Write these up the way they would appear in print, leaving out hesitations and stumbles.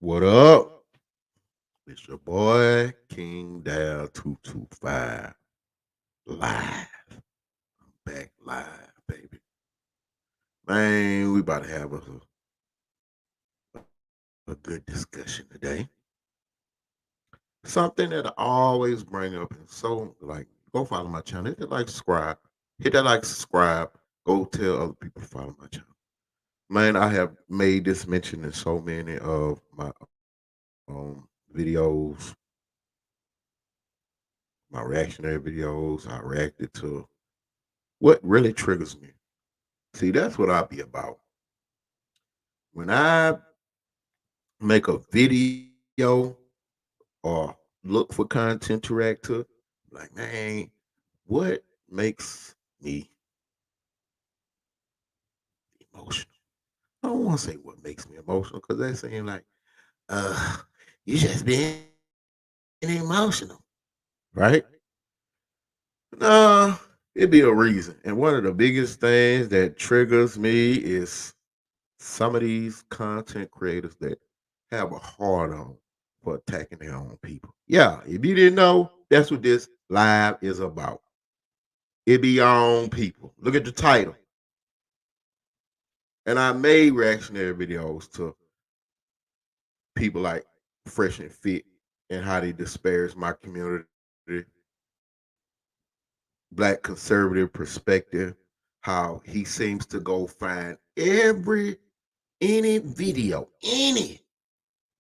What up? It's your boy King Dal 225 live. I'm back live, baby. Man, we about to have a good discussion today. Something that I always bring up and so like go follow my channel. Hit that like subscribe. Hit that like subscribe. Go tell other people to follow my channel. Man, I have made this mention in so many of my videos, my reactionary videos. I reacted to what really triggers me. See, that's what I be about. When I make a video or look for content to react to, like, man, what makes me emotional? I don't want to say what makes me emotional because they saying like, uh, you just being emotional, right? No, it be a reason. And one of the biggest things that triggers me is some of these content creators that have a hard on for attacking their own people. Yeah, if you didn't know, that's what this live is about. It be your own people. Look at the title. And I made reactionary videos to people like Fresh and Fit and how they disparage my community, black conservative perspective, how he seems to go find any video, any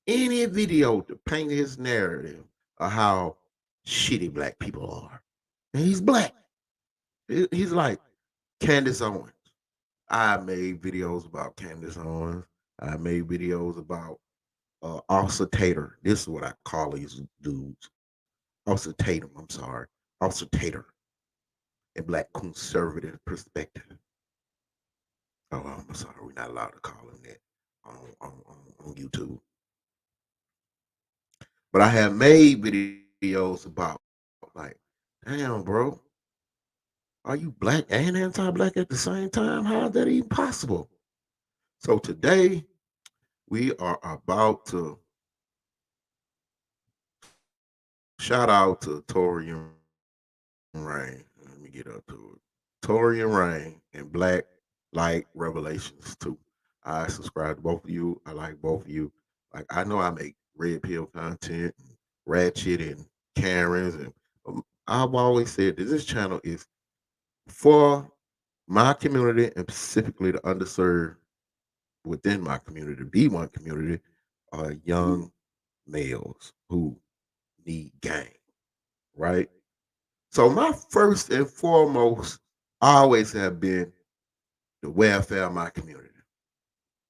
video to paint his narrative of how shitty black people are. And he's black. He's like Candace Owens. I made videos about Candace Owens. I made videos about Officer Tater. This is what I call these dudes. Officer Tatum, I'm sorry. Officer Tater, a black conservative perspective. Oh, I'm sorry. We're not allowed to call him that on YouTube. But I have made videos about like, damn, bro, are you black and anti-black at the same time? How is that even possible? So today we are about to shout out to Torian Rain. Let me get up to it. Torian Rain and Black Light Revelations 2. I subscribe to both of you. I like both of you. Like I know I make red pill content, and ratchet and Karens, and I've always said that this channel is for my community and specifically the underserved within my community, B1 community, are young males who need game, right? So my first and foremost always have been the welfare of my community.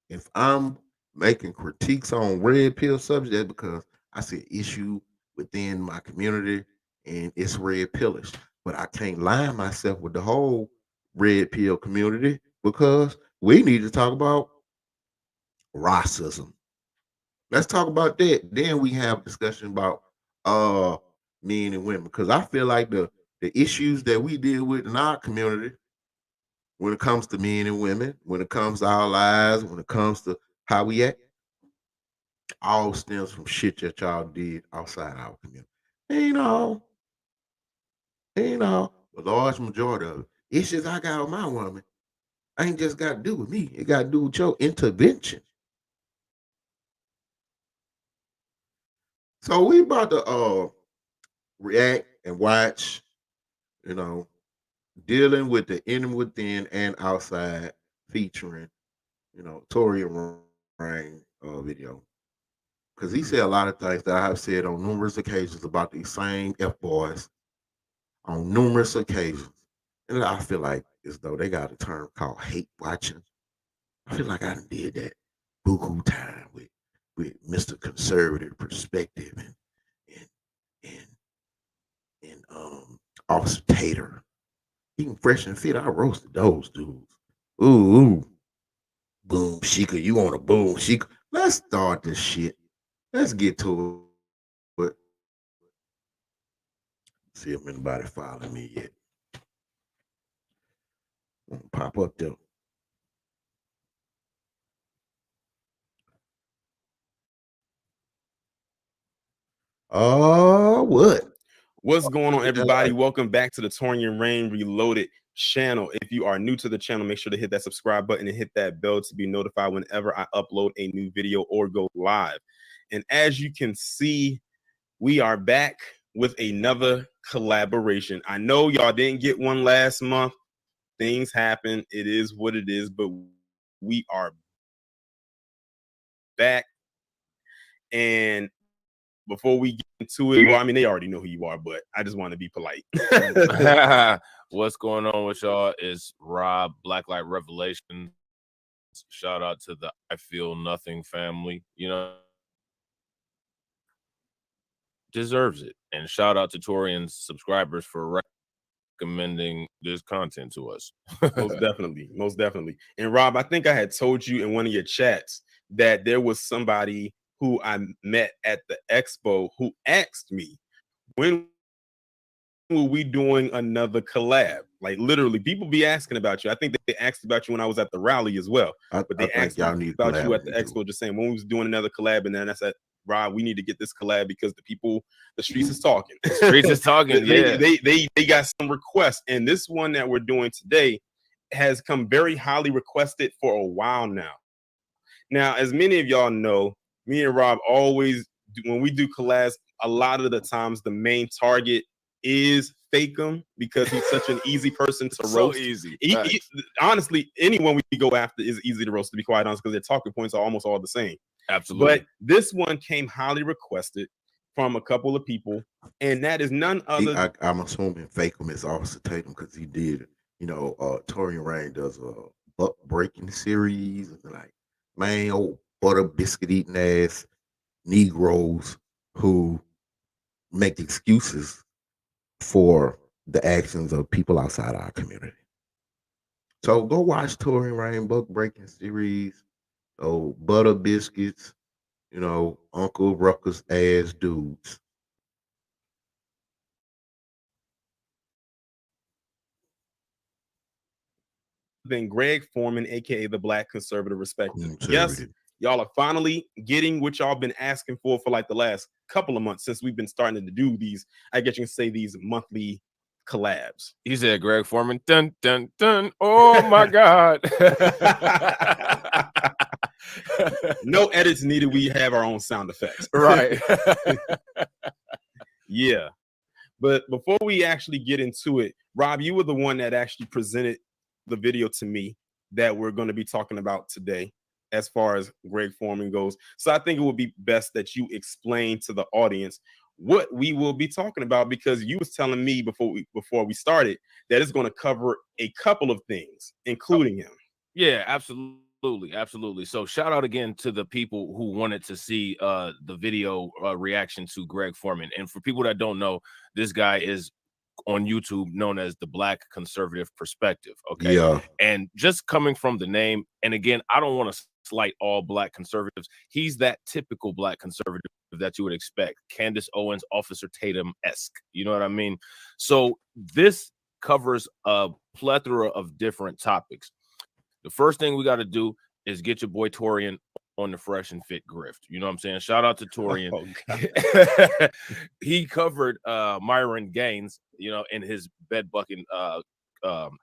If I'm making critiques on red pill subjects because I see an issue within my community and it's red pillish, but I can't line myself with the whole red pill community because we need to talk about racism. Let's talk about that. Then we have discussion about uh men and women because I feel like the issues that we deal with in our community when it comes to men and women, when it comes to our lives, when it comes to how we act, all stems from shit that y'all did outside our community. Ain't all, ain't all, a large majority of it. Issues I got with my woman ain't just got to do with me. It got to do with your intervention. So we about to react and watch, you know, dealing with the inner within and outside, featuring, Tory Rain video. Because he said a lot of things that I have said on numerous occasions about these same F boys on numerous occasions. And I feel like as though they got a term called hate watching. I feel like I done did that buku time with Mr. Conservative Perspective and and and Officer Tater. Even Fresh and Fit, I roasted those dudes. Ooh, boom, Sheikah, you want a boom, Sheikah? Let's start this shit. Let's get to it. See if anybody following me yet. Pop up there. What? What's going on, Get that everybody? light. Welcome back to the Torian Rain Reloaded channel. If you are new to the channel, make sure to hit that subscribe button and hit that bell to be notified whenever I upload a new video or go live. And as you can see, we are back with another collaboration. I know y'all didn't get one last month. Things happen. It is what it is, but we are back. And before we get into it, well, I mean, they already know who you are, but I just want to be polite. What's going on with y'all is Rob, Blacklight Revelations. Shout out to the I Feel Nothing family. You know, deserves it. And shout out to Torian's subscribers for recommending this content to us. Most definitely. Most definitely. And Rob, I think I had told you in one of your chats that there was somebody who I met at the expo who asked me, when were we doing another collab? Like literally, people be asking about you. I think they asked about you when I was at the rally as well. But they asked y'all need about you at the collab expo, just saying when we was doing another collab. And then I said, Rob, we need to get this collab because the streets is talking. The streets is talking. Yeah, they got some requests, and this one that we're doing today has come very highly requested for a while now. Now, as many of y'all know, me and Rob always, when we do collabs, a lot of the times the main target is Fakem because he's such an easy person to roast. So easy. Honestly, anyone we go after is easy to roast, to be quite honest, because their talking points are almost all the same. Absolutely. But this one came highly requested from a couple of people, and that is none other. I'm assuming Fakem is Officer Tatum because he did, Torian Rain does a buck breaking series, and like, man, old butter biscuit eating ass Negroes who make excuses for the actions of people outside our community. So go watch Torian Rain buck breaking series. Oh, butter biscuits, Uncle Ruckus ass dudes. Than Greg Foreman, aka the Black Conservative Perspective. Yes, y'all are finally getting what y'all been asking for like the last couple of months since we've been starting to do these, I guess you can say, these monthly collabs. He said Greg Foreman, dun dun dun. Oh my God. No edits needed. We have our own sound effects. Right. Yeah. But before we actually get into it, Rob, you were the one that actually presented the video to me that we're going to be talking about today as far as Greg Foreman goes. So I think it would be best that you explain to the audience what we will be talking about, because you was telling me before we started that it's going to cover a couple of things, including him. Yeah, absolutely. So shout out again to the people who wanted to see the video reaction to Greg Foreman. And for people that don't know, this guy is on YouTube known as the Black Conservative Perspective. Okay. Yeah. And just coming from the name, and again, I don't want to slight all Black conservatives. He's that typical Black conservative that you would expect. Candace Owens, Officer Tatum-esque. You know what I mean? So this covers a plethora of different topics. The first thing we got to do is get your boy Torian on the Fresh and Fit grift. You know what I'm saying? Shout out to Torian. Oh, he covered Myron Gaines, in his bed bucking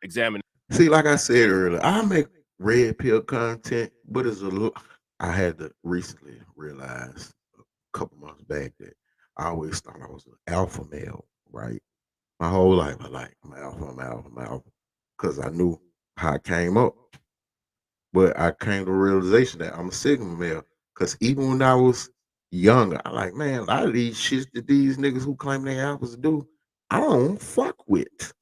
examining. See, like I said earlier, I make red pill content, but it's a little. I had to recently realize a couple months back that I always thought I was an alpha male, right? My whole life, I'm alpha, because I knew how I came up. But I came to the realization that I'm a sigma male, because even when I was younger, I like, man, a lot of these shits that these niggas who claim they alphas do, I don't fuck with.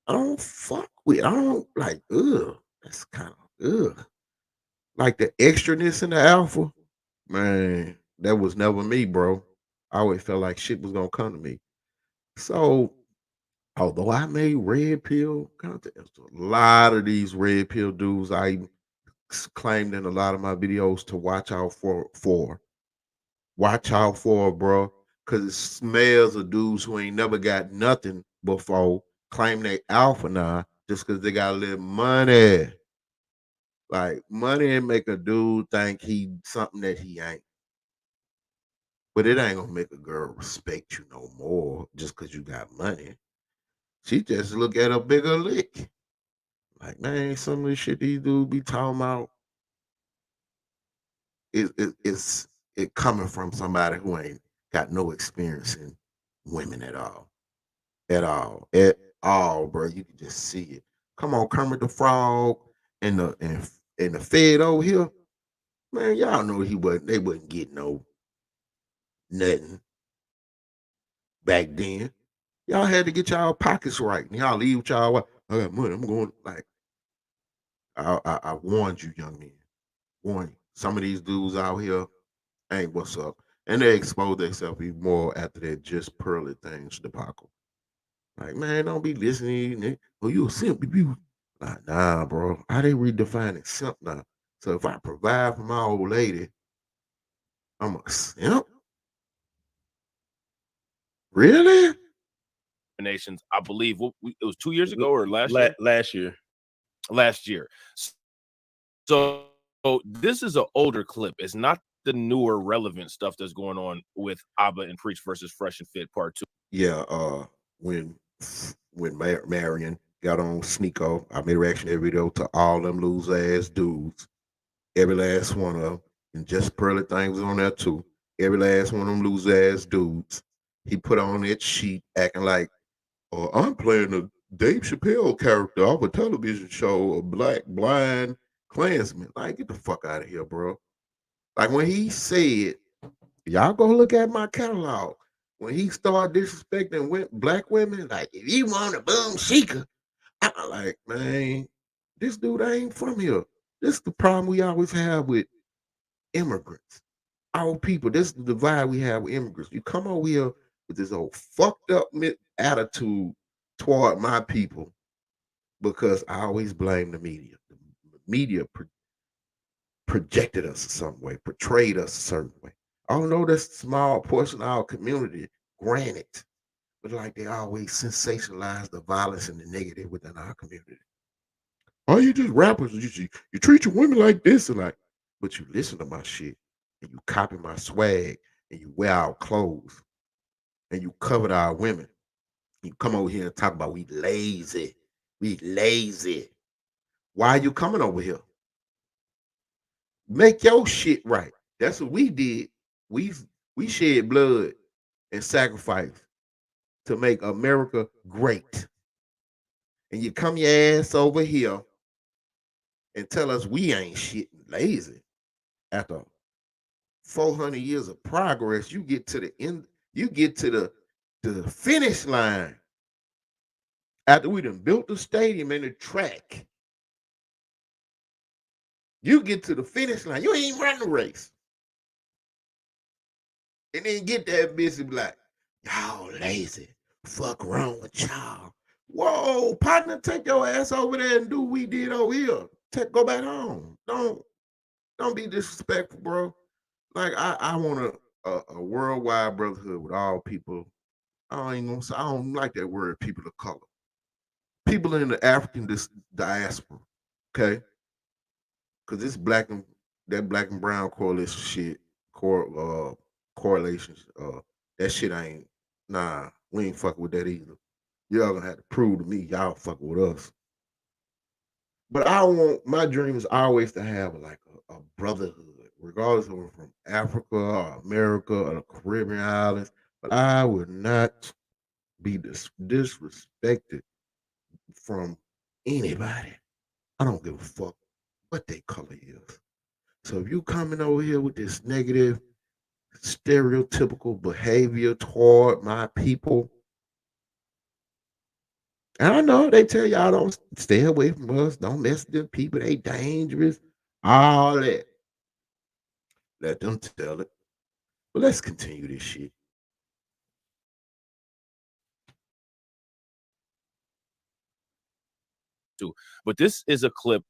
I don't like, that's kind of, like the extraness in the alpha, man, that was never me, bro. I always felt like shit was gonna come to me. So, although I made red pill content, there's a lot of these red pill dudes I claimed in a lot of my videos to watch out for. Watch out for, bro, because it smells of dudes who ain't never got nothing before claim they alpha now just because they got a little money. Like, money make a dude think he something that he ain't. But it ain't gonna make a girl respect you no more just because you got money. She just look at a bigger lick. Like, man, some of the shit these dudes be talking about it's it coming from somebody who ain't got no experience in women at all. At all, bro. You can just see it. Come on, Kermit the Frog and the Fed over here. Man, y'all know they wasn't getting no nothing back then. Y'all had to get y'all pockets right. And y'all leave with y'all. I got money. I'm going like I warned you, young men. Warn you. Some of these dudes out here ain't what's up. And they expose themselves even more after that just pearly things debacle. Like, man, don't be listening. Oh, you a simp. You like, nah, bro. How they redefining simp now? So if I provide for my old lady, I'm a simp? Really? Nations, I believe it was 2 years ago or last year. Last year. So this is an older clip. It's not the newer relevant stuff that's going on with Abba and Preach versus Fresh and Fit Part 2. Yeah, when Marion got on Sneeko, I made a reaction video to all them lose ass dudes. Every last one of them. And Just Pearly thing was on there too. Every last one of them lose ass dudes. He put on that sheet acting like, oh, I'm playing a Dave Chappelle character off a television show, a black blind Klansman. Like, get the fuck out of here, bro. Like when he said, y'all go look at my catalog. When he started disrespecting black women, like, if you want a boom shaker, I'm like, man, this dude ain't from here. This is the problem we always have with immigrants. Our people, this is the divide we have with immigrants. You come over here with this old fucked up attitude toward my people because I always blame the media. The media projected us some way, portrayed us a certain way. Although that's a small portion of our community, granted, but like they always sensationalize the violence and the negative within our community. Oh, you just rappers, you treat your women like this and like, but you listen to my shit and you copy my swag and you wear our clothes and you covered our women. You come over here and talk about we lazy. We lazy. Why are you coming over here? Make your shit right. That's what we did. We shed blood and sacrifice to make America great. And you come your ass over here and tell us we ain't shit and lazy. After 400 years of progress, you get to the end, you get to the finish line. After we done built the stadium and the track, you get to the finish line. You ain't even run the race. And then get that busy black. Y'all lazy. Fuck wrong with y'all. Whoa, partner, take your ass over there and do what we did over here. Go back home. Don't be disrespectful, bro. Like I want a worldwide brotherhood with all people. I ain't gonna say I don't like that word, people of color. People in the African diaspora, okay? Because this black and brown coalition shit, correlations, that shit ain't we ain't fucking with that either. Y'all gonna have to prove to me y'all fucking with us. But I want my dream is always to have like a brotherhood, regardless of we're from Africa or America or the Caribbean islands. But I would not be disrespected from anybody. I don't give a fuck what their color is. So if you coming over here with this negative, stereotypical behavior toward my people, and I know they tell y'all don't stay away from us, don't mess with them people, they dangerous, all that. Let them tell it. But let's continue this shit. But this is a clip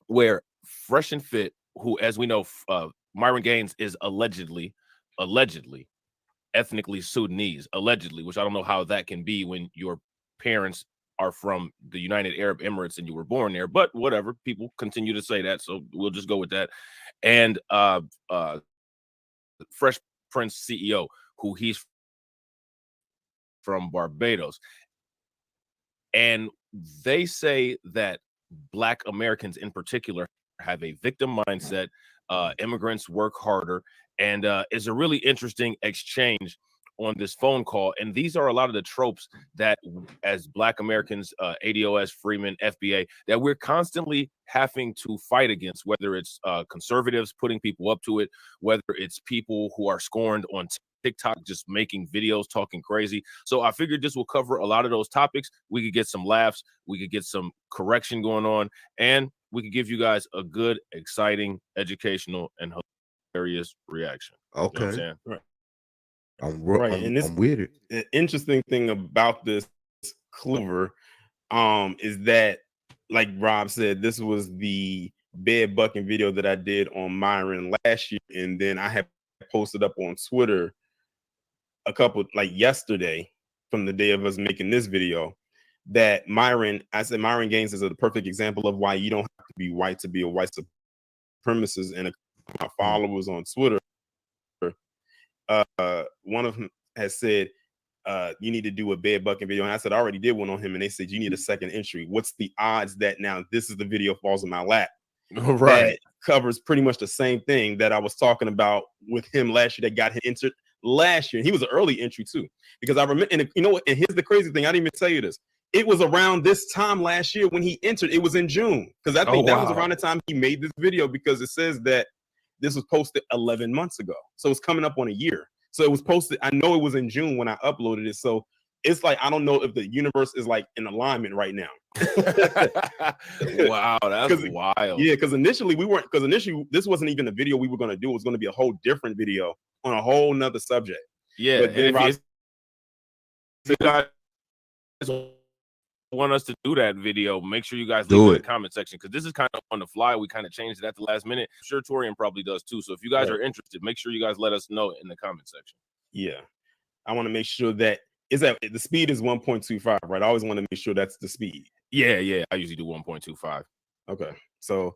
where Fresh and Fit, who, as we know, Myron Gaines is allegedly ethnically Sudanese, allegedly, which I don't know how that can be when your parents are from the United Arab Emirates and you were born there, but whatever, people continue to say that, so we'll just go with that. And Fresh Prince CEO, who he's from Barbados. And they say that Black Americans in particular have a victim mindset. Immigrants work harder, and it's a really interesting exchange on this phone call. And these are a lot of the tropes that, as Black Americans, ADOS, Freeman, FBA, that we're constantly having to fight against, whether it's conservatives putting people up to it, whether it's people who are scorned on TikTok just making videos talking crazy. So I figured this will cover a lot of those topics. We could get some laughs, we could get some correction going on, and we could give you guys a good, exciting, educational, and hilarious reaction. Okay. You know what I'm saying? Right. I'm with it. The interesting thing about this Clover is that, like Rob said, this was the bed bucking video that I did on Myron last year, and then I had posted up on Twitter a couple, like yesterday, from the day of us making this video, that I said Myron Gaines is a perfect example of why you don't have to be white to be a white supremacist. And my followers on Twitter, one of them has said, you need to do a bed bucking video. And I said, I already did one on him. And they said, you need a second entry. What's the odds that now this is the video falls in my lap? Right. That covers pretty much the same thing that I was talking about with him last year that got him entered last year. And he was an early entry too, because I remember, and you know what? And here's the crazy thing. I didn't even tell you this. It was around this time last year when he entered. It was in June, because I think that was around the time he made this video, because it says that this was posted 11 months ago. So it's coming up on a year. So it was posted. I know it was in June when I uploaded it. So it's like, I don't know if the universe is like in alignment right now. Wow, that's wild. Yeah, because initially this wasn't even a video we were going to do. It was going to be a whole different video on a whole nother subject. Yeah, but then if you guys want us to do that video, make sure you guys leave it in the comment section, because this is kind of on the fly. We kind of changed it at the last minute. I'm sure Torian probably does too. So if you guys are interested, make sure you guys let us know in the comment section. Yeah, I want to make sure that the speed is 1.25, right? I always want to make sure that's the speed. Yeah. I usually do 1.25. Okay, so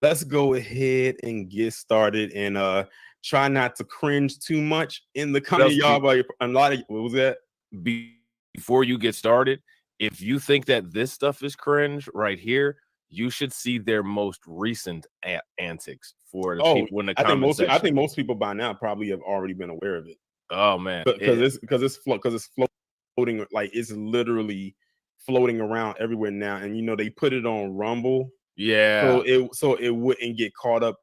let's go ahead and get started, and try not to cringe too much in the comment. Y'all, a lot of, what was that? Before you get started, if you think that this stuff is cringe right here, you should see their most recent antics for the people in the comment section. I think most people by now probably have already been aware of it. Oh man, because it's floating, like it's literally floating around everywhere now, and you know they put it on Rumble, yeah, so it wouldn't get caught up,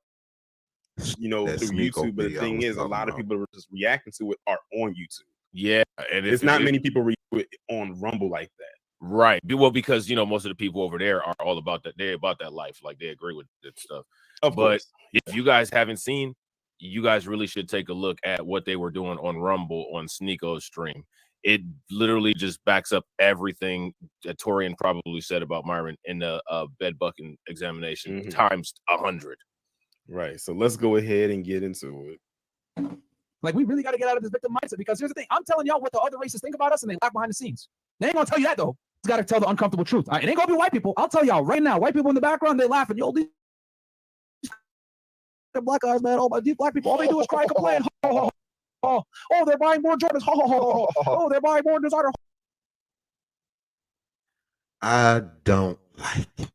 you know, through YouTube. But the thing is, a lot of people who are just reacting to it are on YouTube. Yeah, and it's not many people read it on Rumble like that. Right. Well, because you know most of the people over there are all about that. They're about that life. Like they agree with that stuff. Of course. If you guys haven't seen, you guys really should take a look at what they were doing on Rumble on Sneako's stream. It literally just backs up everything that Torian probably said about Myron in the bed bucking examination times 100. Right. So let's go ahead and get into it. Like, we really got to get out of this victim mindset, because here's the thing. I'm telling y'all what the other races think about us, and they laugh behind the scenes. They ain't gonna tell you that though. You got to tell the uncomfortable truth. It ain't gonna be white people. I'll tell y'all right now. White people in the background, they laughing. Yo, these black guys, man. Oh, these black people, all they do is cry and complain. Oh, they're buying more Jordans. Oh, they're buying more designer. I don't like it.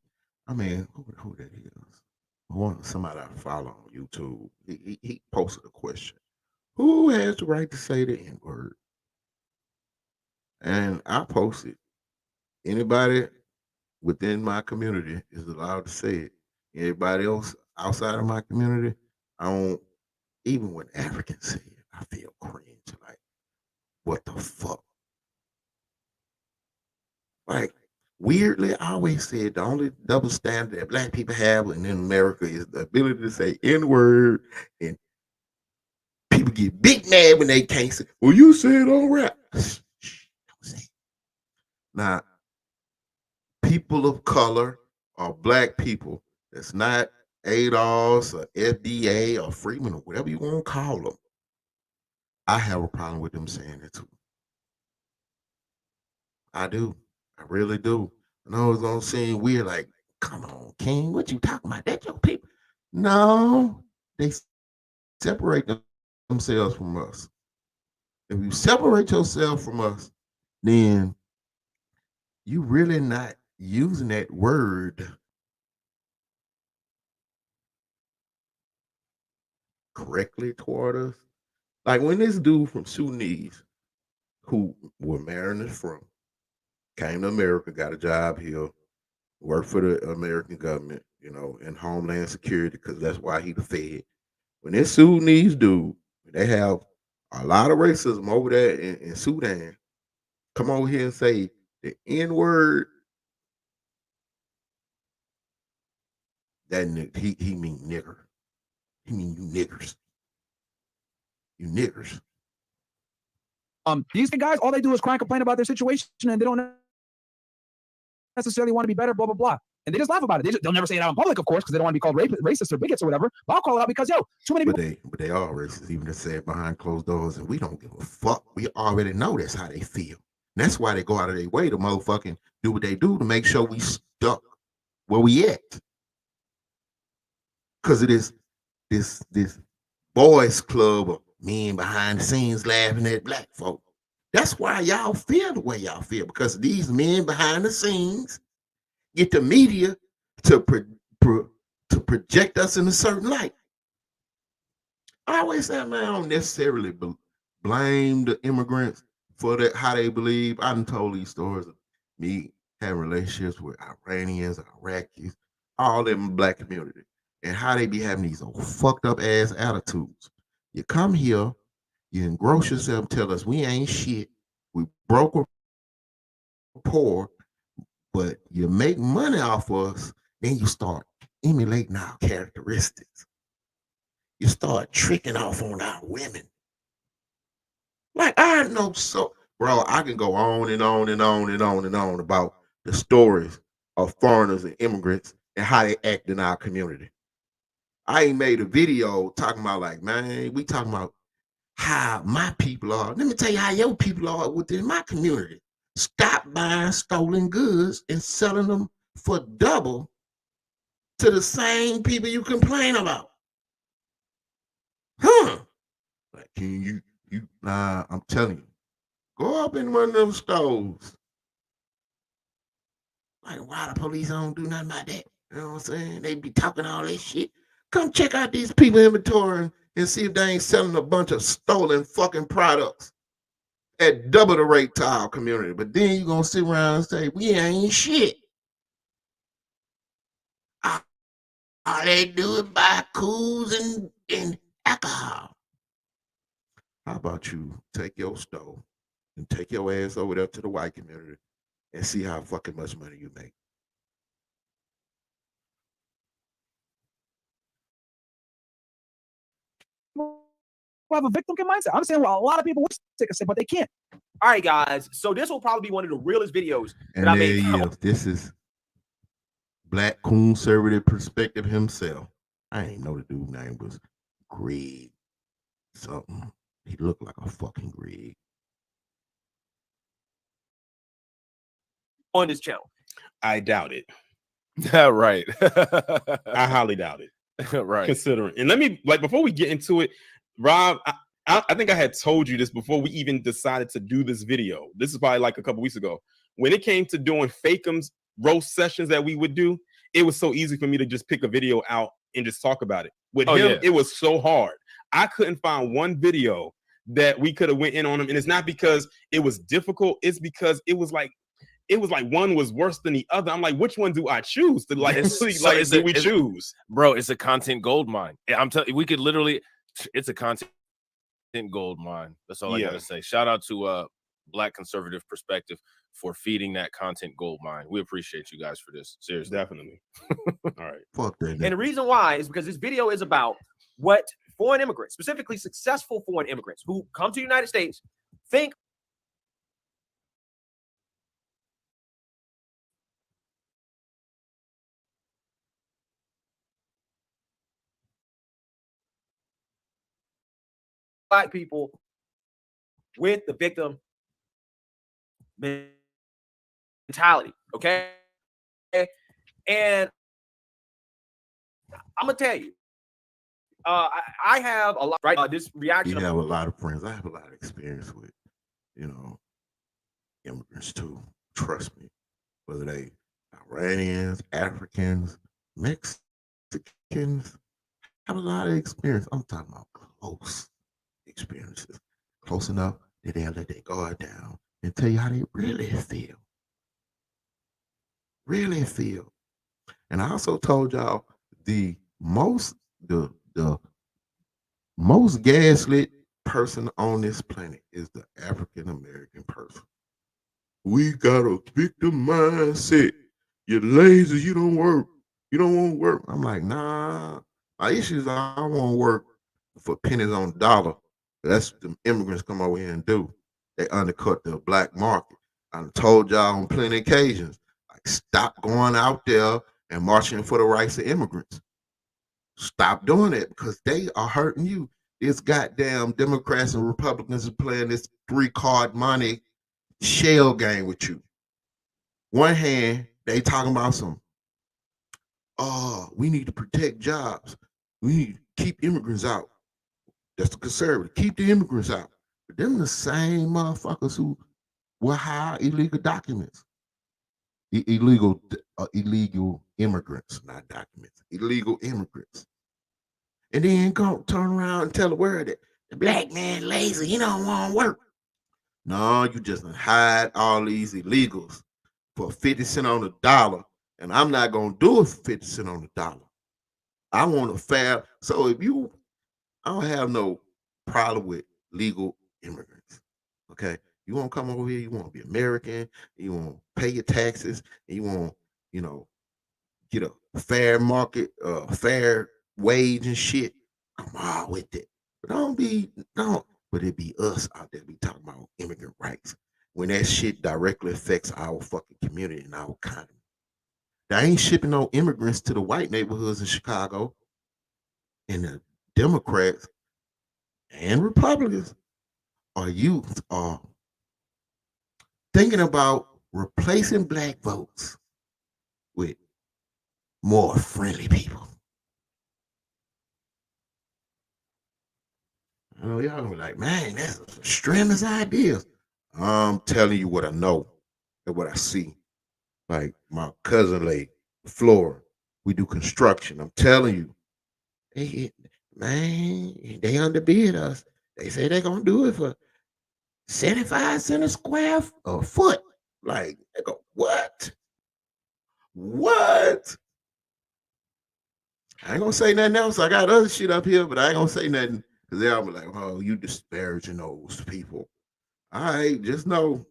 I mean, who that is? Somebody I follow on YouTube. He posted a question. Who has the right to say the N-word? And I posted, anybody within my community is allowed to say it. Everybody else outside of my community, I don't. Even when Africans say it, I feel cringe. Like, what the fuck? Like, weirdly, I always said the only double standard that black people have in America is the ability to say N-word, and people get big mad when they can't say, well, you said on rap. Now, people of color or black people that's not ADOS or FDA or Freeman or whatever you want to call them, I have a problem with them saying it too. I do. I really do. I know it's gonna seem weird, like, come on, King, what you talking about? That's your people. No, they separate themselves from us. If you separate yourself from us, then you really not using that word correctly toward us. Like when this dude from Sudanese, who were mariners from, came to America, got a job here, worked for the American government, you know, in Homeland Security, because that's why he the Fed. When this Sudanese dude, they have a lot of racism over there in Sudan, come over here and say the N word, that he mean nigger. He mean you niggers. You niggers. These guys, all they do is cry and complain about their situation, and they don't necessarily want to be better, blah, blah, blah. And they just laugh about it. They'll never say it out in public, of course, because they don't want to be called racist or bigots or whatever. But I'll call it out because, yo, too many people. But they are racist, even if said behind closed doors, and we don't give a fuck. We already know that's how they feel. And that's why they go out of their way to motherfucking do what they do to make sure we stuck where we at. Because it is this boys club of men behind the scenes laughing at black folk. That's why y'all feel the way y'all feel, because these men behind the scenes get the media to project us in a certain light. I always say, man, I don't necessarily blame the immigrants for that, how they believe. I done told these stories of me having relationships with Iranians, Iraqis, all in the black community, and how they be having these old fucked up ass attitudes. You come here, you engross yourself, tell us we ain't shit, we broke or poor, but you make money off us, then you start emulating our characteristics. You start tricking off on our women. Like I know so, bro, I can go on and on and on and on and on about the stories of foreigners and immigrants and how they act in our community. I ain't made a video talking about like, man, we talking about how my people are. Let me tell you how your people are within my community. Stop buying stolen goods and selling them for double to the same people you complain about. Huh? Like, can you nah, I'm telling you, go up in one of them stores. Like, why the police don't do nothing about that? You know what I'm saying? They be talking all this shit. Come check out these people inventory and see if they ain't selling a bunch of stolen fucking products at double the rate to our community. But then you gonna sit around and say, we ain't shit. All they do is buy cools and alcohol. How about you take your stove and take your ass over there to the white community and see how fucking much money you make? Have a victim mindset. I understand why a lot of people wish they could say, but they can't. All right, guys. So this will probably be one of the realest videos And that I there made. he is. This is black conservative perspective himself. I ain't know the dude's name was Greg something. He looked like a fucking Greg. On this channel. I doubt it. Right. I highly doubt it. Right. Considering, and let me, like, before we get into it, Rob, I think I had told you this before we even decided to do this video. This is probably like a couple weeks ago. When it came to doing Fakeum's roast sessions that we would do, it was so easy for me to just pick a video out and just talk about it. With him, yeah. It was so hard. I couldn't find one video that we could have went in on him, and it's not because it was difficult. It's because it was like one was worse than the other. I'm like, which one do I choose? To like, do we choose? Bro, it's a content gold mine. I'm telling you, we could literally, it's a content gold mine. That's all I gotta say. Shout out to Black Conservative Perspective for feeding that content gold mine. We appreciate you guys for this. Seriously. Definitely. All right. Fuck that. And the reason why is because this video is about what foreign immigrants, specifically successful foreign immigrants who come to the United States, think black people with the victim mentality. Okay. And I'm gonna tell you, I have a lot, right? This reaction. You have a lot of friends. I have a lot of experience with, you know, immigrants too. Trust me. Whether they Iranians, Africans, Mexicans, have a lot of experience. I'm talking about close experiences. Close enough that they'll let their guard down and tell you how they really feel. Really feel. And I also told y'all the most gaslit person on this planet is the African American person. We got a victim mindset. You're lazy, you don't work. You don't want to work. I'm like, nah. My issue is I want to work for pennies on the dollar. That's what the immigrants come over here and do. They undercut the black market. I told y'all on plenty of occasions, like, stop going out there and marching for the rights of immigrants. Stop doing it because they are hurting you. This goddamn Democrats and Republicans are playing this 3-card money shell game with you. One hand, they talking about some, we need to protect jobs. We need to keep immigrants out. That's the conservative. Keep the immigrants out. But them the same motherfuckers who will hire illegal documents. Illegal immigrants, not documents. Illegal immigrants. And then go turn around and tell the world that the black man lazy, he don't want to work. No, you just hide all these illegals for 50 cents on the dollar. And I'm not going to do it for 50 cents on the dollar. I want a fair. So I don't have no problem with legal immigrants. Okay. You want to come over here, you want to be American, you want to pay your taxes, and you want, get a fair market, fair wage and shit. I'm all with it. But but it be us out there be talking about immigrant rights when that shit directly affects our fucking community and our economy. They ain't shipping no immigrants to the white neighborhoods in Chicago. And the Democrats and Republicans are thinking about replacing black votes with more friendly people. Oh, y'all gonna be like, man, that's some extremist ideas. I'm telling you what I know and what I see. Like my cousin lady, Flora, we do construction. I'm telling you, they underbid us. They say they're gonna do it for 75 cents a square foot. Like, they go, what? What? I ain't gonna say nothing else. I got other shit up here, but I ain't gonna say nothing because they'll be like, oh, you disparaging those people. All right, just know,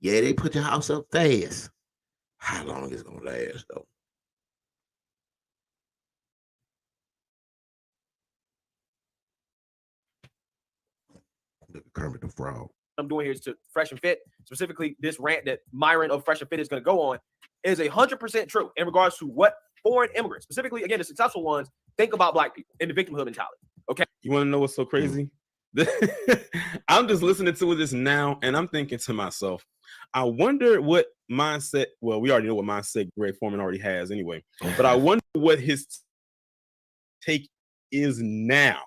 yeah, they put your house up fast. How long is it gonna last, though? Look at Kermit the Frog. I'm doing here is to Fresh and Fit, specifically this rant that Myron of Fresh and Fit is going to go on, is 100% true in regards to what foreign immigrants, specifically, again, the successful ones, think about black people and the victimhood mentality. Okay. You want to know what's so crazy? I'm just listening to this now, and I'm thinking to myself, I wonder what mindset, well, we already know what mindset Greg Foreman already has anyway, but I wonder what his take is now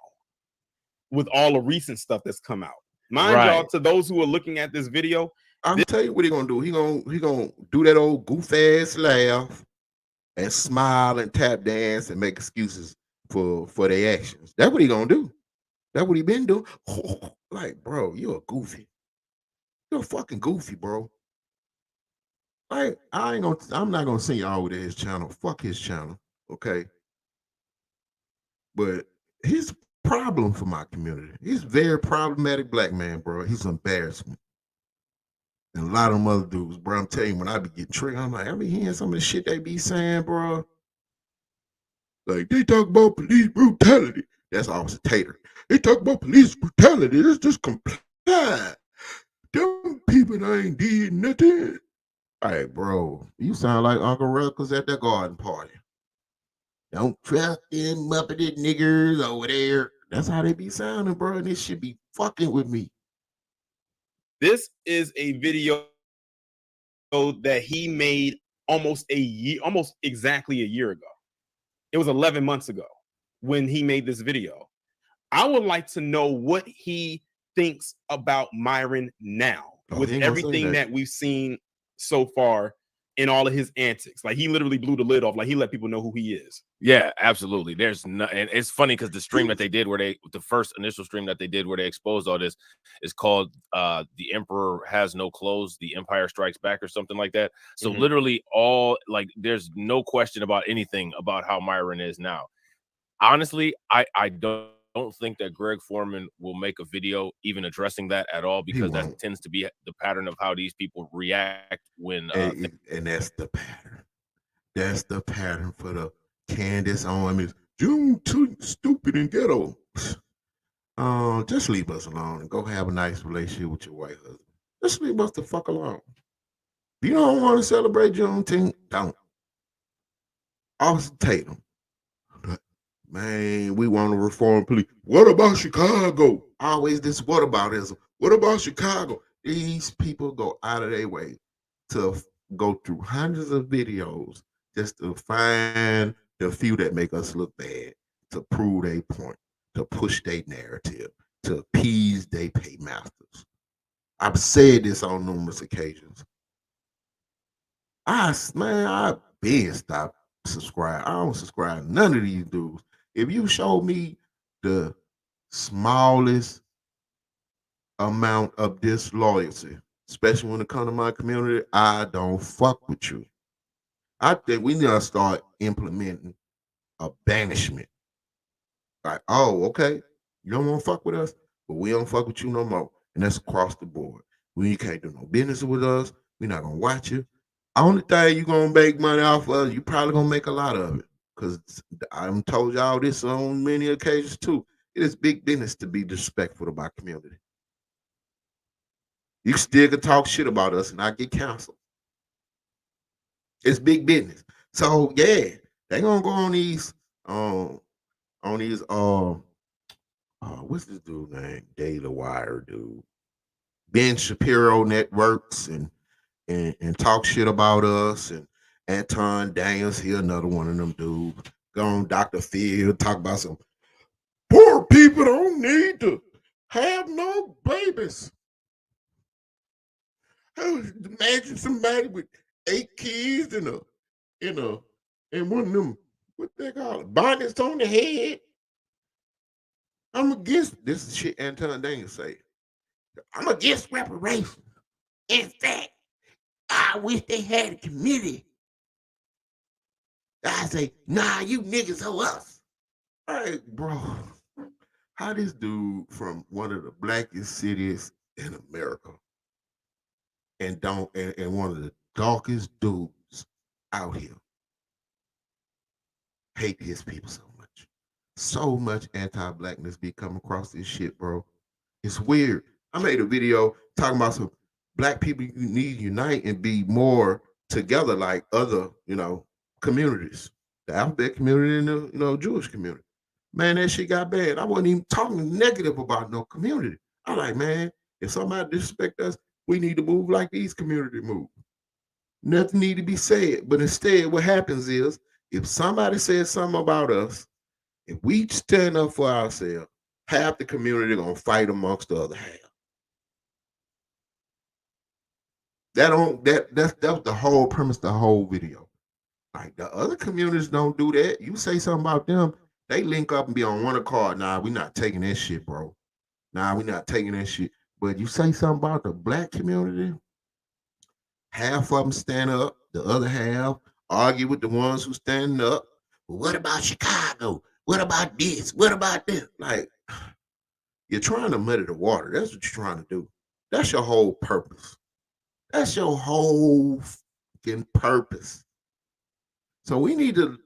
with all the recent stuff that's come out. Mind y'all, to those who are looking at this video, I'm tell you what he gonna do. He gonna do that old goof ass laugh and smile and tap dance and make excuses for their actions. That's what he gonna do. That's what he been doing. Like, bro, you're a goofy. You're a fucking goofy, bro. Like, I'm not gonna send y'all over to his channel. Fuck his channel, okay? But he's a problem for my community. He's a very problematic black man, bro. He's an embarrassment. And a lot of them other dudes, bro. I'm telling you, when I be getting triggered, I'm like, I be hearing some of the shit they be saying, bro. Like, they talk about police brutality. That's Officer Tater. They talk about police brutality. It's just comply. Them people ain't did nothing. All right, bro. You sound like Uncle Ruckus at the garden party. Don't trust them Muppety niggers over there. That's how they be sounding, bro. And this should be fucking with me. This is a video that he made almost exactly a year ago. It was 11 months ago. when he made this video. I would like to know what he thinks about Myron now with he ain't gonna say everything that. that we've seen so far in all of his antics. Like, he literally blew the lid off. Like, he let people know who he is. Yeah, absolutely. There's no, and it's funny because the stream that they did the first initial stream that they did where they exposed all this is called The Emperor Has No Clothes, The Empire Strikes Back, or something like that. So literally there's no question about anything about how Myron is now. Honestly, I don't think that Greg Foreman will make a video even addressing that at all, because that tends to be the pattern of how these people react when and that's the pattern. That's the pattern for the Candace Owens. June too stupid and ghetto. Just leave us alone and go have a nice relationship with your white husband. Just leave us the fuck alone. If you don't want to celebrate Juneteenth, don't. Austin Tatum. Man, we want to reform police. What about Chicago? Always this whataboutism. What about Chicago? These people go out of their way to go through hundreds of videos just to find the few that make us look bad, to prove their point, to push their narrative, to appease their paymasters. I've said this on numerous occasions. I've been stopped subscribe. I don't subscribe to none of these dudes. If you show me the smallest amount of disloyalty, especially when it comes to my community, I don't fuck with you. I think we need to start implementing a banishment. Like, oh, okay, you don't want to fuck with us, but we don't fuck with you no more. And that's across the board. You can't do no business with us. We're not going to watch you. Only thing you're going to make money off of, you probably going to make a lot of it. Because I've told y'all this on many occasions too. It is big business to be disrespectful to my community. You still can talk shit about us and I get canceled. It's big business. So yeah, they gonna go on these what's this dude name? Daily Wire dude. Ben Shapiro networks and talk shit about us, and Anton Daniels, he another one of them dudes. Go on Dr. Phil, talk about some poor people don't need to have no babies. Imagine somebody with 8 kids and one of them, what they call it, bonnets on the head. I'm against this is shit Anton Daniels say. I'm against reparations. In fact, I wish they had a committee. I say, nah, you niggas owe us. All right, bro. How this dude from one of the blackest cities in America and one of the darkest dudes out here hate his people so much. So much anti-blackness be coming across this shit, bro. It's weird. I made a video talking about some black people need to unite and be more together like other, communities. The alphabet community and the, Jewish community. Man, that shit got bad. I wasn't even talking negative about no community. I'm like, man, if somebody disrespect us, we need to move like these communities move. Nothing need to be said. But instead, what happens is, if somebody says something about us, if we stand up for ourselves, half the community gonna fight amongst the other half. That's the whole premise of the whole video. Like, the other communities don't do that. You say something about them, they link up and be on one accord. Nah, we're not taking that shit, bro. Nah, we're not taking that shit. But you say something about the black community, half of them stand up, the other half argue with the ones who stand up. Well, what about Chicago? What about this? What about this? Like, you're trying to muddy the water. That's what you're trying to do. That's your whole purpose. That's your whole fucking purpose. So we need to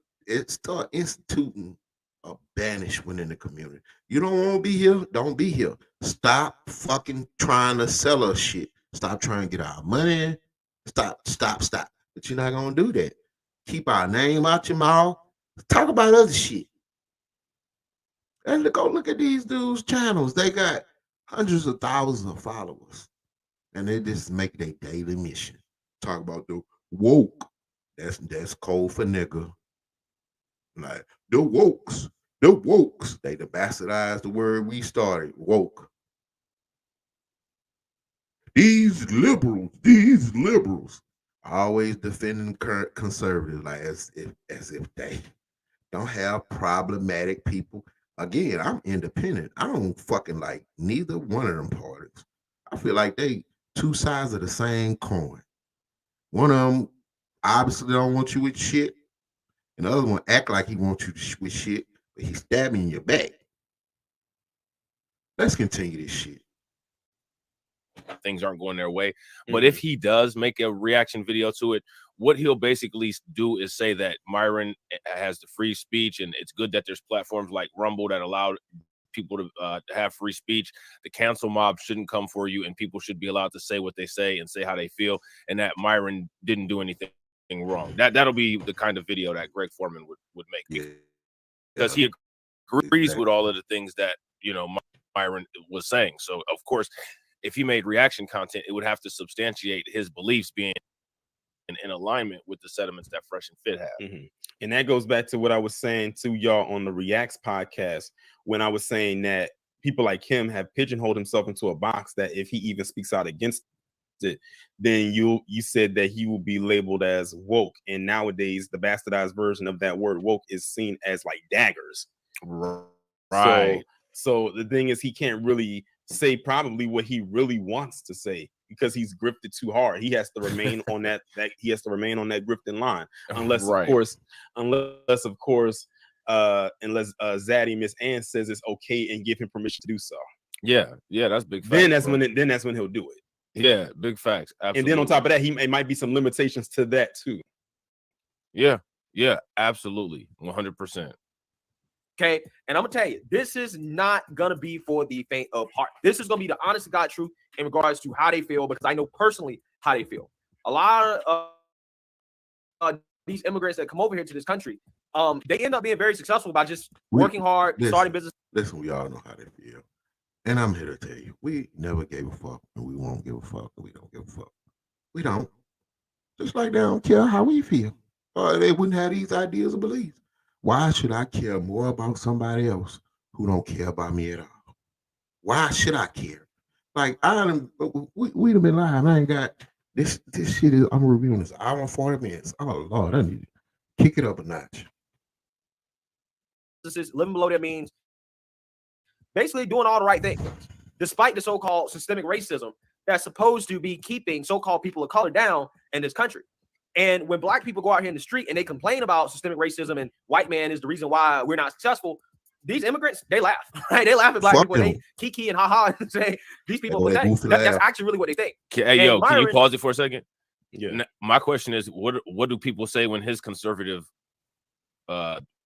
start instituting a banishment in the community. You don't want to be here? Don't be here. Stop fucking trying to sell us shit. Stop trying to get our money. Stop. But you're not going to do that. Keep our name out your mouth. Talk about other shit. And go look at these dudes' channels. They got hundreds of thousands of followers. And they just make their daily mission. Talk about the woke. That's code for nigga. Like, the wokes. The wokes, they bastardized the word we started, woke. These liberals, always defending current conservatives, like as if they don't have problematic people. Again, I'm independent. I don't fucking like neither one of them parties. I feel like they two sides of the same coin. One of them obviously don't want you with shit, and the other one act like he wants you with shit, but he's stabbing your back. Let's continue this shit. Things aren't going their way. But if he does make a reaction video to it, what he'll basically do is say that Myron has the free speech, and it's good that there's platforms like Rumble that allow people to have free speech. The cancel mob shouldn't come for you, and people should be allowed to say what they say and say how they feel, and that Myron didn't do anything wrong. That'll be the kind of video that Greg Foreman would make, because he agrees with all of the things that, you know, Myron was saying. So of course, if he made reaction content, it would have to substantiate his beliefs being in alignment with the sentiments that Fresh and Fit have. And that goes back to what I was saying to y'all on the Reacts podcast, when I was saying that people like him have pigeonholed himself into a box that if he even speaks out against it, then you said that he will be labeled as woke. And nowadays, the bastardized version of that word woke is seen as like daggers. Right. So the thing is, he can't really say probably what he really wants to say because he's grifted too hard. He has to remain on that he has to remain on that grifting line, unless of course Zaddy Miss Ann says it's okay and give him permission to do so. Yeah, that's big. Then that's when he'll do it. Yeah, big facts. Absolutely. And then on top of that, it might be some limitations to that too. Yeah, absolutely, 100%. Okay, and I'm gonna tell you, this is not gonna be for the faint of heart. This is gonna be the honest to God truth in regards to how they feel, because I know personally how they feel. A lot of these immigrants that come over here to this country, they end up being very successful by just working hard, starting business. Listen, we all know how they feel, and I'm here to tell you, we never gave a fuck, and we won't give a fuck, and we don't give a fuck. We don't. Just like they don't care how we feel, or they wouldn't have these ideas or beliefs. Why should I care more about somebody else who don't care about me at all? Why should I care? Like, we done been lying. I ain't got this shit is, I'm reviewing this hour and 40 minutes. Oh Lord, I need to kick it up a notch. This is living below their means, basically doing all the right things, despite the so-called systemic racism that's supposed to be keeping so-called people of color down in this country. And when black people go out here in the street and they complain about systemic racism and white man is the reason why we're not successful, these immigrants, they laugh, right? They laugh at black people and they kiki and haha and say these people are pathetic. That's actually really what they think. Hey, yo, can you pause it for a second? Yeah. My question is, what do people say when his conservative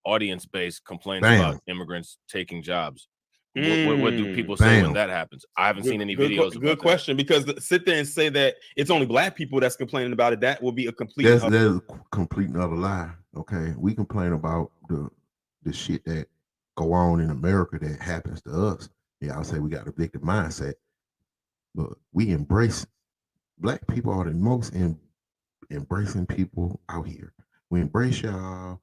audience base complains about immigrants taking jobs? What do people say when that happens? I haven't seen any videos. Good question, because sit there and say that it's only black people that's complaining about it, that will be a complete. There's a complete another lie. Okay, we complain about the shit that go on in America that happens to us. Yeah, I'll say we got a victim mindset, but we embrace. Black people are the most embracing people out here. We embrace y'all,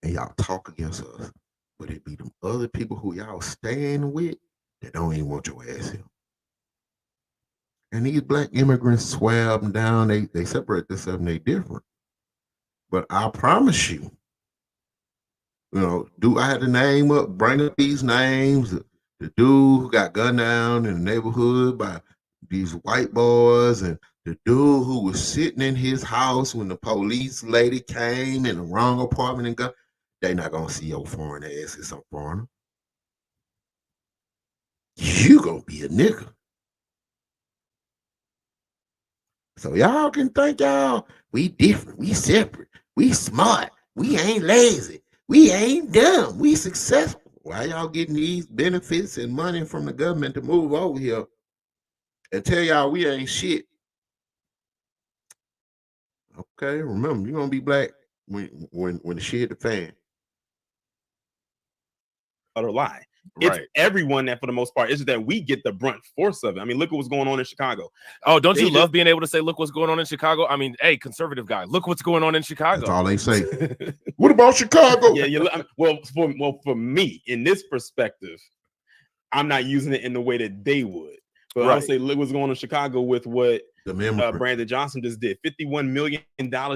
and y'all talk against us. But it be them other people who y'all staying with that don't even want your ass here. And these black immigrants swear up and down, they separate themselves and they different. But I promise you, do I have to name up, bring up these names? The dude who got gunned down in the neighborhood by these white boys, and the dude who was sitting in his house when the police lady came in the wrong apartment and got. They not gonna see your foreign ass as some foreigner. You gonna be a nigga. So y'all can think y'all, we different, we separate, we smart, we ain't lazy, we ain't dumb, we successful. Why y'all getting these benefits and money from the government to move over here and tell y'all we ain't shit? Okay, remember, you're gonna be black when the shit hit the fan. Utter lie. It's Right. everyone that, for the most part, it's just that we get the brunt force of it. I mean, look at what's going on in Chicago. Oh, don't you They love just- being able to say, look what's going on in Chicago? I mean, hey, conservative guy, look what's going on in That's Chicago. all they say. What about Chicago? Well, for me, in this perspective, I'm not using it in the way that they would. But I would say, look what's going on in Chicago with what The memory. Brandon Johnson just did. $51 million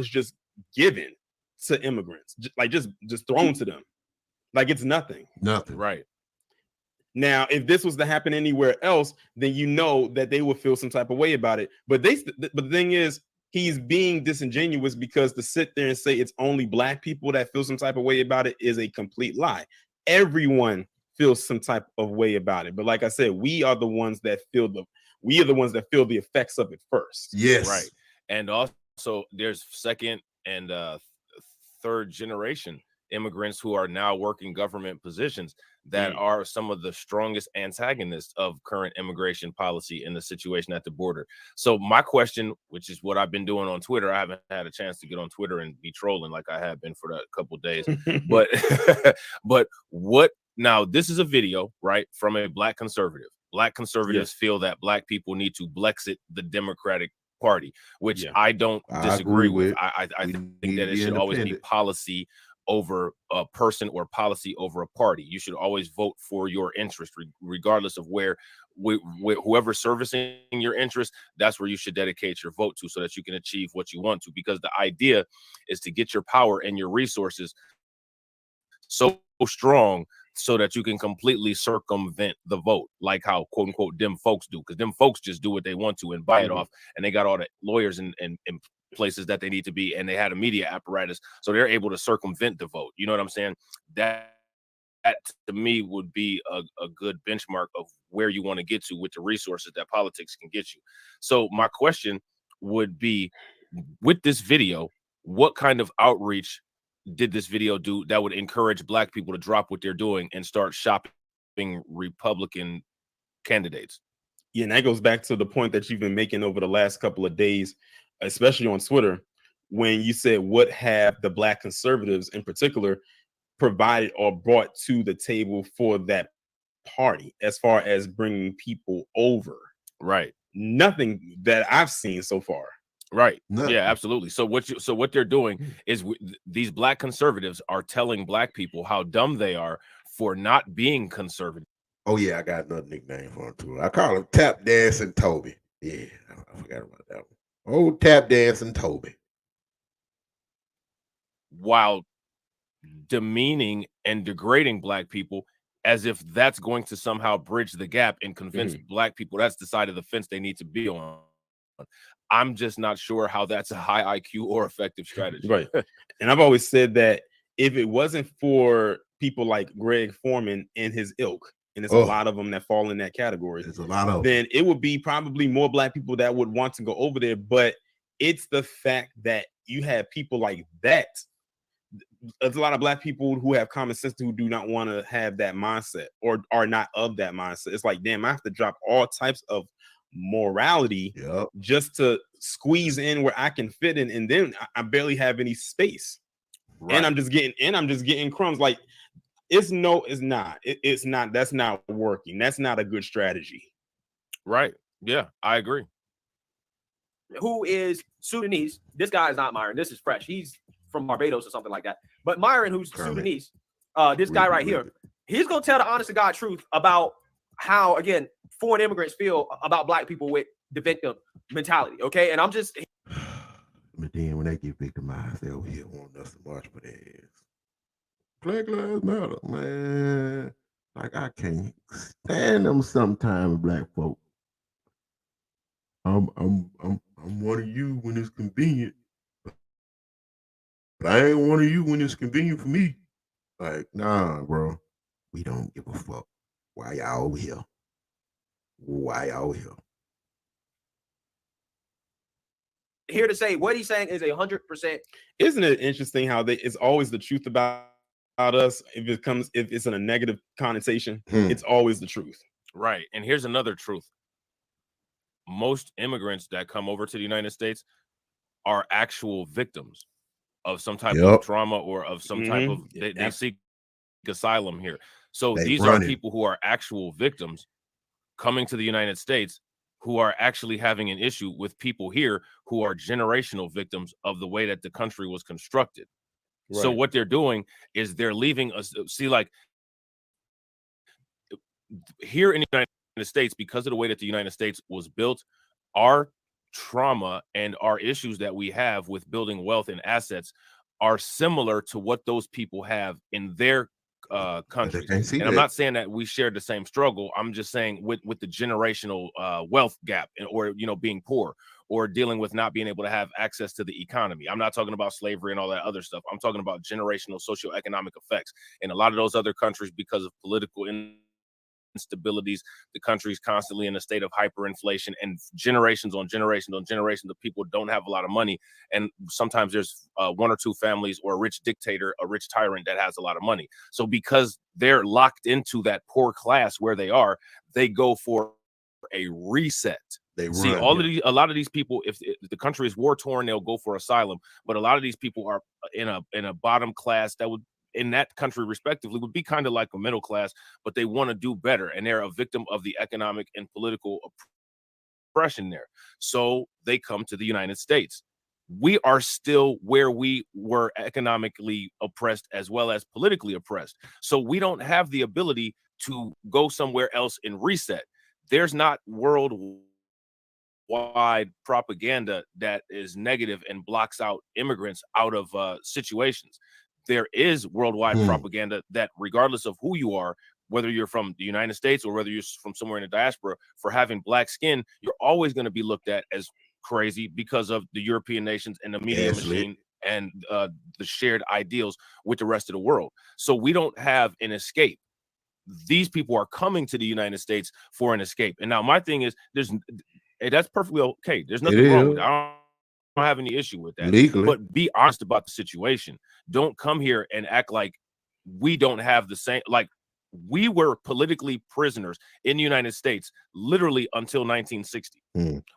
just given to immigrants, just thrown to them, like it's nothing. Nothing. Right. Now, if this was to happen anywhere else, then you know that they would feel some type of way about it. But the thing is, he's being disingenuous, because to sit there and say it's only black people that feel some type of way about it is a complete lie. Everyone feels some type of way about it. But like I said, we are the ones that feel the effects of it first. Yes. Right. And also there's second and third generation immigrants who are now working government positions that are some of the strongest antagonists of current immigration policy in the situation at the border. So my question, which is what I've been doing on Twitter, I haven't had a chance to get on Twitter and be trolling like I have been for a couple of days, but what now, this is a video, right, from a black conservative. Black conservatives feel that black people need to Blexit the Democratic Party, which I don't disagree with. I think that it should always be policy over a person or policy over a party. You should always vote for your interest, regardless of where whoever's servicing your interest, that's where you should dedicate your vote to, so that you can achieve what you want to, because the idea is to get your power and your resources so strong so that you can completely circumvent the vote, like how quote unquote them folks do, because them folks just do what they want to and buy it off, and they got all the lawyers and places that they need to be, and they had a media apparatus, so they're able to circumvent the vote. You know what I'm saying? That to me would be a good benchmark of where you want to get to with the resources that politics can get you. So my question would be, with this video, what kind of outreach did this video do that would encourage black people to drop what they're doing and start shopping Republican candidates? Yeah, and that goes back to the point that you've been making over the last couple of days, especially on Twitter, when you said, what have the black conservatives in particular provided or brought to the table for that party as far as bringing people over? Right. Nothing that I've seen so far. Right. Nothing. Yeah, absolutely. So what they're doing is these black conservatives are telling black people how dumb they are for not being conservative. Oh yeah, I got another nickname for him too. I call him Tap Dancing Toby. Yeah, I forgot about that one. Oh, Tap Dancing Toby. While demeaning and degrading black people, as if that's going to somehow bridge the gap and convince black people that's the side of the fence they need to be on. I'm just not sure how that's a high IQ or effective strategy. Right. And I've always said that if it wasn't for people like Greg Foreman and his ilk, and there's a lot of them that fall in that category, there's a lot of then it would be probably more black people that would want to go over there. But it's the fact that you have people like that. There's a lot of black people who have common sense who do not want to have that mindset or are not of that mindset. It's like, damn, I have to drop all types of morality just to squeeze in where I can fit in, and then I barely have any space. Right. And I'm just getting crumbs. Like, it's not. That's not working. That's not a good strategy. Right. Yeah, I agree. Who is Sudanese? This guy is not Myron. This is fresh. He's from Barbados or something like that. But Myron, who's Sudanese, this guy right here, he's gonna tell the honest to God truth about how, again, foreign immigrants feel about black people with the victim mentality. Okay, and I'm just. But then when they get victimized, they over here want us to march for their ass. Black Lives Matter, man. Like, I can't stand them sometimes, black folk. I'm one of you when it's convenient, but I ain't one of you when it's convenient for me. Like, nah, bro. We don't give a fuck. Why y'all over here? Why y'all here? Here to say what he's saying is 100%. Isn't it interesting how it's always the truth about us? If it's in a negative connotation, it's always the truth. Right. And here's another truth. Most immigrants that come over to the United States are actual victims of some type of trauma or of some type of they seek asylum here. So They these running. are people who are actual victims coming to the United States who are actually having an issue with people here who are generational victims of the way that the country was constructed. So Right. what they're doing is they're leaving us. See, like here in the United States, because of the way that the United States was built, our trauma and our issues that we have with building wealth and assets are similar to what those people have in their But they countries. can't see And I'm that. not saying that we share the same struggle. I'm just saying with the generational wealth gap, or being poor, or dealing with not being able to have access to the economy. I'm not talking about slavery and all that other stuff. I'm talking about generational socioeconomic effects. In a lot of those other countries, because of political instabilities, the country's constantly in a state of hyperinflation, and generations on generations on generations of people don't have a lot of money. And sometimes there's one or two families or a rich dictator, a rich tyrant that has a lot of money. So because they're locked into that poor class where they are, they go for a reset. They See, run. a lot of these people, if the country is war torn, they'll go for asylum. But a lot of these people are in a bottom class that would, in that country respectively, would be kind of like a middle class, but they want to do better, and they're a victim of the economic and political oppression there. So they come to the United States. We are still where we were economically oppressed as well as politically oppressed. So we don't have the ability to go somewhere else and reset. There's not worldwide propaganda that is negative and blocks out immigrants out of situations. There is worldwide propaganda that, regardless of who you are, whether you're from the United States or whether you're from somewhere in the diaspora, for having black skin, you're always going to be looked at as crazy because of the European nations and the media machine and the shared ideals with the rest of the world. So we don't have an escape. These people are coming to the United States for an escape. And now my thing is, that's perfectly okay. There's nothing wrong with it. I don't have any issue with that. Legally. But be honest about the situation. Don't come here and act like we don't have the same, like we were politically prisoners in the United States literally until 1960,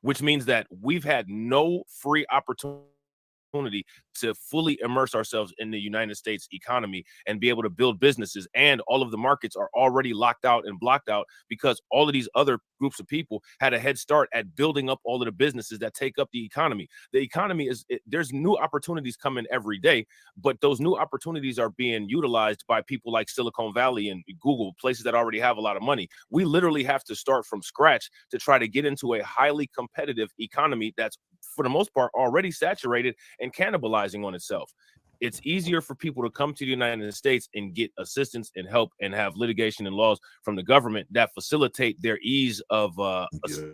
which means that we've had no free opportunity to fully immerse ourselves in the United States economy and be able to build businesses. And all of the markets are already locked out and blocked out because all of these other groups of people had a head start at building up all of the businesses that take up the economy. The economy there's new opportunities coming every day, but those new opportunities are being utilized by people like Silicon Valley and Google, places that already have a lot of money. We literally have to start from scratch to try to get into a highly competitive economy that's, for the most part, already saturated and cannibalizing on itself. It's easier for people to come to the United States and get assistance and help and have litigation and laws from the government that facilitate their ease of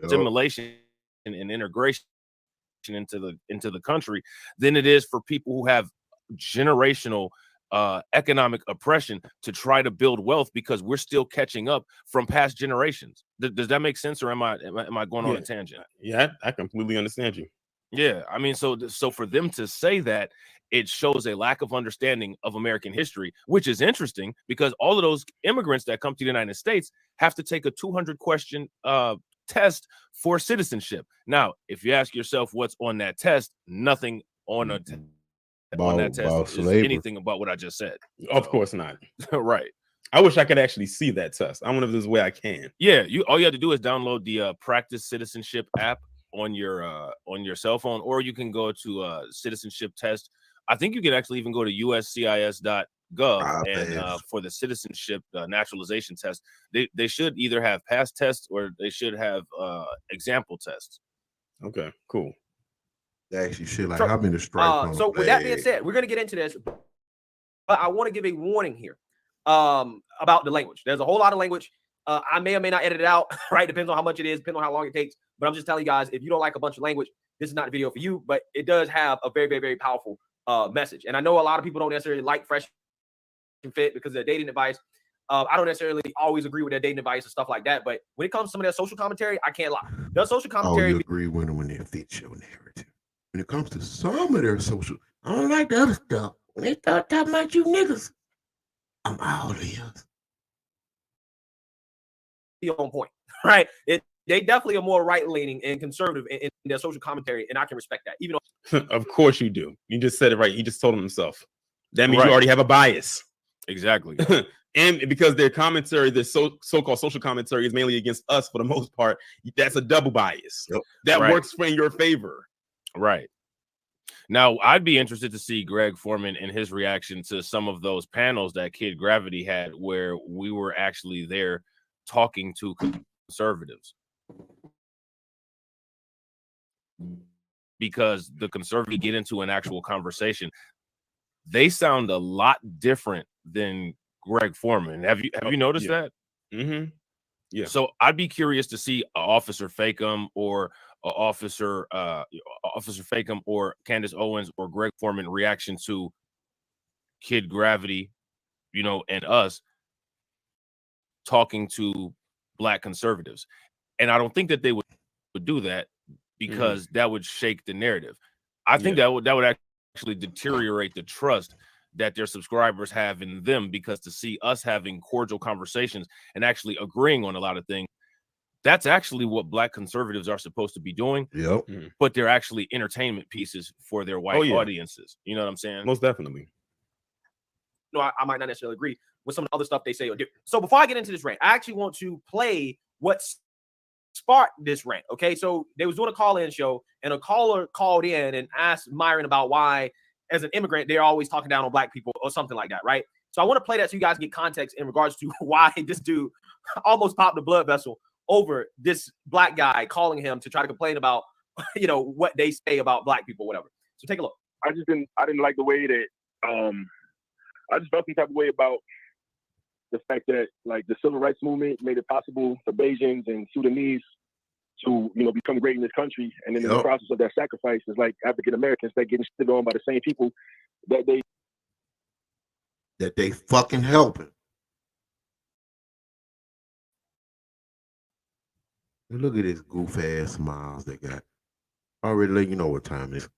assimilation and integration into the country than it is for people who have generational economic oppression to try to build wealth, because we're still catching up from past generations. Does that make sense, or am I going on a tangent? Yeah, I completely understand you. Yeah, I mean, so for them to say that, it shows a lack of understanding of American history, which is interesting because all of those immigrants that come to the United States have to take a 200-question test for citizenship. Now, if you ask yourself what's on that test, nothing on that test is anything about what I just said. Of course not. Right. I wish I could actually see that test. I wonder if there's a way I can. Yeah, all you have to do is download the Practice Citizenship app on your cell phone, or you can go to citizenship test. I think you can actually even go to uscis.gov and for the citizenship naturalization test, they should either have past tests or they should have example tests. Okay, cool. They actually should, like, how many stripes. So with that being said, we're gonna get into this, but I want to give a warning here about the language. There's a whole lot of language. I may or may not edit it out, right? Depends on how much it is, depends on how long it takes. But I'm just telling you guys, if you don't like a bunch of language, this is not the video for you, but it does have a very, very, very powerful message. And I know a lot of people don't necessarily like Fresh and Fit because of their dating advice. I don't necessarily always agree with their dating advice and stuff like that. But when it comes to some of their social commentary, I can't lie. Their social commentary. You agree when they fit your narrative. When it comes to some of their social, I don't like the other stuff. When they start talking about you niggas, I'm all ears. On point, right? They definitely are more right-leaning and conservative in their social commentary, and I can respect that. Even though, of course you do. You just said it right. He just told him himself. That means you already have a bias. Exactly. And because their commentary, their so-called social commentary is mainly against us for the most part, that's a double bias. Yep. That Right. works in your favor. Right. Now, I'd be interested to see Greg Foreman and his reaction to some of those panels that Kid Gravity had where we were actually there talking to conservatives. Because the conservatives get into an actual conversation, they sound a lot different than Greg Foreman. Have you noticed that? Mm-hmm. Yeah. So I'd be curious to see Officer Fakem or Officer Fakem or Candace Owens or Greg Foreman reaction to Kid Gravity, and us talking to Black conservatives. And I don't think that they would do that because that would shake the narrative. I think that would actually deteriorate the trust that their subscribers have in them, because to see us having cordial conversations and actually agreeing on a lot of things, that's actually what Black conservatives are supposed to be doing. Yep. But they're actually entertainment pieces for their white audiences. You know what I'm saying? Most definitely. No, I might not necessarily agree with some of the other stuff they say or do. So before I get into this rant, I actually want to play what sparked this rant. Okay, so they was doing a call-in show, and a caller called in and asked Myron about why, as an immigrant, they're always talking down on Black people or something like that, right? So I want to play that so you guys get context in regards to why this dude almost popped a blood vessel over this Black guy calling him to try to complain about, what they say about Black people, whatever. So take a look. I didn't like the way that I just felt some type of way about the fact that, like, the civil rights movement made it possible for Bajans and Sudanese to, become great in this country. And then in the process of that sacrifice, it's like African Americans that getting stood on by the same people that they fucking helping. Look at this goof ass smiles they got. Already let you know what time it is.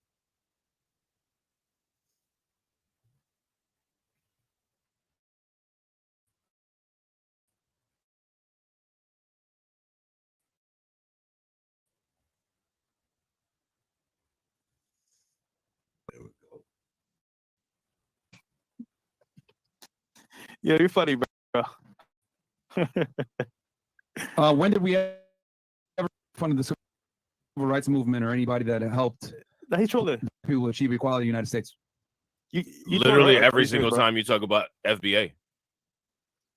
There we go. Yeah, you're funny, bro. When did we ever fund the civil rights movement or anybody that helped He's trolling. people achieve equality in the United States? You Literally trolling, every bro. single time you talk about FBA.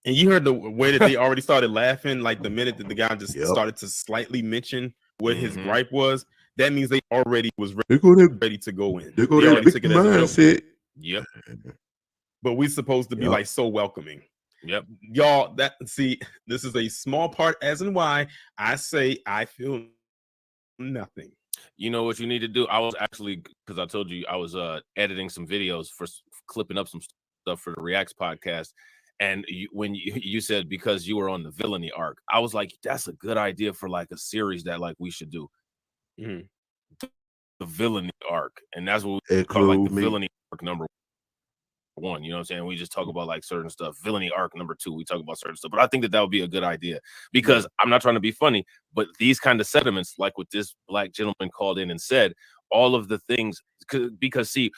And you heard the way that they already started laughing, like the minute that the guy just started to slightly mention what his gripe was. That means they already was ready to go in. They go They that already took big it as a joke. mindset. Yep. But we're supposed to be Yep. like so welcoming. Yep. Y'all, this is a small part as in why I say I feel nothing. You know what you need to do? I was actually, because I told you I was editing some videos for clipping up some stuff for the Reacts podcast. And when you said because you were on the villainy arc, I was like, that's a good idea for like a series that like we should do. Mhm. The villainy arc. And that's what we call like the Include me. villainy arc number one. You know what I'm saying? We just talk about like certain stuff. Villainy arc number two, we talk about certain stuff. But I think that would be a good idea, because I'm not trying to be funny, but these kind of sentiments, like what this Black gentleman called in and said, all of the things, because see,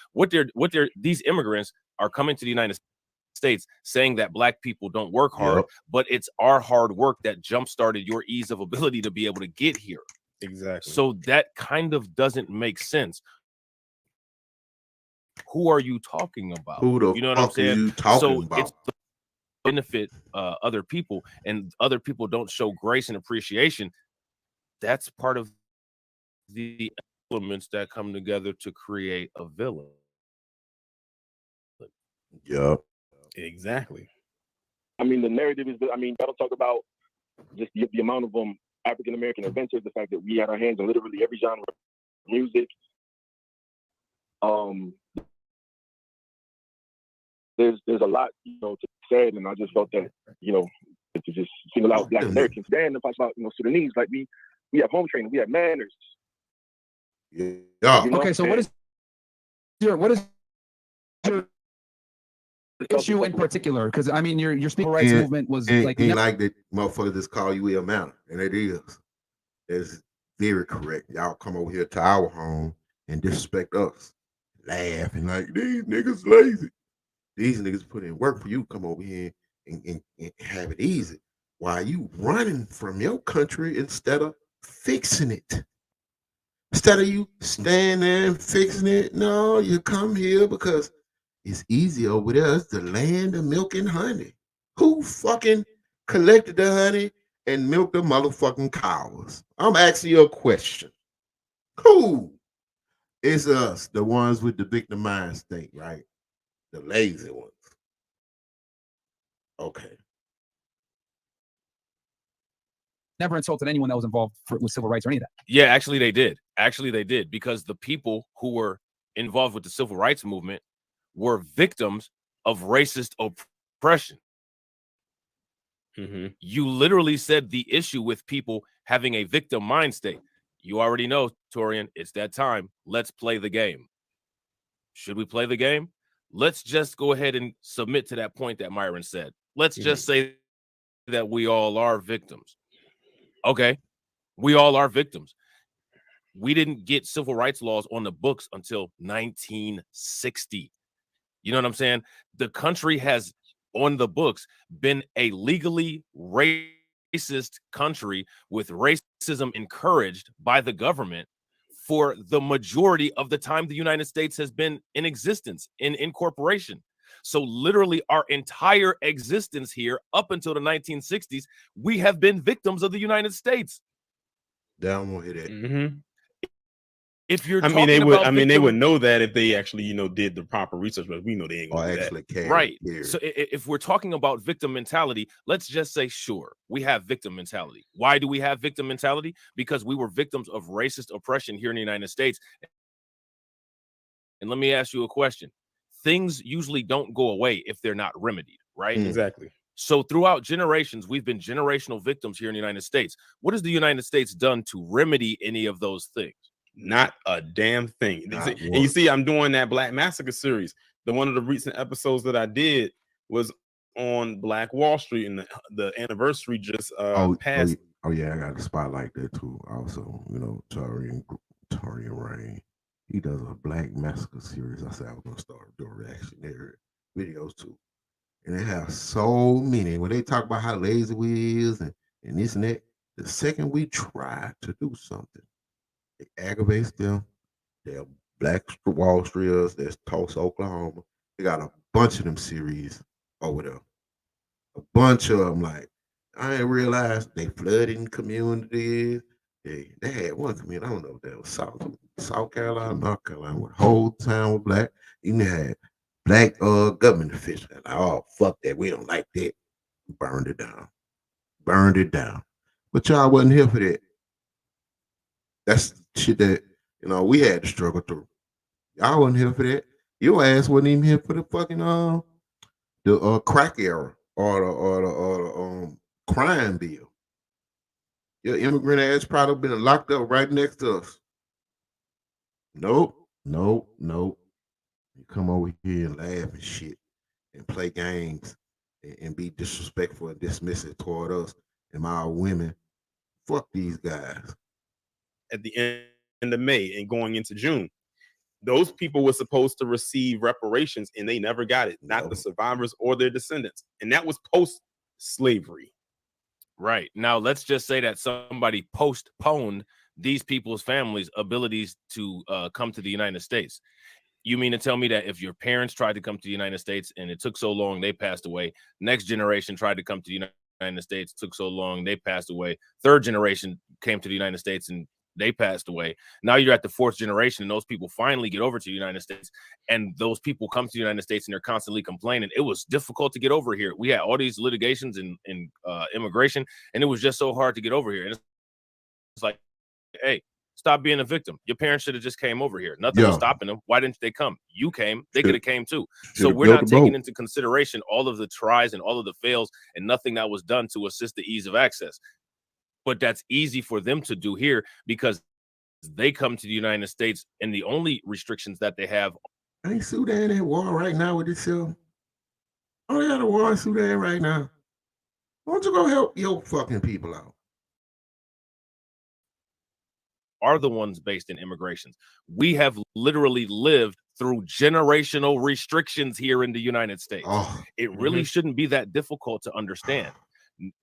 these immigrants are coming to the United States saying that Black people don't work hard, but it's our hard work that jump-started your ease of ability to be able to get here. Exactly. So that kind of doesn't make sense. Who are you talking about? Who the you know what I'm fuck are saying? you talking So about? it's the benefit other people, and other people don't show grace and appreciation. That's part of the elements that come together to create a villain. Yep. Exactly. I mean, the narrative is, y'all talk about just the amount of African American inventors, the fact that we had our hands on literally every genre of music. There's a lot, to say, and I just felt that, to just single out Black Americans. Then if I talk about, Sudanese, like we have home training, we have manners. Yeah. Okay, so what is your issue in particular? Because I mean, your civil rights movement was like that motherfucker just call you a manner, and it is. It's very correct. Y'all come over here to our home and disrespect us, laughing like these niggas lazy. These niggas put in work for you, come over here and have it easy. Why you running from your country instead of fixing it? Instead of you standing there and fixing it, no, you come here because it's easy over there. It's the land of milk and honey. Who fucking collected the honey and milked the motherfucking cows? I'm asking you a question. Who? It's us, the ones with the victim mind state, right? The lazy ones. Okay. Never insulted anyone that was involved with civil rights or any of that. Yeah, actually they did. Actually they did, because the people who were involved with the civil rights movement were victims of racist oppression. Mhm. You literally said the issue with people having a victim mind state. You already know, Torian, it's that time. Let's play the game. Should we play the game? Let's just go ahead and submit to that point that Myron said. Let's just say that we all are victims. Okay, we all are victims. We didn't get civil rights laws on the books until 1960. You know what I'm saying? The country has, on the books, been a legally racist country with racism encouraged by the government for the majority of the time the United States has been in existence, in incorporation. So literally our entire existence here up until the 1960s, we have been victims of the United States. Down won't hear that. Mhm. If you're I mean, they talking would. about I mean, they victim- would know that if they actually, did the proper research. But we know they ain't Or gonna do that. actually care. Right. Period. So if we're talking about victim mentality, let's just say, sure, we have victim mentality. Why do we have victim mentality? Because we were victims of racist oppression here in the United States. And let me ask you a question. Things usually don't go away if they're not remedied, right? Exactly. So throughout generations, we've been generational victims here in the United States. What has the United States done to remedy any of those things? Not a damn thing. Not And you one. see, I'm doing that Black Massacre series. One of the recent episodes that I did was on Black Wall Street, and the anniversary just passed. Oh yeah, I got a spotlight there too. Also, Torian Rain. He does a Black Massacre series. I said I was gonna start doing reactionary videos too. And they have so many. When they talk about how lazy we is and this and that, the second we try to do something, it aggravates them. They're Black Wall Streeters. There's Tulsa, Oklahoma. They got a bunch of them series over there. A bunch of them. Like, I didn't realize they flooding communities. They had one community. I don't know if that was South Carolina, North Carolina, where the whole town was black. Even had black government officials. Like, oh, fuck that. We don't like that. Burned it down. Burned it down. But y'all wasn't here for that. That's shit that we had to struggle through. Y'all wasn't here for that. Your ass wasn't even here for the fucking the crack era or the crime bill. Your immigrant ass probably been locked up right next to us. Nope. You come over here and laugh and shit and play games and be disrespectful and dismissive toward us and our women. Fuck these guys. At the end of May and going into June, those people were supposed to receive reparations, and they never got it. Not the survivors or their descendants, and that was post-slavery. Right. Now, let's just say that somebody postponed these people's families' abilities to come to the United States. You mean to tell me that if your parents tried to come to the United States and it took so long, they passed away, next generation tried to come to the United States, took so long, they passed away, third generation came to the United States and they passed away. Now you're at the fourth generation and those people finally get over to the United States, and those people come to the United States and they're constantly complaining. It was difficult to get over here. We had all these litigations in immigration, and it was just so hard to get over here. And it's like, hey, stop being a victim. Your parents should have just came over here. Nothing was stopping them. Why didn't they come? You came. They could have came too. So we're not taking into consideration all of the tries and all of the fails and nothing that was done to assist the ease of access. But that's easy for them to do here because they come to the United States, and the only restrictions that they have. Ain't Sudan at war right now with itself? Oh, they got a war in Sudan right now. Why don't you go help your fucking people out? Are the ones based in immigrations. We have literally lived through generational restrictions here in the United States. Oh, It really shouldn't be that difficult to understand.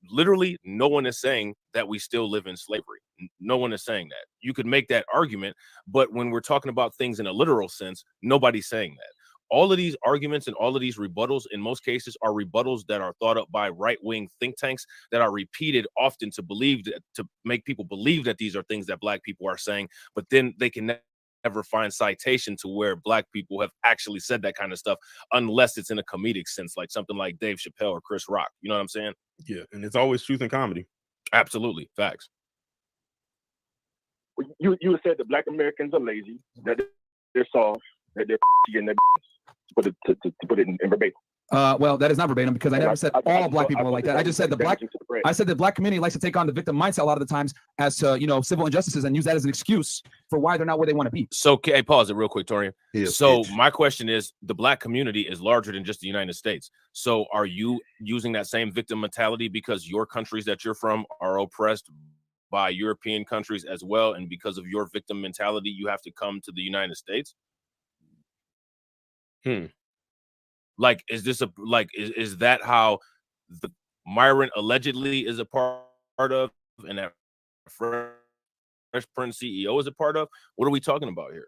Literally, no one is saying that we still live in slavery. No one is saying that. You could make that argument, but when we're talking about things in a literal sense, nobody's saying that. All of these arguments and all of these rebuttals, in most cases, are rebuttals that are thought up by right-wing think tanks that are repeated often to make people believe that these are things that Black people are saying, but then they can never find citation to where Black people have actually said that kind of stuff, unless it's in a comedic sense, like something like Dave Chappelle or Chris Rock. You know what I'm saying? Yeah, and it's always truth in comedy. Absolutely, facts. You said that Black Americans are lazy, that they're soft, that they're getting their to put it in verbatim. Well, that is not verbatim because I never said all Black people are like that. I just said I said the Black community likes to take on the victim mindset a lot of the times as to, civil injustices and use that as an excuse for why they're not where they want to be. So, hey, pause it real quick, Torian. Yeah, So bitch. my question is, the Black community is larger than just the United States. So are you using that same victim mentality because your countries that you're from are oppressed by European countries as well, and because of your victim mentality, you have to come to the United States? Like, is this is that how the Myron allegedly is a part of, and that Fresh Prince CEO is a part of? What are we talking about here?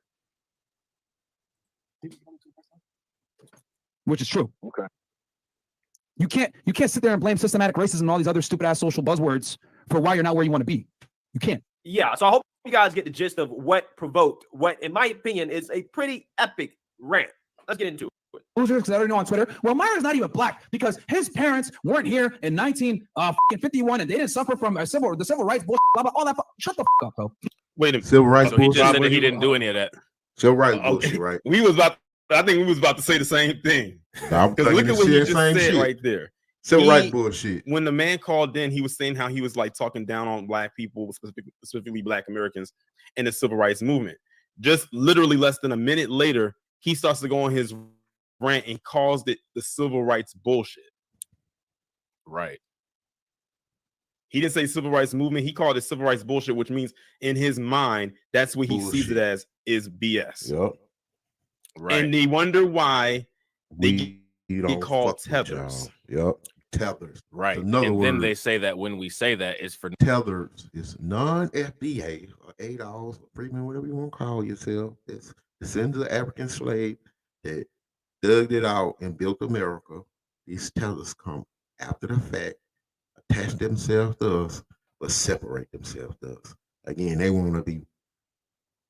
Which is true. Okay. You can't sit there and blame systematic racism and all these other stupid ass social buzzwords for why you're not where you want to be. You can't. Yeah, so I hope you guys get the gist of what provoked what, in my opinion, is a pretty epic rant. Let's get into it. Because I already know on Twitter. Well, Myron's not even Black because his parents weren't here in 1951 and they didn't suffer from the civil rights bullshit. Blah, blah, all that. Shut the fuck up, bro. Wait a minute. Civil rights So he just bullshit. said that he didn't do any of that. Civil rights Okay. bullshit, right? I think we was about to say the same thing. I'm Because look thinking at the what he shit, just same said shit. right there. Civil He- rights bullshit. When the man called in, he was saying how he was like talking down on Black people, specifically Black Americans, in the civil rights movement. Just literally less than a minute later, he starts to go on his rant and calls it the civil rights bullshit. Right. He didn't say civil rights movement. He called it civil rights bullshit, which means in his mind, that's what he sees it Bullshit. as, is BS. Yep. Right. And they wonder why We don't called fuck with tethers. y'all. Yep. Tethers. Right. Another And then word. they say that when we say that, it's for Tethers is non-FBA or ADOS or freeman, whatever you want to call yourself. It's descendants of African slave that dug it out and built America. These tethers come after the fact, attach themselves to us, but separate themselves to us. Again, they want to be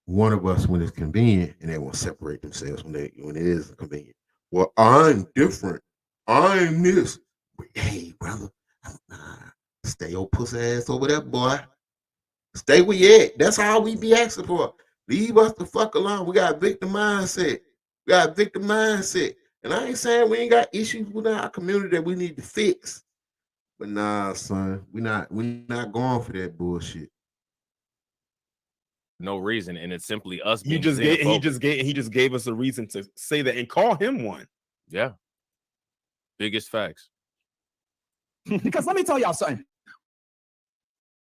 one of us when it's convenient, and they want to separate themselves when it isn't convenient. Well, I'm different. I'm this. But hey, brother, stay your pussy ass over there, boy. Stay where you at. That's all we be asking for. Leave us the fuck alone. We got victim mindset. And I ain't saying we ain't got issues with our community that we need to fix. But nah, son, we're not going for that bullshit. no reason, and it's simply us he being just xenophobic. gave us a reason to say that and call him one. Yeah. Biggest facts. Because let me tell y'all something.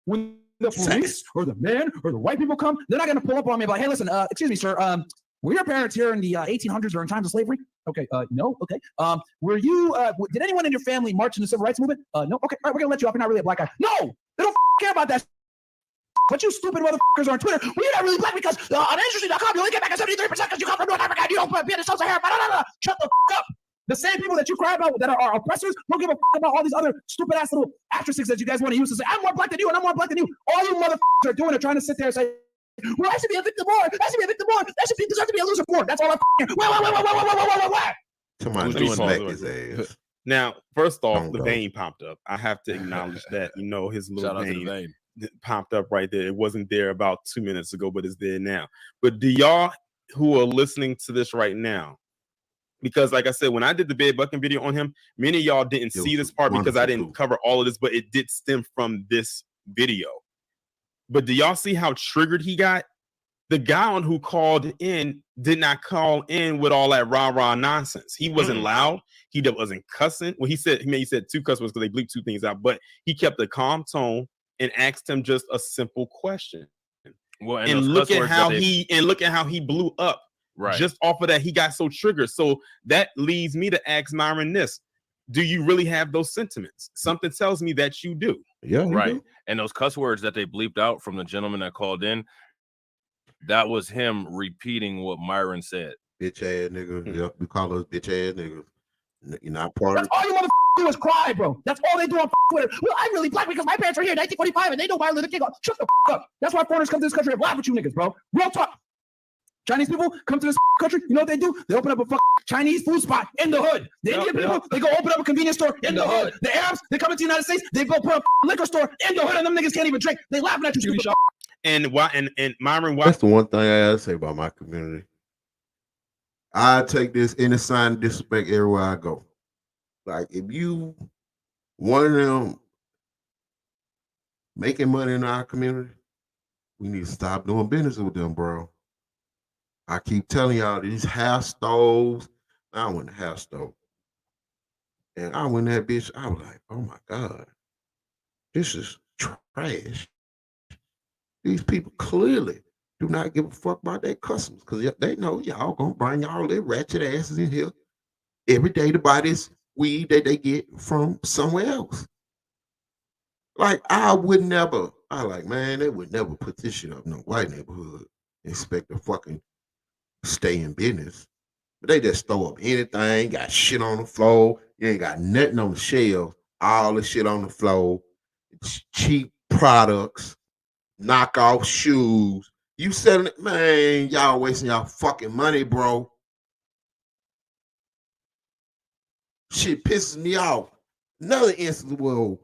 When the police or the men or the white people come, they're not going to pull up on me like, hey, listen, excuse me, sir. Were your parents here in the 1800s during times of slavery? Okay. No. Okay. Were you, did anyone in your family march in the civil rights movement? No. Okay. All right. We're going to let you off. You're not really a Black guy. No, they don't care about that. But you stupid motherfuckers on Twitter, well, you're not really Black because on Ancestry.com, you only get back at 73% because you come from North Africa and you don't be in the Sub-Saharan. Shut the up. The same people that you cry about that are oppressors don't give a about all these other stupid ass little asterisks that you guys want to use to say, I'm more Black than you and I'm more Black than you. All you motherfuckers are doing are trying to sit there and say, well, I should be a victim more. I should be a victim more. That should be deserve to be a loser more. That's all I'm Wait. Somebody Who's just doing smack all his ass. Now, first off, Don't the go. vein popped up. I have to acknowledge that, his Shout little out to the vein vein. popped up right there. It wasn't there about 2 minutes ago, but it's there now. But do y'all who are listening to this right now, because like I said, when I did the Bed Bucking video on him, many of y'all didn't It see was this part because I wonderful, didn't too. cover all of this, but it did stem from this video. But do y'all see how triggered he got? The guy on who called in did not call in with all that rah-rah nonsense. He wasn't loud. He wasn't cussing. Well, he said two cuss words because they bleeped two things out, but he kept a calm tone and asked him just a simple question. Well, And those look cuss at words how that he blew up Right. Just off of that, he got so triggered. So that leads me to ask Myron this. Do you really have those sentiments? Something tells me that you do. Yeah, he Right. do. And those cuss words that they bleeped out from the gentleman that called in, that was him repeating what Myron said. Bitch ass nigga. Yep, we call us bitch ass niggas. You're not part of That's all you motherfuckers do is cry, bro. That's all they do on Twitter. Well, I'm really black because my parents were here in 1945 and they know Martin Luther King. Shut the up. That's why foreigners come to this country and laugh at you niggas, bro. Real talk. Chinese people come to this country. You know what they do? They open up a Chinese food spot in the hood. The Indian people, they go open up a convenience store in the hood. The Arabs, they come into the United States. They go put a liquor store in the hood, and them niggas can't even drink. They laughing at you, stupid shit. And why? And Myron, why? That's the one thing I gotta say about my community. I take this any sign of disrespect everywhere I go. Like if you one of them making money in our community, we need to stop doing business with them, bro. I keep telling y'all these house stoves. I went to house stove. And I went that bitch, I was like, oh my God, this is trash. These people clearly do not give a fuck about their customers because they know y'all gonna bring y'all their ratchet asses in here every day to buy this weed that they get from somewhere else. Like I would never, man, they would never put this shit up in no white neighborhood and expect to fucking stay in business. But they just throw up anything, got shit on the floor. You ain't got nothing on the shelf, all the shit on the floor, cheap products, knockoff shoes. You selling it, man, y'all wasting y'all fucking money, bro. Shit pisses me off. Another instance where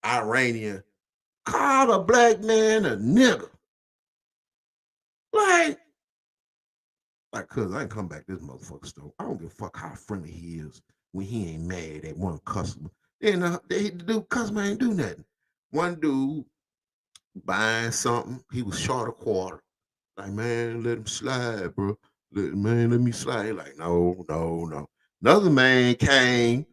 Iranian called a black man a nigger. Like, cuz I ain't come back this motherfucker store. I don't give a fuck how friendly he is when he ain't mad at one customer. Then the dude customer ain't do nothing. One dude buying something, he was short a quarter. Like, man, let him slide, bro. Let me slide. Like, no. Another man came,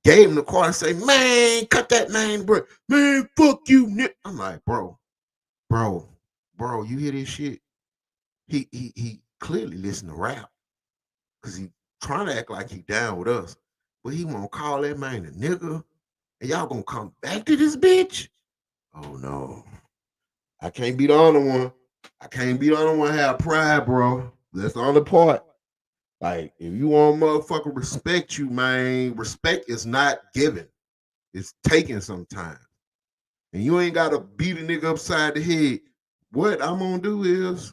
gave him the quarter, and say, man, cut that man, bro. Man, fuck you, nigga. I'm like, bro, you hear this shit? He clearly listen to rap because he trying to act like he down with us, but he won't call that man a nigga. And y'all gonna come back to this bitch? Oh no, I can't be the only one. I can't be the only one have pride, bro. That's the only part. Like, if you want motherfucker respect you, man, respect is not given. It's taken sometimes. And you ain't gotta beat a nigga upside the head. What I'm gonna do is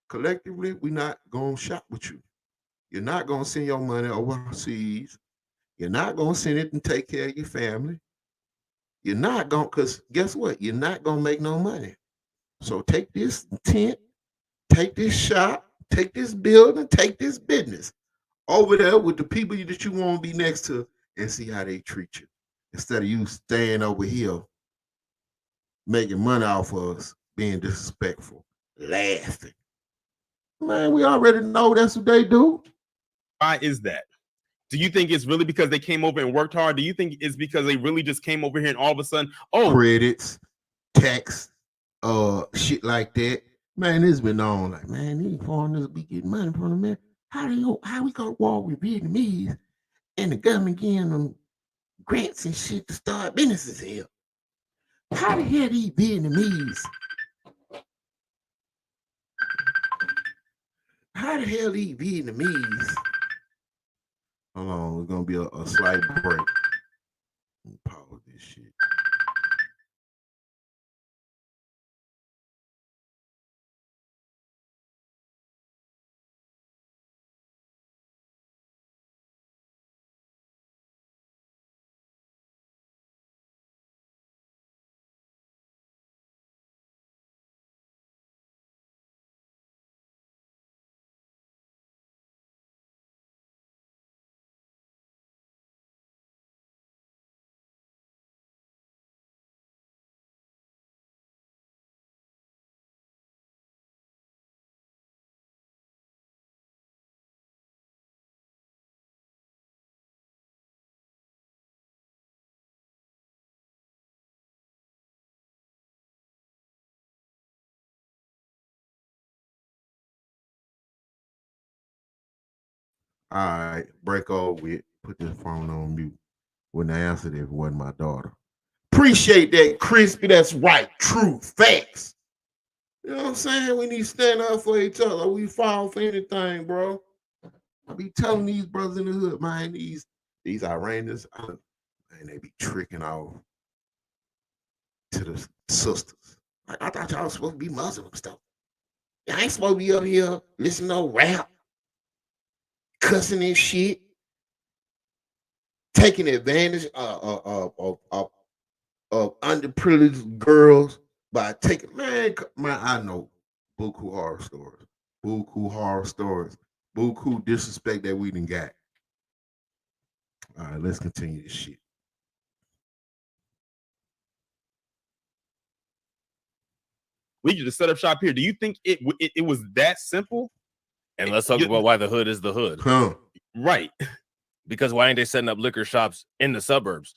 collectively, we not gonna shop with you. You're not gonna send your money overseas. You're not gonna send it and take care of your family. You're not gonna, cause guess what? You're not gonna make no money. So take this tent, take this shop, take this building, take this business over there with the people that you want to be next to and see how they treat you. Instead of you staying over here making money off of us, being disrespectful, laughing. Man, we already know that's what they do. Why is that? Do you think it's really because they came over and worked hard? Do you think it's because they really just came over here and all of a sudden, credits, tax, shit like that? Man, it's been on. Like, man, these foreigners be getting money from them, man. How we go to war with Vietnamese and the government getting them grants and shit to start businesses here? How the hell these Vietnamese? How the hell these Vietnamese? Hold on, it's gonna be a slight break. Pause this shit. All right, break over with. Put this phone on mute. Wouldn't have answered if it wasn't my daughter. Appreciate that, Crispy. That's right. True facts. You know what I'm saying? We need to stand up for each other. We fall for anything, bro. I be telling these brothers in the hood, man, these Iranians, man, they be tricking off to the sisters. Like, I thought y'all was supposed to be Muslim stuff. Y'all ain't supposed to be up here listening to no rap, cussing and shit, taking advantage of underprivileged girls by taking, man, I know buku horror stories, buku disrespect that we done got. All right, let's continue this shit. We could just set up shop here. Do you think it was that simple? And let's talk about why the hood is the hood. Huh. Right. Because why ain't they setting up liquor shops in the suburbs?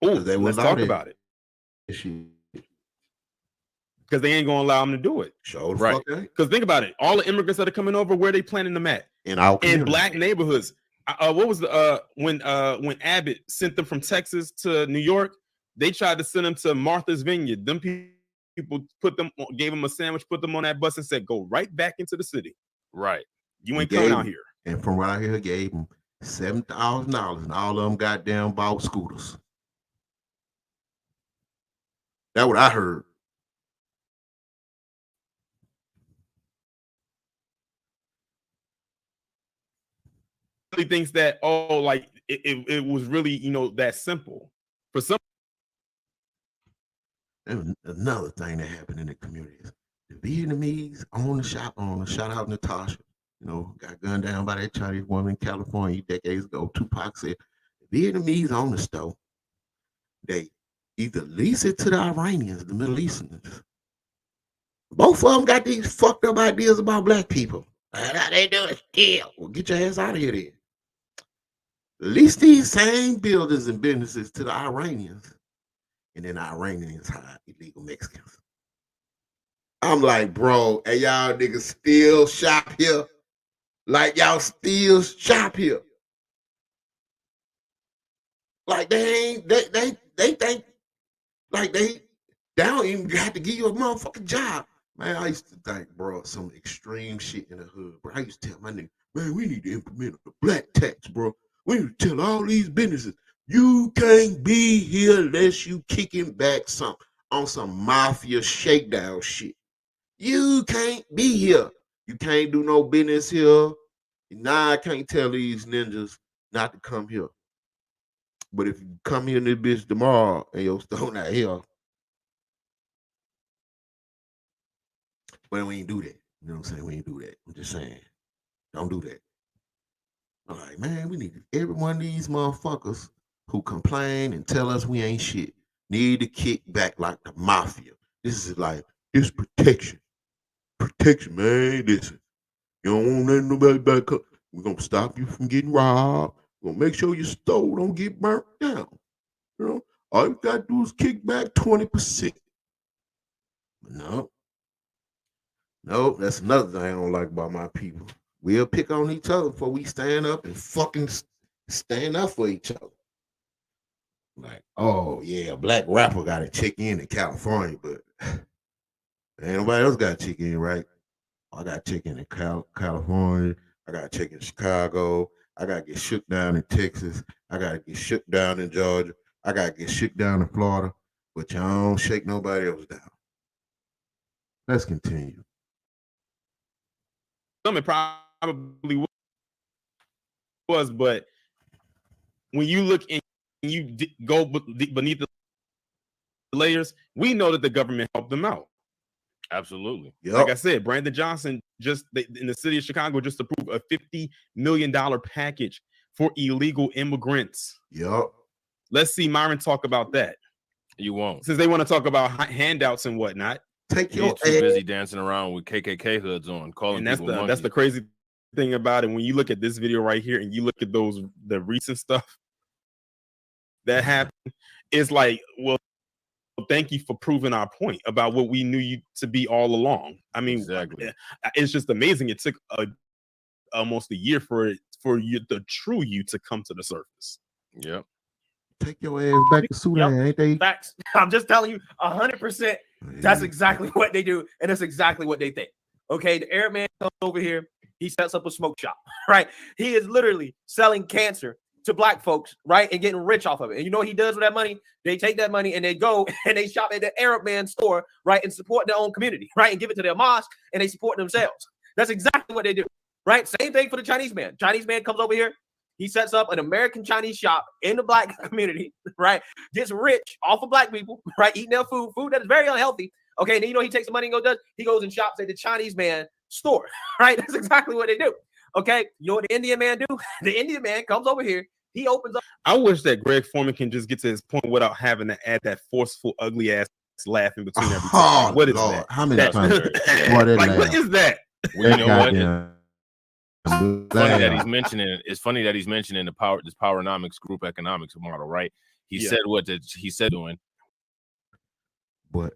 Oh, they let's will talk allow about it. Shit. Because they ain't gonna allow them to do it. Show the Right. fuck ain't. Because think about it, all the immigrants that are coming over, where they planting them at? In our In community. black neighborhoods. What was the when Abbott sent them from Texas to New York? They tried to send them to Martha's Vineyard. Them people gave them a sandwich, put them on that bus, and said, "Go right back into the city. Right. You ain't He coming gave out them- here." And from what I hear, gave them $7,000, and all of them goddamn bought scooters. That's what I heard. Really thinks that like it was really that simple for some. And another thing that happened in the community is the Vietnamese own the shop owner. Shout out Natasha. Got gunned down by that Chinese woman in California decades ago. Tupac said the Vietnamese own the store. They either lease it to the Iranians, the Middle Easterns. Both of them got these fucked up ideas about black people. How they do it still. Well, get your ass out of here then. Lease these same buildings and businesses to the Iranians. And then the Iranians hire illegal Mexicans. I'm like, bro, and y'all niggas still shop here? Like y'all still shop here? Like they think like they don't even have to give you a motherfucking job. Man, I used to think, bro, some extreme shit in the hood, bro. I used to tell my nigga, man, we need to implement a black tax, bro. We need to tell all these businesses, you can't be here unless you kicking back on some mafia shakedown shit. You can't be here. You can't do no business here. Now I can't tell these ninjas not to come here. But if you come here in this bitch tomorrow and your store not here, well, we ain't do that. You know what I'm saying? We ain't do that. I'm just saying, don't do that. I'm like, man, we need every one of these motherfuckers who complain and tell us we ain't shit need to kick back like the mafia. This is like, this protection. Protection, man. Listen, you don't want letting nobody back up. We're going to stop you from getting robbed. We're going to make sure your store don't get burnt down. All you got to do is kick back 20%. No, that's another thing I don't like about my people. We'll pick on each other before we stand up and fucking stand up for each other. Like, oh yeah, a black rapper got a check in California, but ain't nobody else got a check in, right? I got a check in California. I got a check in Chicago. I got to get shook down in Texas. I got to get shook down in Georgia. I got to get shook down in Florida. But y'all don't shake nobody else down. Let's continue. It probably was, but when you look and you go beneath the layers, we know that the government helped them out. Absolutely. Yep. Like I said, Brandon Johnson in the city of Chicago just approved a $50 million package for illegal immigrants. Yep. Let's see Myron talk about that. You won't. Since they want to talk about handouts and whatnot. Take You're your too busy dancing around with KKK hoods on, calling And that's people that's the crazy thing about it. When you look at this video right here and you look at the recent stuff that happened, it's like, well, thank you for proving our point about what we knew you to be all along. I mean, Exactly. It's just amazing. It took almost a year for you, the true you, to come to the surface. Yep. Take your ass back to Sudan, ain't they? Facts. I'm just telling you, 100%. That's exactly what they do, and that's exactly what they think. Okay, the Arab man comes over here. He sets up a smoke shop, right? He is literally selling cancer to black folks, right, and getting rich off of it. And you know what he does with that money? They take that money and they go and they shop at the Arab man store, right, and support their own community, right, and give it to their mosque, and they support themselves. That's exactly what they do, right? Same thing for the Chinese man. Chinese man comes over here. He sets up an American Chinese shop in the black community, right? Gets rich off of black people, right? Eating their food that is very unhealthy. Okay, and then, you know, he takes the money and he goes and shops at the Chinese man store, right? That's exactly what they do. Okay, you know what the Indian man do? The Indian man comes over here. He opens up. I wish that Greg Foreman can just get to his point without having to add that forceful, ugly ass laugh in between every time. Like, what is Lord. that? How many That's times? like, what is that? Well, you know what? Goddamn. Funny that he's mentioning. It's funny that he's mentioning this Powernomics group economics model, right? He said he said doing. But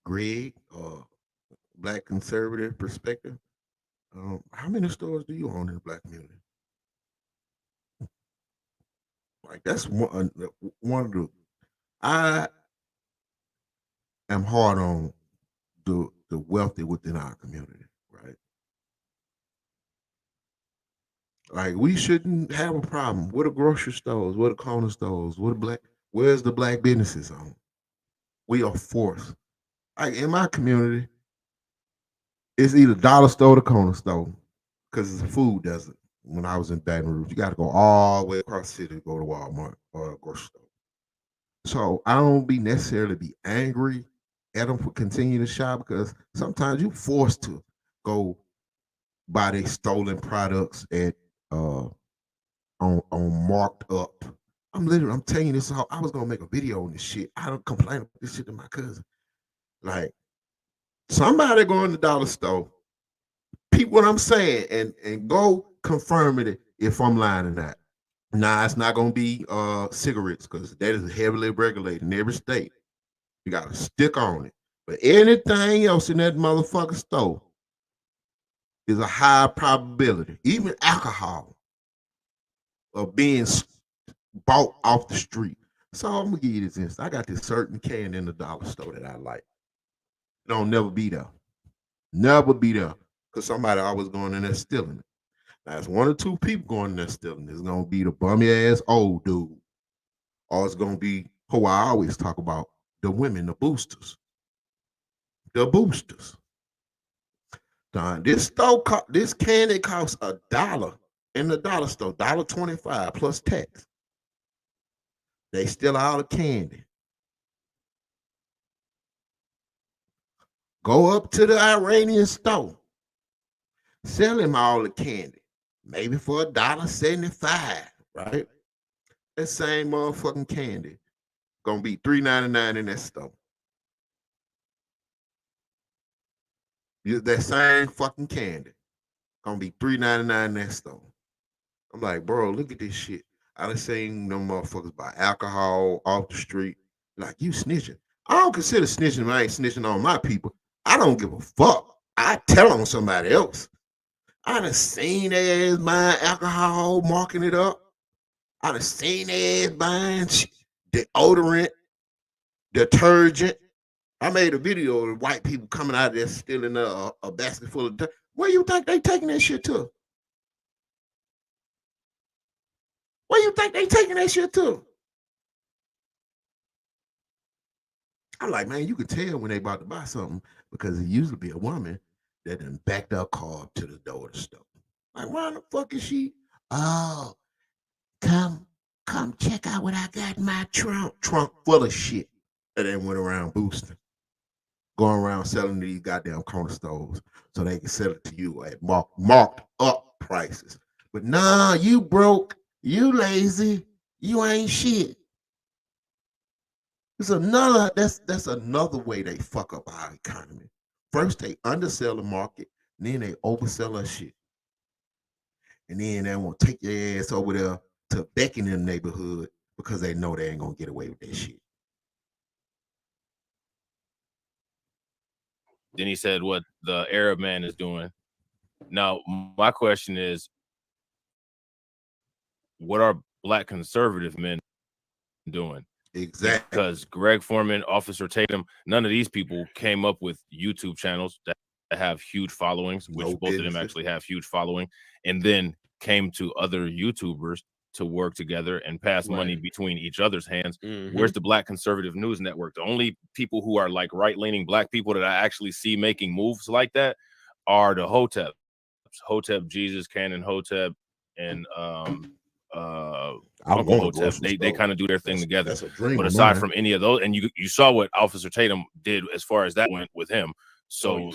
Greg, black conservative perspective, how many stores do you own in the black community? Like, that's one of the. I am hard on the wealthy within our community, right? Like, we shouldn't have a problem with the grocery stores, with the corner stores, where's the black businesses on? We are forced. Like, in my community, it's either dollar store or corner store, because it's a food desert. When I was in Baton Rouge, you got to go all the way across the city to go to Walmart or a grocery store. So I don't necessarily be angry at them for continuing to shop, because sometimes you're forced to go buy their stolen products at on marked up. I'm telling you this. I was gonna make a video on this shit. I don't complain about this shit to my cousin. Like, somebody go in the dollar store, peep what I'm saying, and go confirm it if I'm lying or not. Nah, it's not gonna be cigarettes, because that is heavily regulated in every state. You gotta stick on it. But anything else in that motherfucking store is a high probability, even alcohol, of being bought off the street. So I'm gonna give you this instance. I got this certain can in the dollar store that I like. It don't never be there. Never be there. Because somebody always going in there stealing it. Now, it's one or two people going in there stealing it. It's gonna be the bummy ass old dude. Or it's gonna be who I always talk about, the women, the boosters. The boosters. Don, this candy costs $1 in the dollar store, $1.25 plus tax. They steal all the candy. Go up to the Iranian store, sell him all the candy, maybe for $1.75, right? That same motherfucking candy gonna be $3.99 in that store. That same fucking candy gonna be $3.99 in that store. I'm like, bro, look at this shit. I done seen them motherfuckers buy alcohol off the street. Like, you snitching. I don't consider snitching if I ain't snitching on my people. I don't give a fuck. I tell on somebody else. I done seen their ass buying alcohol, marking it up. I done seen their ass buying deodorant, detergent. I made a video of white people coming out of there stealing a basket full of detergent. Where you think they taking that shit to? Where you think they taking that shit to? I'm like, man, you can tell when they about to buy something, because it usually be a woman that done backed up car up to the door of the store. Like, why the fuck is she? Oh, come check out what I got in my trunk. Trunk full of shit. And then went around boosting. Going around selling these goddamn corner stores so they can sell it to you at marked up prices. But nah, you broke, you lazy, you ain't shit. That's another way they fuck up our economy. First, they undersell the market, then they oversell us shit. And then they want to take your ass over there to Beck in the neighborhood because they know they ain't gonna get away with that shit. Then he said what the Arab man is doing. Now, my question is, what are black conservative men doing? Exactly. Because Greg Foreman, Officer Tatum, none of these people came up with YouTube channels that have huge followings, which No both of them businesses. actually have huge following, and then came to other YouTubers to work together and pass money Right. between each other's hands. Mhm. Where's the Black Conservative News Network? The only people who are like right-leaning black people that I actually see making moves like that are the Hotep Jesus, Canon Hotep, and I Uncle want a Hotep. grocery They store. kind of do their thing together. That's a dream. But of aside mine. from any of those, and you saw what Officer Tatum did as far as that went with him. So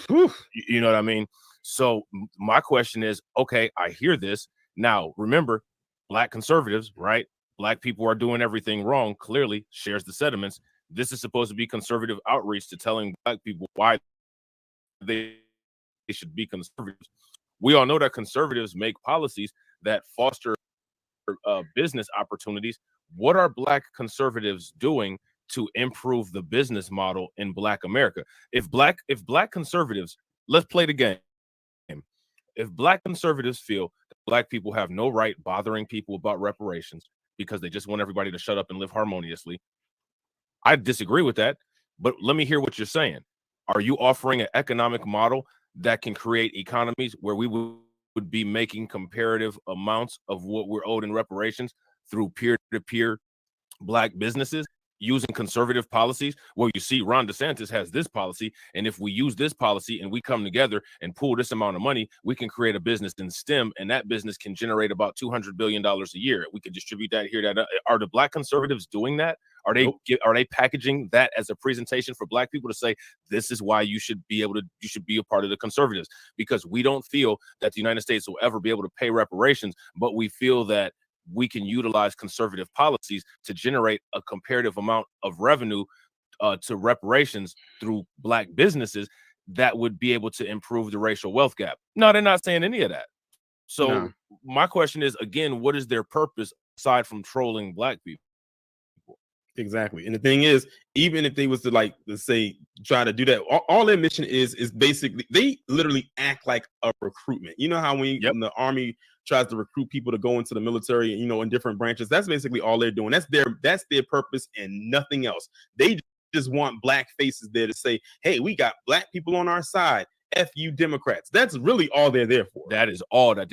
you know what I mean? So my question is, okay, I hear this. Now, remember, black conservatives, right? Black people are doing everything wrong, clearly shares the sentiments. This is supposed to be conservative outreach to telling black people why they should be conservatives. We all know that conservatives make policies that foster business opportunities. What are black conservatives doing to improve the business model in black America? If black conservatives, let's play the game. If black conservatives feel that black people have no right bothering people about reparations because they just want everybody to shut up and live harmoniously, I disagree with that. But let me hear what you're saying. Are you offering an economic model that can create economies where we would be making comparative amounts of what we're owed in reparations through peer-to-peer black businesses using conservative policies? Well, you see, Ron DeSantis has this policy, and if we use this policy and we come together and pool this amount of money, we can create a business in STEM, and that business can generate about $200 billion a year. We could distribute that here. Are the black conservatives doing that? Are they are they packaging that as a presentation for black people to say this is why you should be a part of the conservatives? Because we don't feel that the United States will ever be able to pay reparations, but we feel that we can utilize conservative policies to generate a comparative amount of revenue to reparations through black businesses that would be able to improve the racial wealth gap. No, they're not saying any of that. So my question is, again, what is their purpose aside from trolling black people? Exactly. And the thing is, even if they was to like, let's say, try to do that, all their mission is basically they literally act like a recruitment. You know how when the army tries to recruit people to go into the military, you know, in different branches, that's basically all they're doing. That's their purpose and nothing else. They just want black faces there to say, hey, we got black people on our side. F you Democrats. That's really all they're there for. That is all that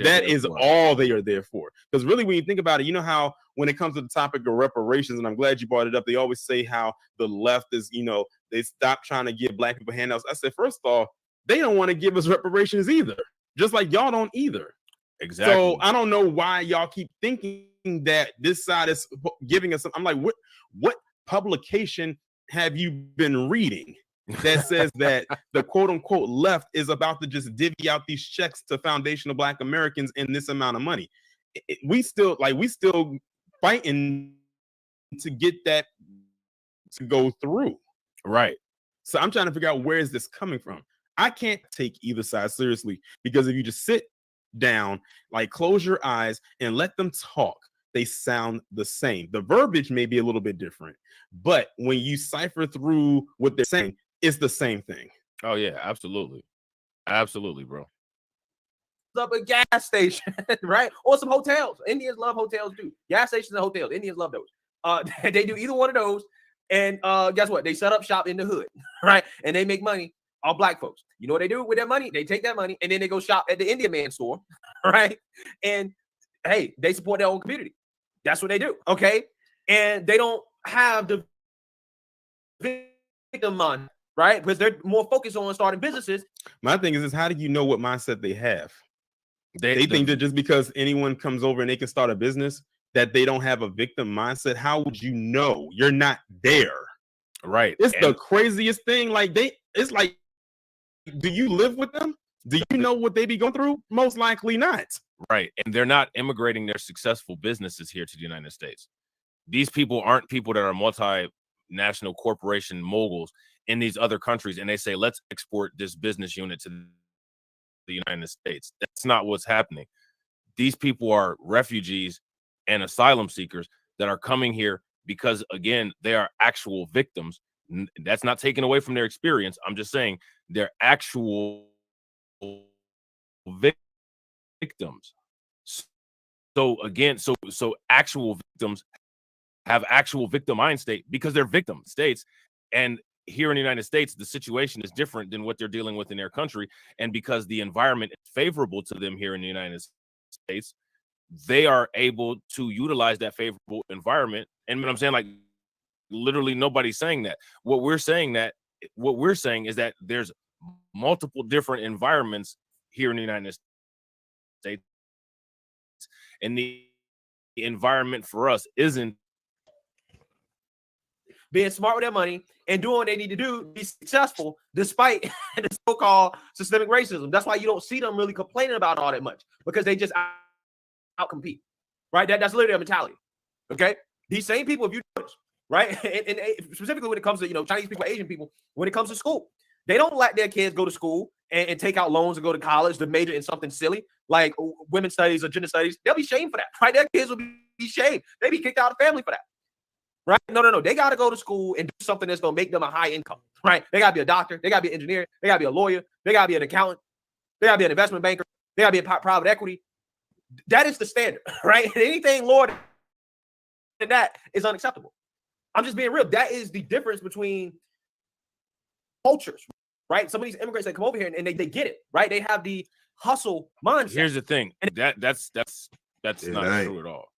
all they are there for. Because really, when you think about it, you know how when it comes to the topic of reparations, and I'm glad you brought it up, they always say how the left is, you know, they stop trying to give black people handouts. I said, first off, they don't want to give us reparations either, just like y'all don't either. Exactly. So I don't know why y'all keep thinking that this side is giving us. I'm like, what publication have you been reading that says that the quote unquote left is about to just divvy out these checks to foundational black Americans in this amount of money? We still fighting to get that to go through. Right. So I'm trying to figure out where is this coming from. I can't take either side seriously, because if you just sit down, like close your eyes and let them talk, they sound the same. The verbiage may be a little bit different, but when you cipher through what they're saying, it's the same thing. Oh yeah, absolutely. Absolutely, bro. Up a gas station, right? Or some hotels. Indians love hotels too. Gas stations and hotels. Indians love those. They do either one of those. And guess what? They set up shop in the hood, right? And they make money on black folks. You know what they do with that money? They take that money and then they go shop at the Indian man store, right? And hey, they support their own community. That's what they do, okay? And they don't have the victim mind, right? Because they're more focused on starting businesses. My thing is how do you know what mindset they have? They think that just because anyone comes over and they can start a business, that they don't have a victim mindset. How would you know? You're not there. Right. It's the craziest thing. Like it's like, do you live with them? Do you know what they be going through? Most likely not. Right. And they're not immigrating their successful businesses here to the United States. These people aren't people that are multinational corporation moguls in these other countries, and they say, let's export this business unit to the United States. That's not what's happening. These people are refugees and asylum seekers that are coming here because, again, they are actual victims. That's not taken away from their experience. I'm just saying they're actual victims victims. So again, so actual victims have actual victim mind state because they're victim states. And here in the United States, the situation is different than what they're dealing with in their country. And because the environment is favorable to them here in the United States, they are able to utilize that favorable environment. And what I'm saying, like, literally nobody's saying that. What we're saying is that there's multiple different environments here in the United States. And the environment for us isn't being smart with their money and doing what they need to do to be successful despite the so-called systemic racism. That's why you don't see them really complaining about all that much, because they just out-compete, right? That's literally their mentality, okay? These same people, if you notice, right, and specifically when it comes to, Chinese people, Asian people, when it comes to school, they don't let their kids go to school and take out loans and go to college to major in something silly like women's studies or gender studies. They'll be shamed for that, right? Their kids will be shamed. They'll be kicked out of the family for that. Right? No. They got to go to school and do something that's going to make them a high income, right? They got to be a doctor. They got to be an engineer. They got to be a lawyer. They got to be an accountant. They got to be an investment banker. They got to be a private equity. That is the standard, right? And anything lower than that is unacceptable. I'm just being real. That is the difference between cultures, right? Some of these immigrants that come over here and they get it, right? They have the hustle mindset. Here's the thing. That's Yeah, not true at all.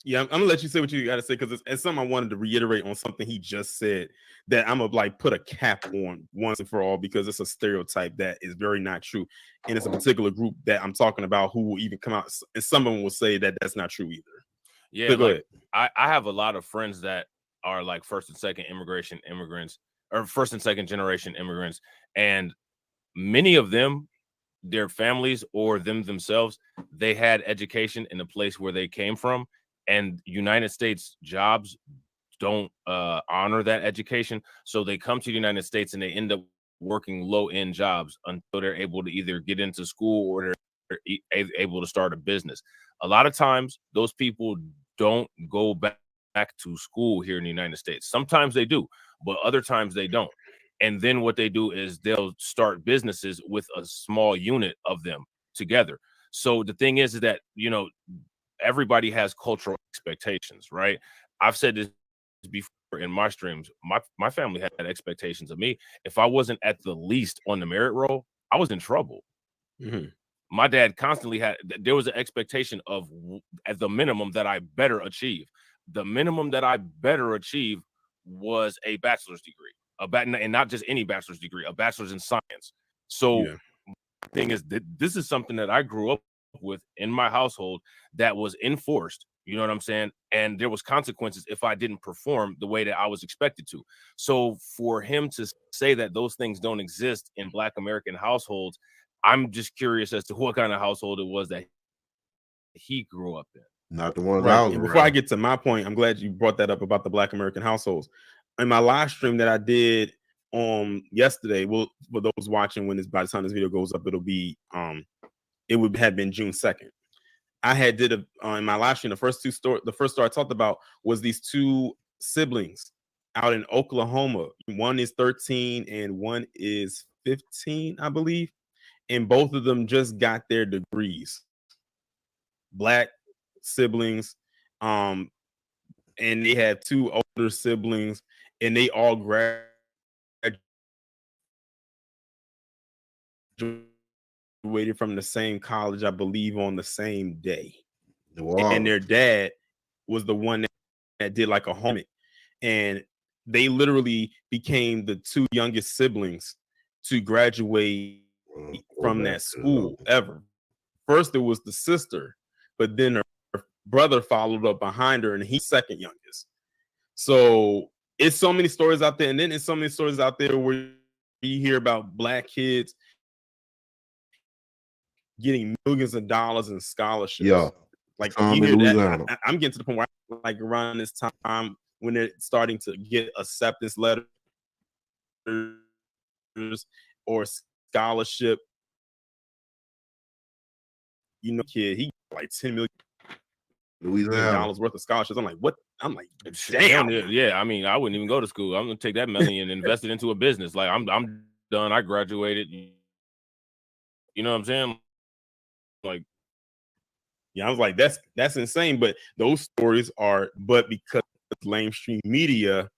Yeah, I'm gonna let you say what you got to say, because it's something I wanted to reiterate on something he just said that I'm gonna put a cap on once and for all, because it's a stereotype that is very not true, and it's a particular group that I'm talking about who will even come out, and some of them will say that that's not true either. Yeah, So go ahead. I have a lot of friends that are like first and second immigrants, or first and second generation immigrants, and many of them, their families or them themselves, they had education in the place where they came from. And United States jobs don't honor that education. So they come to the United States and they end up working low-end jobs until they're able to either get into school or they're able to start a business. A lot of times, those people don't go back to school here in the United States. Sometimes they do, but other times they don't. And then what they do is they'll start businesses with a small unit of them together. So the thing is that, everybody has cultural expectations, right? I've said this before in my streams. My family had expectations of me. If I wasn't at the least on the merit roll, I was in trouble. Mm-hmm. My dad constantly there was an expectation of, at the minimum, that I better achieve. The minimum that I better achieve was a bachelor's degree, and not just any bachelor's degree, a bachelor's in science. So the thing is, this is something that I grew up with in my household that was enforced, you know what I'm saying? And there was consequences if I didn't perform the way that I was expected to. So for him to say that those things don't exist in Black American households, I'm just curious as to what kind of household it was that he grew up in. Not the ones Right. I was And before I around. get to my point, I'm glad you brought that up about the Black American households. In my live stream that I did yesterday, for those watching, when by the time this video goes up, it'll be it would have been June 2nd. I had did in my live stream, the first story I talked about was these two siblings out in Oklahoma. One is 13 and one is 15, I believe. And both of them just got their degrees. Black siblings. And they had two older siblings, and they all graduated from the same college, I believe, on the same day. Wow. And their dad was the one that did like a home, and they literally became the two youngest siblings to graduate from that school ever. First it was the sister, but then her brother followed up behind her, and he's second youngest. So it's so many stories out there, and then it's so many stories out there where you hear about Black kids getting millions of dollars in scholarships. Yeah. Like Tom you in hear Louisiana. that, I'm getting to the point where like around this time when they're starting to get acceptance letters or scholarship. Kid, he got like $10 million Louisiana. worth of scholarships. I'm like, what? I'm like, Damn. damn. Yeah, I mean, I wouldn't even go to school. I'm gonna take that money and invest it into a business. Like I'm done. I graduated. You know what I'm saying? Like Yeah, I was like, that's insane. But those stories are, but because mainstream media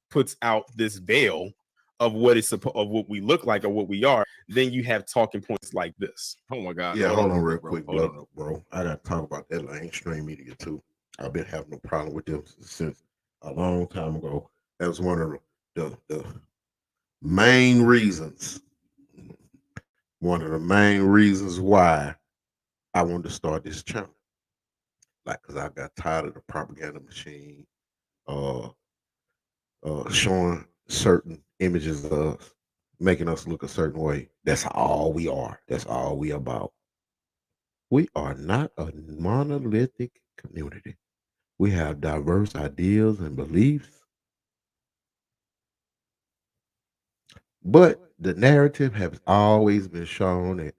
puts out this veil of what is of what we look like or what we are, then you have talking points like this. Oh my God. Yeah, hold on real bro. quick, Hold on. bro. I got to talk about that mainstream media too. I've been having a problem with them since a long time ago. That was one of the main reasons. One of the main reasons why I wanted to start this channel. Like, cause I got tired of the propaganda machine, showing certain images of us, making us look a certain way. That's all we are. That's all we about. We are not a monolithic community. We have diverse ideas and beliefs, but the narrative has always been shown that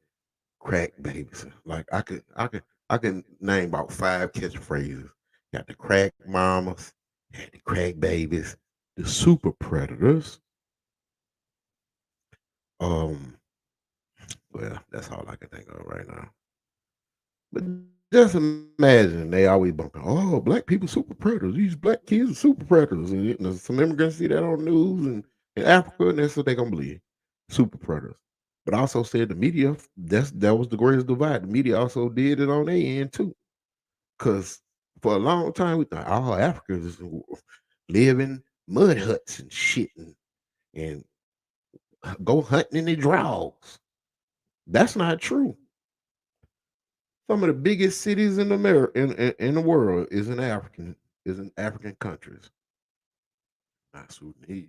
crack babies. Like I can name about 5 catchphrases. Got the crack mamas, had the crack babies, the super predators. Well, that's all I can think of right now. But just imagine they always bumping, oh, black people super predators. These black kids are super predators. And you know, some immigrants see that on the news and in Africa, and that's what they're gonna believe. Super predators. But I also said the media, that was the greatest divide. The media also did it on their end too. Cause for a long time we thought all Africans live in mud huts and shit and go hunting in their drawers. That's not true. Some of the biggest cities in America in the world is in African countries. Not Sudanese.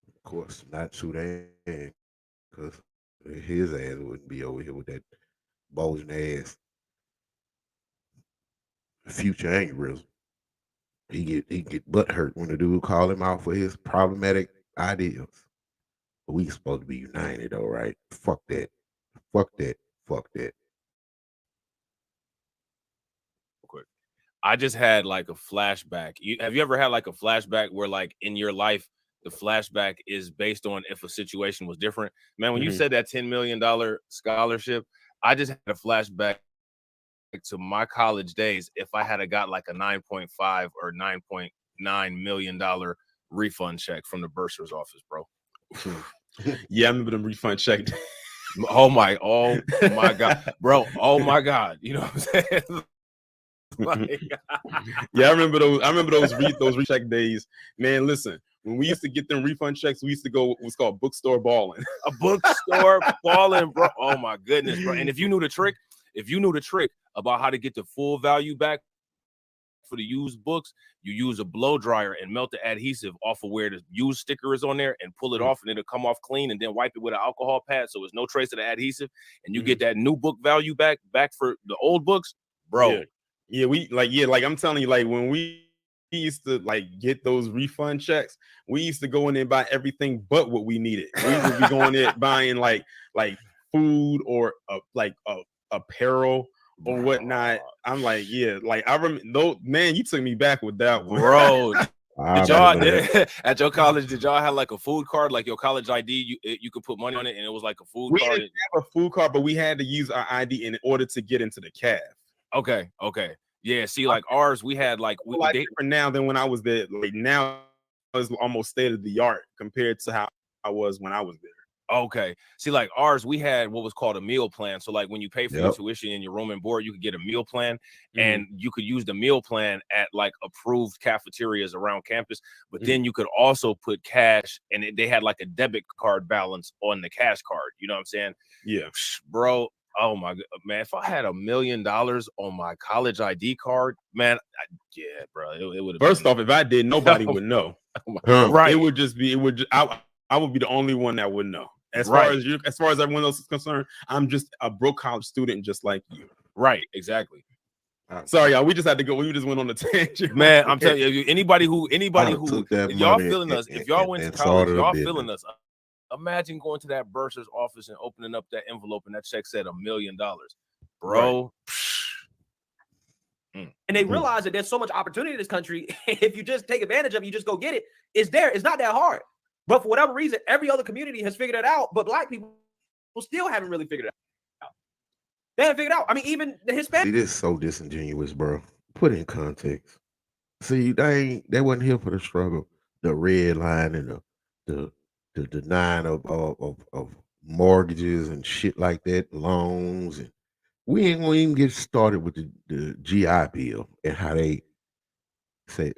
Of course, not Sudan, because his ass wouldn't be over here with that bulging ass future aneurysm. He get butt hurt when the dude call him out for his problematic ideas. But we supposed to be united, though, right? Fuck that. Fuck that. Fuck that. I just had like a flashback. Have you ever had like a flashback where like in your life the flashback is based on if a situation was different? Man, when you said that $10 million scholarship, I just had a flashback to my college days. If I had got like a 9.5 or $9.9 million refund check from the bursar's office, bro. Yeah, I remember them refund check. Oh my God, bro. Oh my God. You know what I'm saying? Like, yeah, I remember those recheck days. Man, listen, when we used to get them refund checks, we used to go what's called bookstore balling. A bookstore balling, bro. Oh my goodness, bro. And if you knew the trick about how to get the full value back for the used books, you use a blow dryer and melt the adhesive off of where the used sticker is on there and pull it off, and it'll come off clean, and then wipe it with an alcohol pad so there's no trace of the adhesive, and you get that new book value back for the old books, bro. Yeah, like I'm telling you, like when we used to like get those refund checks, we used to go in there and buy everything but what we needed. We would be going there buying like food or apparel or whatnot. I'm like, yeah, like I remember. No, man, you took me back with that one, bro. Did y'all at your college? Did y'all have like a food card, like your college ID? You could put money on it, and it was like a food card. We didn't have a food card, but we had to use our ID in order to get into the caf. Okay. Yeah, see, like ours, we had like different now than when I was there. Like now, it's almost state of the art compared to how I was when I was there. Okay, see, like ours, we had what was called a meal plan. So, like when you pay for your tuition and your room and board, you could get a meal plan, and you could use the meal plan at like approved cafeterias around campus. But then you could also put cash, and they had like a debit card balance on the cash card. You know what I'm saying? Yeah, bro. Oh my God, man! If I had $1 million on my college ID card, man, yeah, bro, it would have. First off, if I did, nobody would know. Right? It would just be. I would be the only one that would know. As far as everyone else is concerned, I'm just a broke college student, just like you. Right? Exactly. Sorry, y'all. We just had to go. We just went on a tangent. Man, I'm telling you, anybody who, if y'all feeling us, if y'all went to college, y'all feeling us. Imagine going to that bursar's office and opening up that envelope and that check said $1 million, bro. Right. And they realize that there's so much opportunity in this country. If you just take advantage of it, you just go get it. It's there. It's not that hard. But for whatever reason, every other community has figured it out. But black people still haven't really figured it out. They haven't figured out. I mean, even the Hispanic. See, this is so disingenuous, bro. Put it in context. See, they wasn't here for the struggle, the red line and the denying of mortgages and shit like that, loans, and we ain't gonna even get started with the GI Bill and how they say,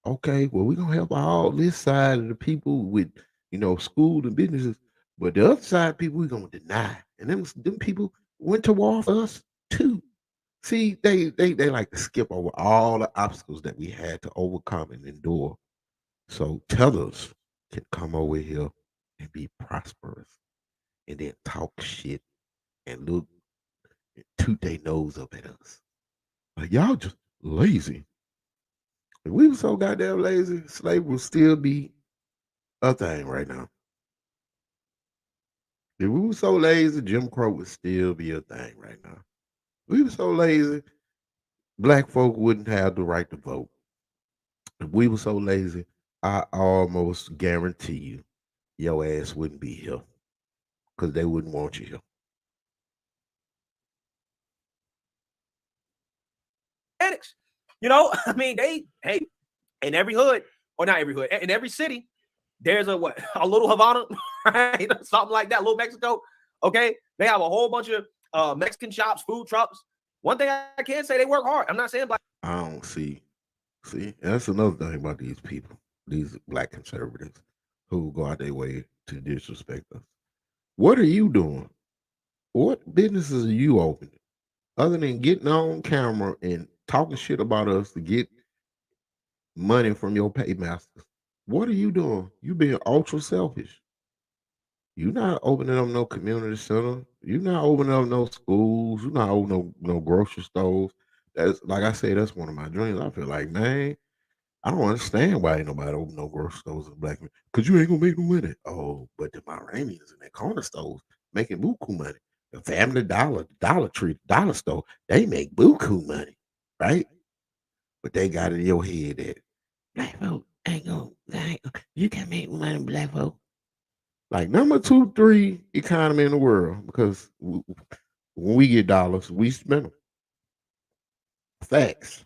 okay, well, we're gonna help all this side of the people with school and businesses, but the other side people we're gonna deny. And them people went to war for us too. See, they like to skip over all the obstacles that we had to overcome and endure. So tellers can come over here and be prosperous and then talk shit and look and toot their nose up at us. Like y'all just lazy. If we were so goddamn lazy, slavery would still be a thing right now. If we were so lazy, Jim Crow would still be a thing right now. If we were so lazy, black folk wouldn't have the right to vote. If we were so lazy, I almost guarantee you your ass wouldn't be here because they wouldn't want you here. I mean, in every hood, or not every hood, in every city, there's a little Havana, right? Something like that, little Mexico. Okay, they have a whole bunch of Mexican shops, food trucks. One thing I can say, they work hard. I'm not saying black. I don't see, that's another thing about these people, these black conservatives who go out their way to disrespect us. What are you doing? What businesses are you opening other than getting on camera and talking shit about us to get money from your paymasters? What are you doing? You being ultra selfish. You're not opening up no community center. You're not opening up no schools. You're not opening no grocery stores. That's like I said, that's one of my dreams. I feel like, man, I don't understand why ain't nobody open no grocery stores in black men. Because you ain't gonna make no money. Oh, but the Iranians in that corner stores making buku money. The Family Dollar, Dollar Tree, Dollar Store, they make buku money, right? But they got in your head that black folk ain't gonna, you can make money, black folk. Like number 2, 3 economy in the world because when we get dollars, we spend them. Facts.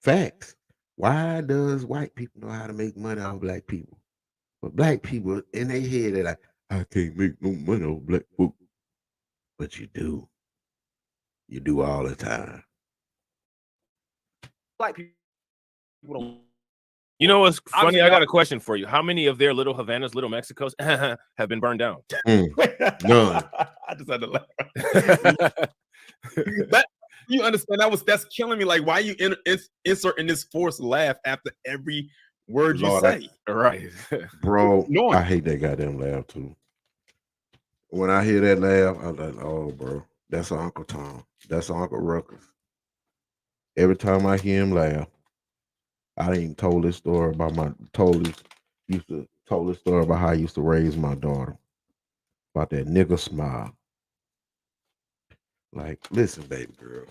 Facts. Why does white people know how to make money off black people? But black people in their head, they're like, I can't make no money off black folk. But you do. You do all the time. Black people don't. You know what's funny? Obviously, I got a question for you. How many of their little Havanas, little Mexicos have been burned down? None. I just had to laugh. But you understand that's killing me. Like, why you inserting this forced laugh after every word you Lord, say? Right. Bro, No. I hate that goddamn laugh too. When I hear that laugh, I'm like, oh, bro, that's Uncle Tom. That's Uncle Ruckus. Every time I hear him laugh, I didn't told this story about told this story about how I used to raise my daughter. About that nigga smile. Like, listen, baby girl.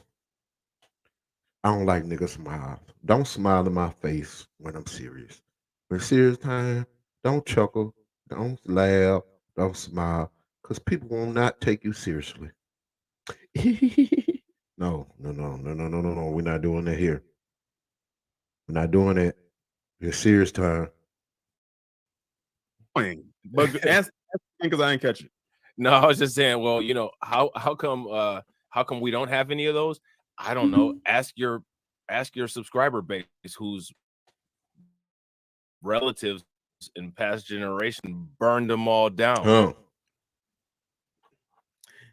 I don't like nigga smiles. Don't smile in my face when I'm serious. When serious time, don't chuckle, don't laugh, don't smile, because people will not take you seriously. No. We're not doing that here. We're not doing that. It's serious time. But ask because I ain't catch it. No, I was just saying, well, how come we don't have any of those? I don't know. Ask your subscriber base whose relatives in past generation burned them all down. Huh.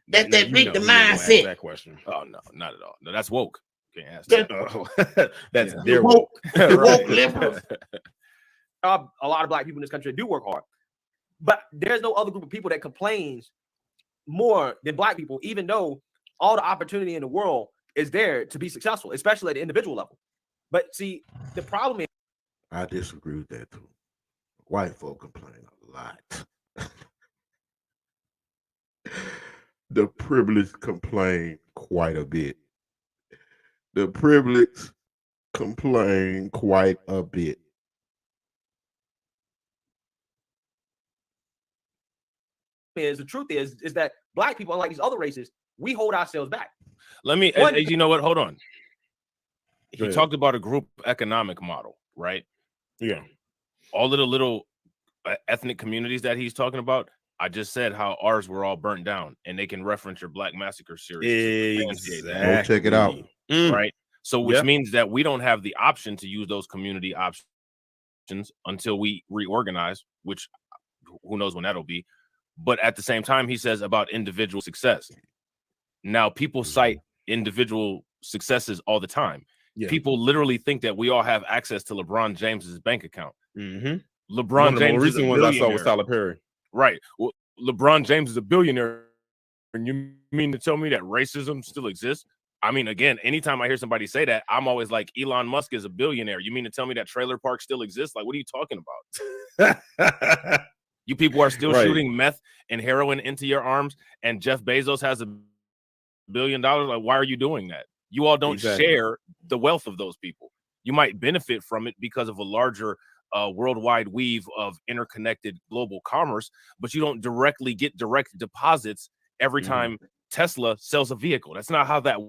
That beat the mindset. That question. Oh no, not at all. No, that's woke. Can't ask that. That's Yeah. their woke. Woke liberals. A lot of black people in this country do work hard, but there's no other group of people that complains more than black people, even though all the opportunity in the world is there to be successful, especially at the individual level. But see, the problem is, I disagree with that too. White folk complain a lot. The privileged complain quite a bit. The privileged complain quite a bit. the truth is that black people, unlike these other races, we hold ourselves back. Let me, One- you know what? Hold on. Go He ahead. talked about a group economic model, right? Yeah. All of the little ethnic communities that he's talking about, I just said how ours were all burnt down, and they can reference your Black Massacre series to substantiate that, Go check it out. right? So, which Yeah. means that we don't have the option to use those community options until we reorganize, which who knows when that'll be. But at the same time, he says about individual success. Now, people cite individual successes all the time. Yeah. People literally think that we all have access to LeBron James's bank account. Mm-hmm. LeBron One of the more James is a recent ones I saw was billionaire. Tyler Perry. Right. Well, LeBron James is a billionaire. And you mean to tell me that racism still exists? I mean, again, anytime I hear somebody say that, I'm always like, Elon Musk is a billionaire. You mean to tell me that trailer parks still exist? Like, what are you talking about? You people are still Right. shooting meth and heroin into your arms, and Jeff Bezos has $1 billion. Like, why are you doing that? You all don't Exactly. share the wealth of those people. You might benefit from it because of a larger worldwide weave of interconnected global commerce, but you don't directly get direct deposits every time Tesla sells a vehicle. That's not how that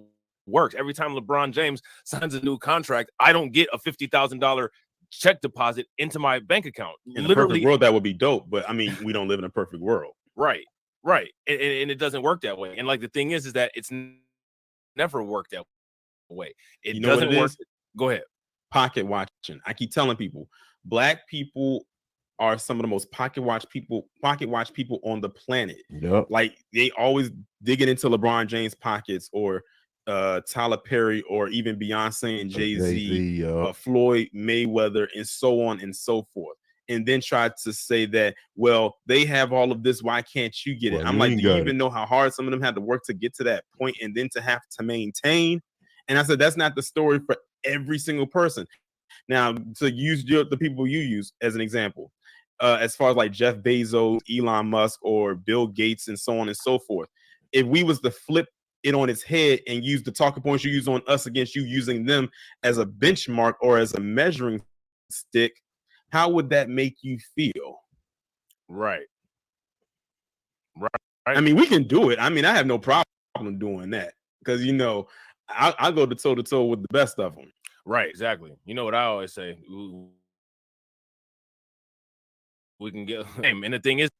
works. Every time LeBron James signs a new contract, I don't get a $50,000 check deposit into my bank account. In a perfect world, that would be dope. But I mean, we don't live in a perfect world. Right. And it doesn't work that way. And like the thing is that it's never worked that way. It You know what doesn't it work. is? Go ahead. Pocket watching. I keep telling people, black people are some of the most pocket watch people on the planet. Yep. Like they always digging into LeBron James pockets or Tyler Perry or even Beyonce and Jay-Z, Floyd Mayweather, and so on and so forth. And then try to say that, well, they have all of this. Why can't you get it? Well, I'm you like, ain't do you got even know how hard some of them had to work to get to that point and then to have to maintain? And I said, that's not the story for every single person. Now, to use the people you use as an example, as far as like Jeff Bezos, Elon Musk, or Bill Gates, and so on and so forth, if we was to flip it on its head and use the talking points you use on us against you, using them as a benchmark or as a measuring stick, how would that make you feel? Right. I mean, we can do it. I mean, I have no problem doing that because, you know, I'll go toe to toe with the best of them. Right, exactly. You know what I always say? We can get, and the thing is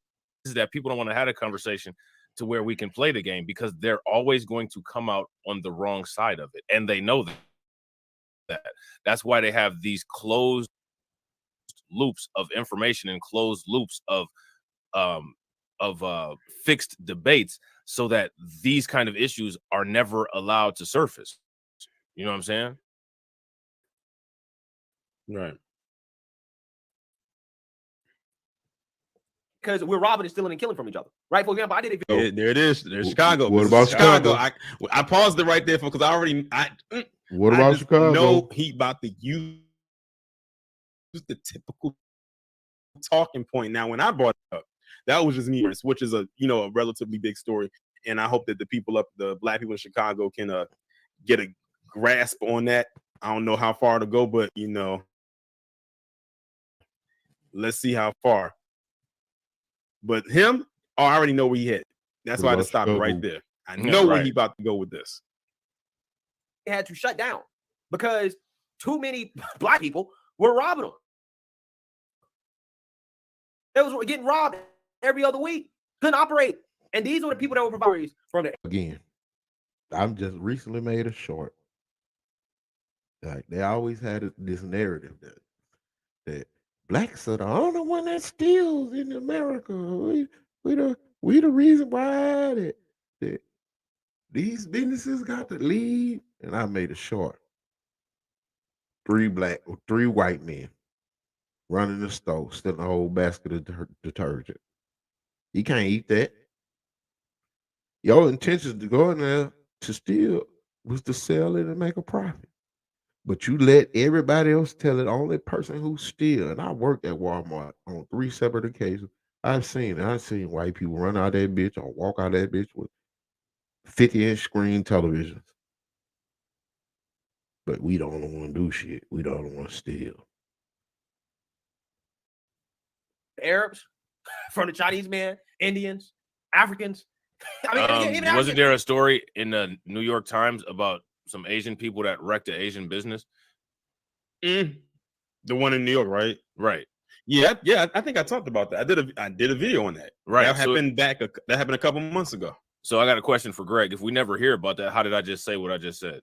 that people don't want to have a conversation to where we can play the game because they're always going to come out on the wrong side of it, and they know that. That's why they have these closed loops of information and closed loops of fixed debates, so that these kind of issues are never allowed to surface. You know what I'm saying? Right. Because we're robbing and stealing and killing from each other, right? For example, I did a video. There it is. There's Chicago. What This about is Chicago? I paused it right there because What I about just Chicago? know he about to use the typical talking point. Now, when I brought it up, that was just me, which is a relatively big story, and I hope that the black people in Chicago can get a grasp on that. I don't know how far to go, but let's see how far. But him, I already know where he hit. That's What why I about just stopped it right Chicago? there. I know where right. he about to go with this. Had to shut down because too many black people were robbing them. They was getting robbed every other week. Couldn't operate. And these were the people that were providing from the Again, I've just recently made a short. Like they always had this narrative that blacks are the only one that steals in America. We the reason why that these businesses got to leave. And I made a short. 3 white men running the store, stealing a whole basket of detergent. You can't eat that. Your intention to go in there to steal was to sell it and make a profit. But you let everybody else tell it. Only person who steal. And I worked at Walmart on 3 separate occasions. I've seen white people run out that bitch or walk out that bitch with 50-inch screen televisions. But we don't want to do shit. We don't want to steal. Arabs, from the Chinese man, Indians, Africans. I mean, even wasn't Africans. there a story in the New York Times about some Asian people that wrecked an Asian business? The one in New York, right? Right. Yeah. I think I talked about that. I did a video on that. Right. That happened that happened a couple months ago. So I got a question for Greg. If we never hear about that, how did I just say what I just said?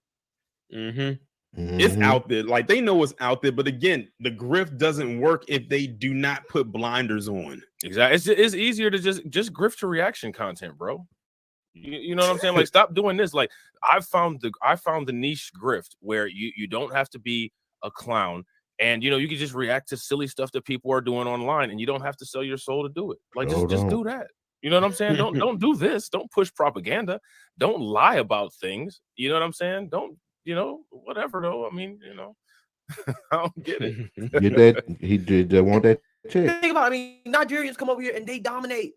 It's out there. Like, they know it's out there, but again, the grift doesn't work if they do not put blinders on. Exactly. It's easier to just grift to reaction content, bro. You know what I'm saying? Like, stop doing this. Like, I found the niche grift where you don't have to be a clown, and you can just react to silly stuff that people are doing online, and you don't have to sell your soul to do it. Like, just do that. You know what I'm saying? Don't do this. Don't push propaganda. Don't lie about things. You know what I'm saying? Don't, whatever though. I mean, I don't get it. He did want that check. Think about it. Nigerians come over here and they dominate,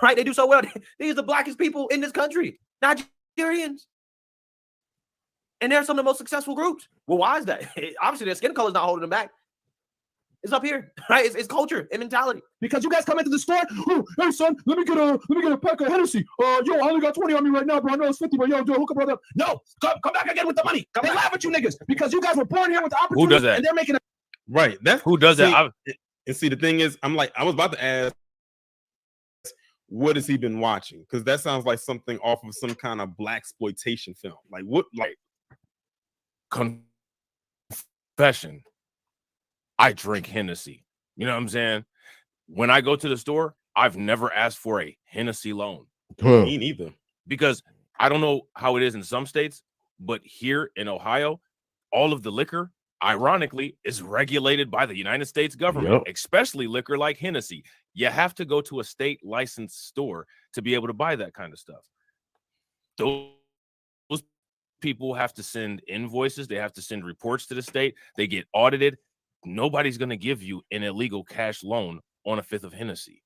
right? They do so well. These are the blackest people in this country, Nigerians. And they're some of the most successful groups. Well, why is that? Obviously, their skin color is not holding them back. It's up here, right? It's culture and mentality. Because you guys come into the store, oh, hey son, let me get a pack of Hennessy. Yo, I only got 20 on me right now, bro. I know it's 50, but yo, hook up, brother. No, come back again with the money. They laugh at you niggas because you guys were born here with the opportunity. Who does that? And they're making Right. That's who does that. And see, the thing is, I was about to ask, what has he been watching? Because that sounds like something off of some kind of black exploitation film. Like what? Like confession. I drink Hennessy. You know what I'm saying? When I go to the store, I've never asked for a Hennessy loan. Me neither. Because I don't know how it is in some states, but here in Ohio, all of the liquor, ironically, is regulated by the United States government, especially liquor like Hennessy. You have to go to a state licensed store to be able to buy that kind of stuff. Those people have to send invoices. They have to send reports to the state. They get audited. Nobody's going to give you an illegal cash loan on a fifth of Hennessy.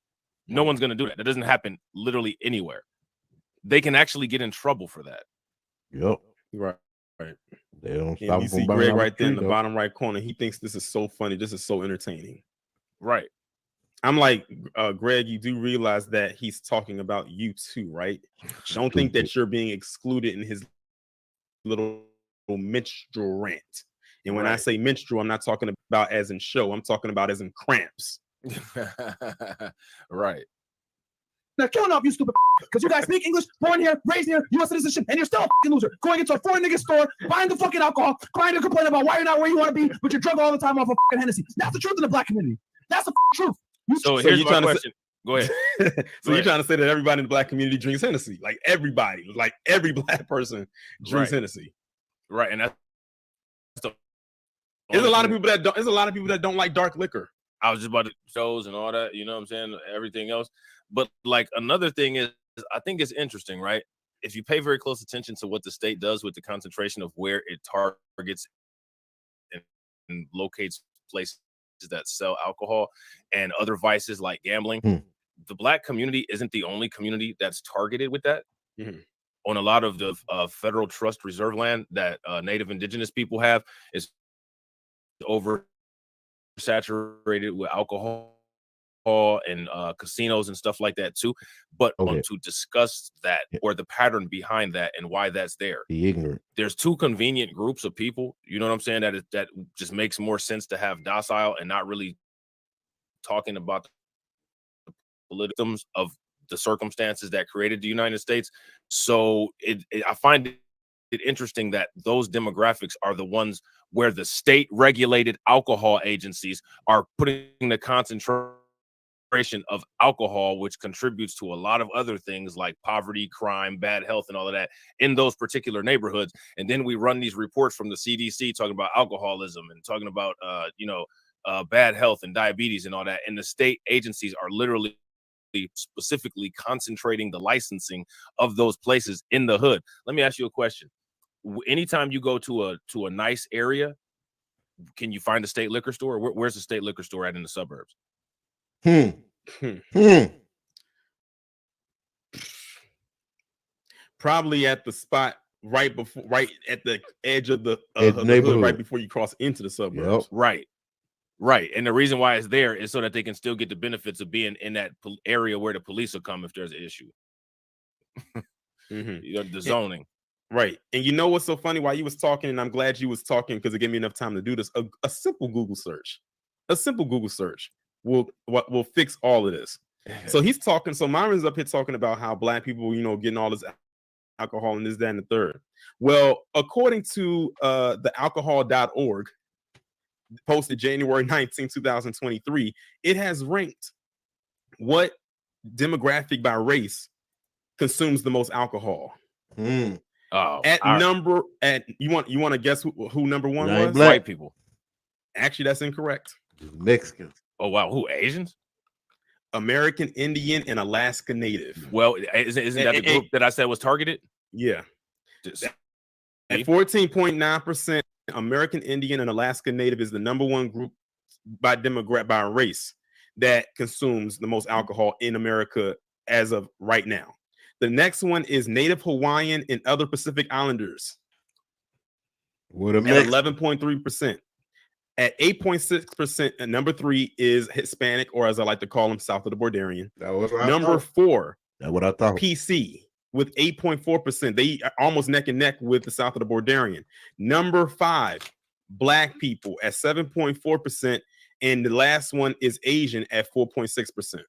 No one's going to do that. That doesn't happen literally anywhere. They can actually get in trouble for that. Yep. Right. They don't stop. And you see Greg right there in the bottom right corner. He thinks this is so funny. This is so entertaining. Right. I'm like, Greg, you do realize that he's talking about you too, right? Don't think that you're being excluded in his little minstrel rant. And when I say minstrel, I'm not talking about as in show. I'm talking about as in cramps. Right. Now, killing off you stupid because you guys speak English, born here, raised here, U.S. citizenship, and you're still a fucking loser. Going into a foreign nigga store, buying the fucking alcohol, crying to complain about why you're not where you want to be, but you're drunk all the time off of fucking Hennessy. That's the truth in the black community. That's the truth. So here's my question. Go ahead. You're trying to say that everybody in the black community drinks Hennessy? Like everybody, like every black person drinks Hennessy. Right. And that's there's a lot of people that don't. There's a lot of people that don't like dark liquor. I was just about to shows and all that, you know what I'm saying? Everything else. But like another thing is, I think it's interesting, right? If you pay very close attention to what the state does with the concentration of where it targets and locates places that sell alcohol and other vices like gambling, the black community isn't the only community that's targeted with that. On a lot of the federal trust reserve land that Native Indigenous people have is oversaturated with alcohol and casinos and stuff like that too. But to discuss that or the pattern behind that and why that's there, the ignorant. There's two convenient groups of people. You know what I'm saying? That just makes more sense to have docile and not really talking about the politics of the circumstances that created the United States. So I find it interesting that those demographics are the ones where the state regulated alcohol agencies are putting the concentration of alcohol, which contributes to a lot of other things like poverty, crime, bad health, and all of that in those particular neighborhoods. And then we run these reports from the CDC talking about alcoholism and talking about, bad health and diabetes and all that. And the state agencies are literally specifically concentrating the licensing of those places in the hood. Let me ask you a question. Anytime you go to a nice area, can you find a state liquor store? Where's the state liquor store at in the suburbs? Probably at the spot right at the edge of the hood, right before you cross into the suburbs. Right. And the reason why it's there is so that they can still get the benefits of being in that area where the police will come if there's an issue. Mhm. You know, the zoning. Right. And you know what's so funny? While you was talking, and I'm glad you was talking because it gave me enough time to do this. A simple Google search, will fix all of this. So he's talking. So Myron's up here talking about how black people, getting all this alcohol and this, that, and the third. Well, according to the alcohol.org, posted January 19, 2023, it has ranked what demographic by race consumes the most alcohol. Hmm. Oh, You want to guess who number one Y'all ain't was? black. white people. Actually, that's incorrect. Mexicans. Oh wow, who, Asians? American Indian and Alaska Native. Well, isn't that the group that I said was targeted? Yeah. Just- At 14.9%, American Indian and Alaska Native is the number one group by race that consumes the most alcohol in America as of right now. The next one is Native Hawaiian and other Pacific Islanders What a at mix. 11.3%. At 8.6%, and number 3 is Hispanic, or as I like to call them, South of the Borderian. That was what Number I thought. 4, That's what I thought. PC with 8.4%. They are almost neck and neck with the South of the Borderian. Number 5, Black people at 7.4%. And the last one is Asian at 4.6%.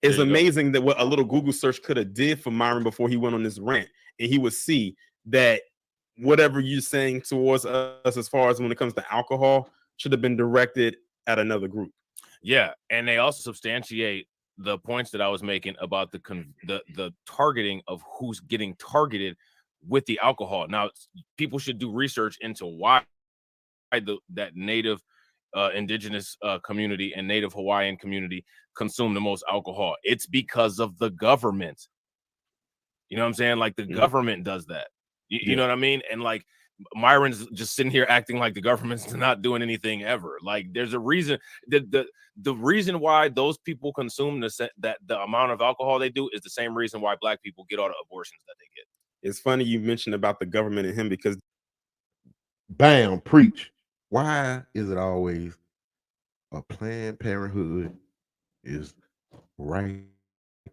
It's amazing that what a little Google search could have did for Myron before he went on this rant. And he would see that whatever you're saying towards us as far as when it comes to alcohol should have been directed at another group. Yeah, and they also substantiate the points that I was making about the targeting of who's getting targeted with the alcohol. Now, people should do research into why that Native indigenous community and Native Hawaiian community consume the most alcohol. It's because of the government. You know what I'm saying? Like the government does that. You know what I mean? And like Myron's just sitting here acting like the government's not doing anything ever. Like there's a reason that the reason why those people consume the amount of alcohol they do is the same reason why black people get all the abortions that they get. It's funny you mentioned about the government and him because Bam, preach. Why is it always a Planned Parenthood is right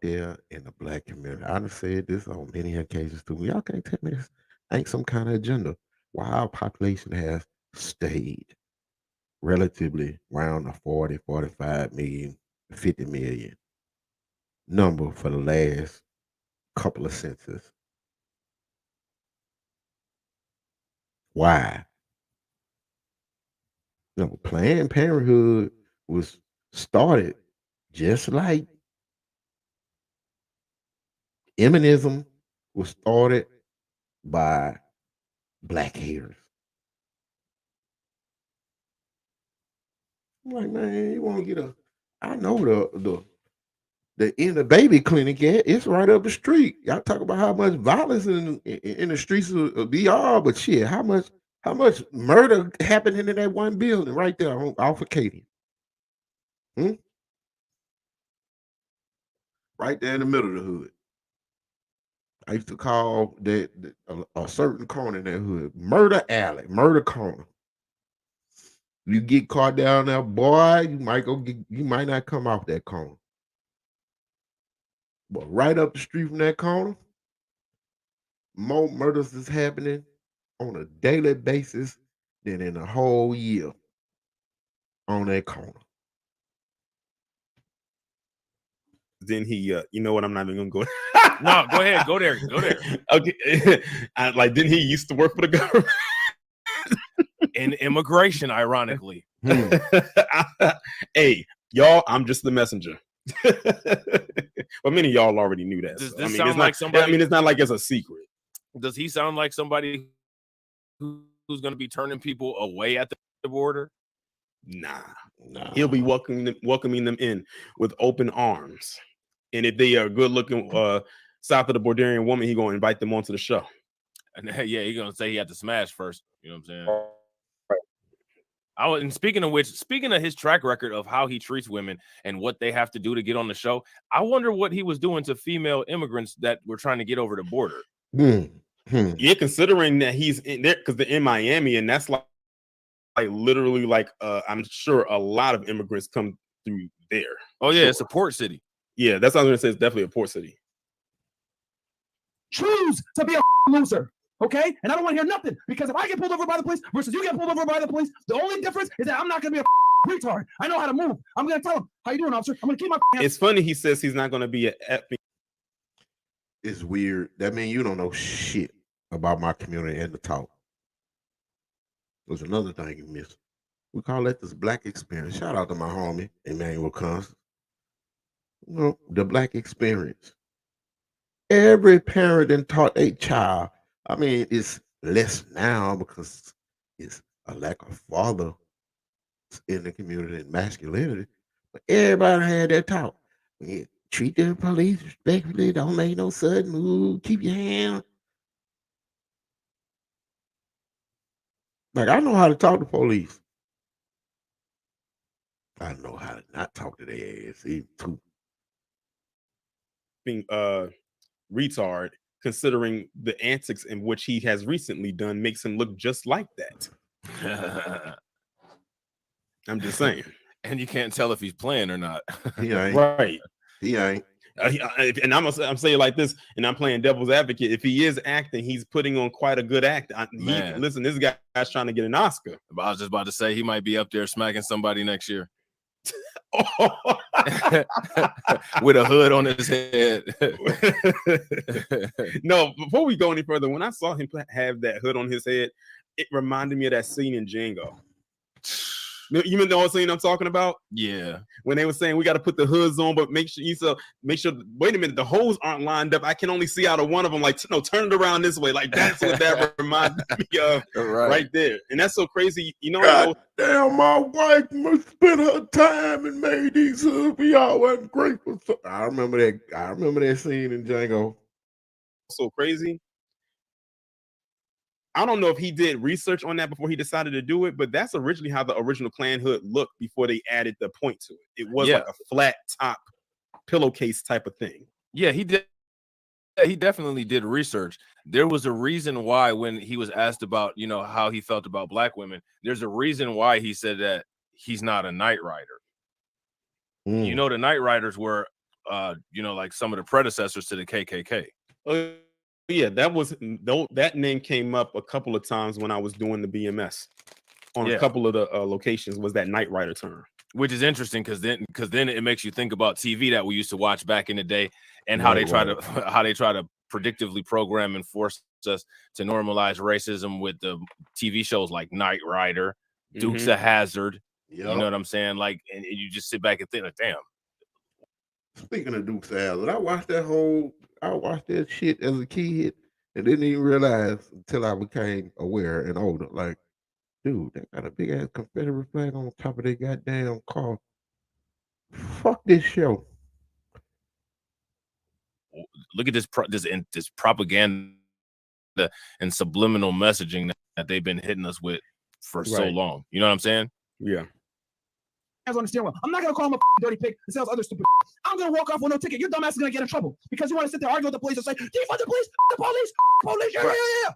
there in the black community? I've said this on many occasions too. Y'all can't tell me this ain't some kind of agenda. Why our population has stayed relatively around the 40, 45 million, 50 million number for the last couple of census. Why? Planned Parenthood was started just like Eminism was started by black haters. I'm like, man, you want to get I know the in the baby clinic it's right up the street. Y'all talk about how much violence in the streets of VR, but shit, how much murder happened in that one building right there off of Katie? Right there in the middle of the hood. I used to call that a certain corner in that hood Murder Alley, Murder Corner. You get caught down there, boy, you might not come off that corner. But right up the street from that corner, more murders is happening on a daily basis than in a whole year on that corner. then he, you know what? I'm not even going to go. No, go ahead. Go there. Okay. Didn't he used to work for the government? In immigration, ironically. Hey, y'all, I'm just the messenger. But many of y'all already knew that. Does So, this it's sound not, like somebody? I mean, it's not like it's a secret. Does he sound like somebody who's going to be turning people away at the border? Nah. Nah. He'll be welcoming them in with open arms. And if they are good looking South of the Borderian woman, he's going to invite them onto the show. And yeah, he's going to say he had to smash first. You know what I'm saying? And speaking of his track record of how he treats women and what they have to do to get on the show, I wonder what he was doing to female immigrants that were trying to get over the border. Yeah, considering that he's in there because they're in Miami, and that's like literally like I'm sure a lot of immigrants come through there. Oh yeah, it's a port city. Yeah, that's what I was gonna say. It's definitely a port city. choose to be a loser. Okay? And I don't want to hear nothing because if I get pulled over by the police versus you get pulled over by the police, the only difference is that I'm not going to be a retard. I know how to move. I'm going to tell him, how you doing, officer? I'm going to keep my hands. It's funny he says he's not going to be a effing. It's weird. That means you don't know shit about my community and the talk. There's another thing you missed. We call that this black experience. Shout out to my homie, Emmanuel Constance. You know, the black experience. Every parent and taught a child. I mean, it's less now because it's a lack of father in the community and masculinity. But everybody had that talk. Yeah, treat the police respectfully. Don't make no sudden move. Keep your hand. Like, I know how to talk to police. I know how to not talk to their ass even too. Retard, considering the antics in which he has recently done, makes him look just like that. I'm just saying. And you can't tell if he's playing or not. He ain't. Right. He ain't. And I'm saying like this, and I'm playing devil's advocate. If he is acting, he's putting on quite a good act. Listen, this guy's trying to get an Oscar. I was just about to say he might be up there smacking somebody next year. With a hood on his head. No, before we go any further, when I saw him have that hood on his head, it reminded me of that scene in Django. You know what scene I'm talking about? Yeah. When they were saying we got to put the hoods on, but make sure. Wait a minute, the holes aren't lined up. I can only see out of one of them. Like, no, turn it around this way. Like that's what that reminded me of right there. And that's so crazy. You know, God damn, my wife must spend her time and made these hoods. We all wasn't grateful. So I remember that scene in Django. So crazy. I don't know if he did research on that before he decided to do it, but that's originally how the original Klan hood looked before they added the point to it. It was like a flat top pillowcase type of thing. Yeah, he did. He definitely did research. There was a reason why when he was asked about, you know, how he felt about black women, there's a reason why he said that he's not a Knight Rider. You know, the Knight Riders were, you know, like some of the predecessors to the KKK. Yeah, that name came up a couple of times when I was doing the BMS on a couple of the locations. Was that Knight Rider term, which is interesting because then it makes you think about TV that we used to watch back in the day and how they try to predictively program and force us to normalize racism with the TV shows like Knight Rider, Dukes of Hazzard. You know what I'm saying? Like, and you just sit back and think, like, damn. Speaking of Dukes of Hazzard, I watched that shit as a kid and didn't even realize until I became aware and older. Like, dude, they got a big ass Confederate flag on top of their goddamn car. Fuck this show. Look at this propaganda and subliminal messaging that they've been hitting us with for so long. You know what I'm saying? Yeah. On the steering wheel. I'm not gonna call him a dirty pig that sells other stupid. I'm gonna walk off with no ticket. Your dumb ass is gonna get in trouble because you want to sit there argue with the police and say, defund the police, yeah.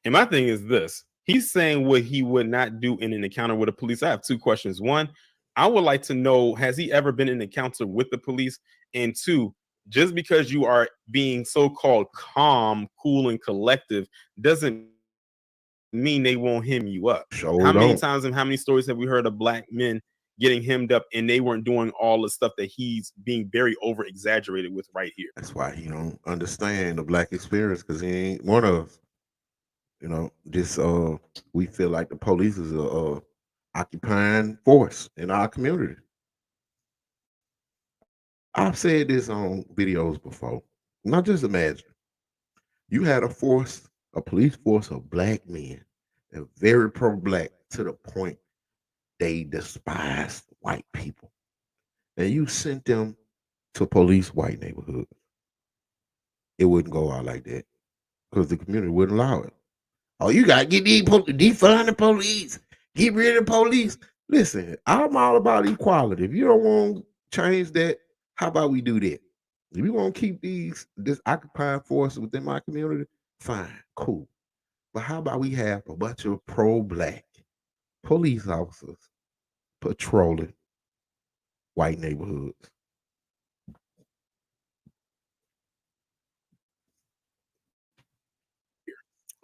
And my thing is this: he's saying what he would not do in an encounter with the police. I have two questions. One, I would like to know: has he ever been in an encounter with the police? And two, just because you are being so-called calm, cool, and collective doesn't mean they won't hem you up. How many times and how many stories have we heard of black men getting hemmed up and they weren't doing all the stuff that he's being very over exaggerated with right here? That's why he don't understand the black experience, because he ain't one of us. You know, just we feel like the police is a occupying force in our community. I've said this on videos before. Now just imagine you had a police force of black men, and very pro-black to the point they despised white people. And you sent them to police white neighborhoods. It wouldn't go out like that because the community wouldn't allow it. Oh, you got to get defund the police. Get rid of the police. Listen, I'm all about equality. If you don't want to change that, how about we do that? If you want to keep this occupying force within my community, fine, cool. But how about we have a bunch of pro-black police officers patrolling white neighborhoods?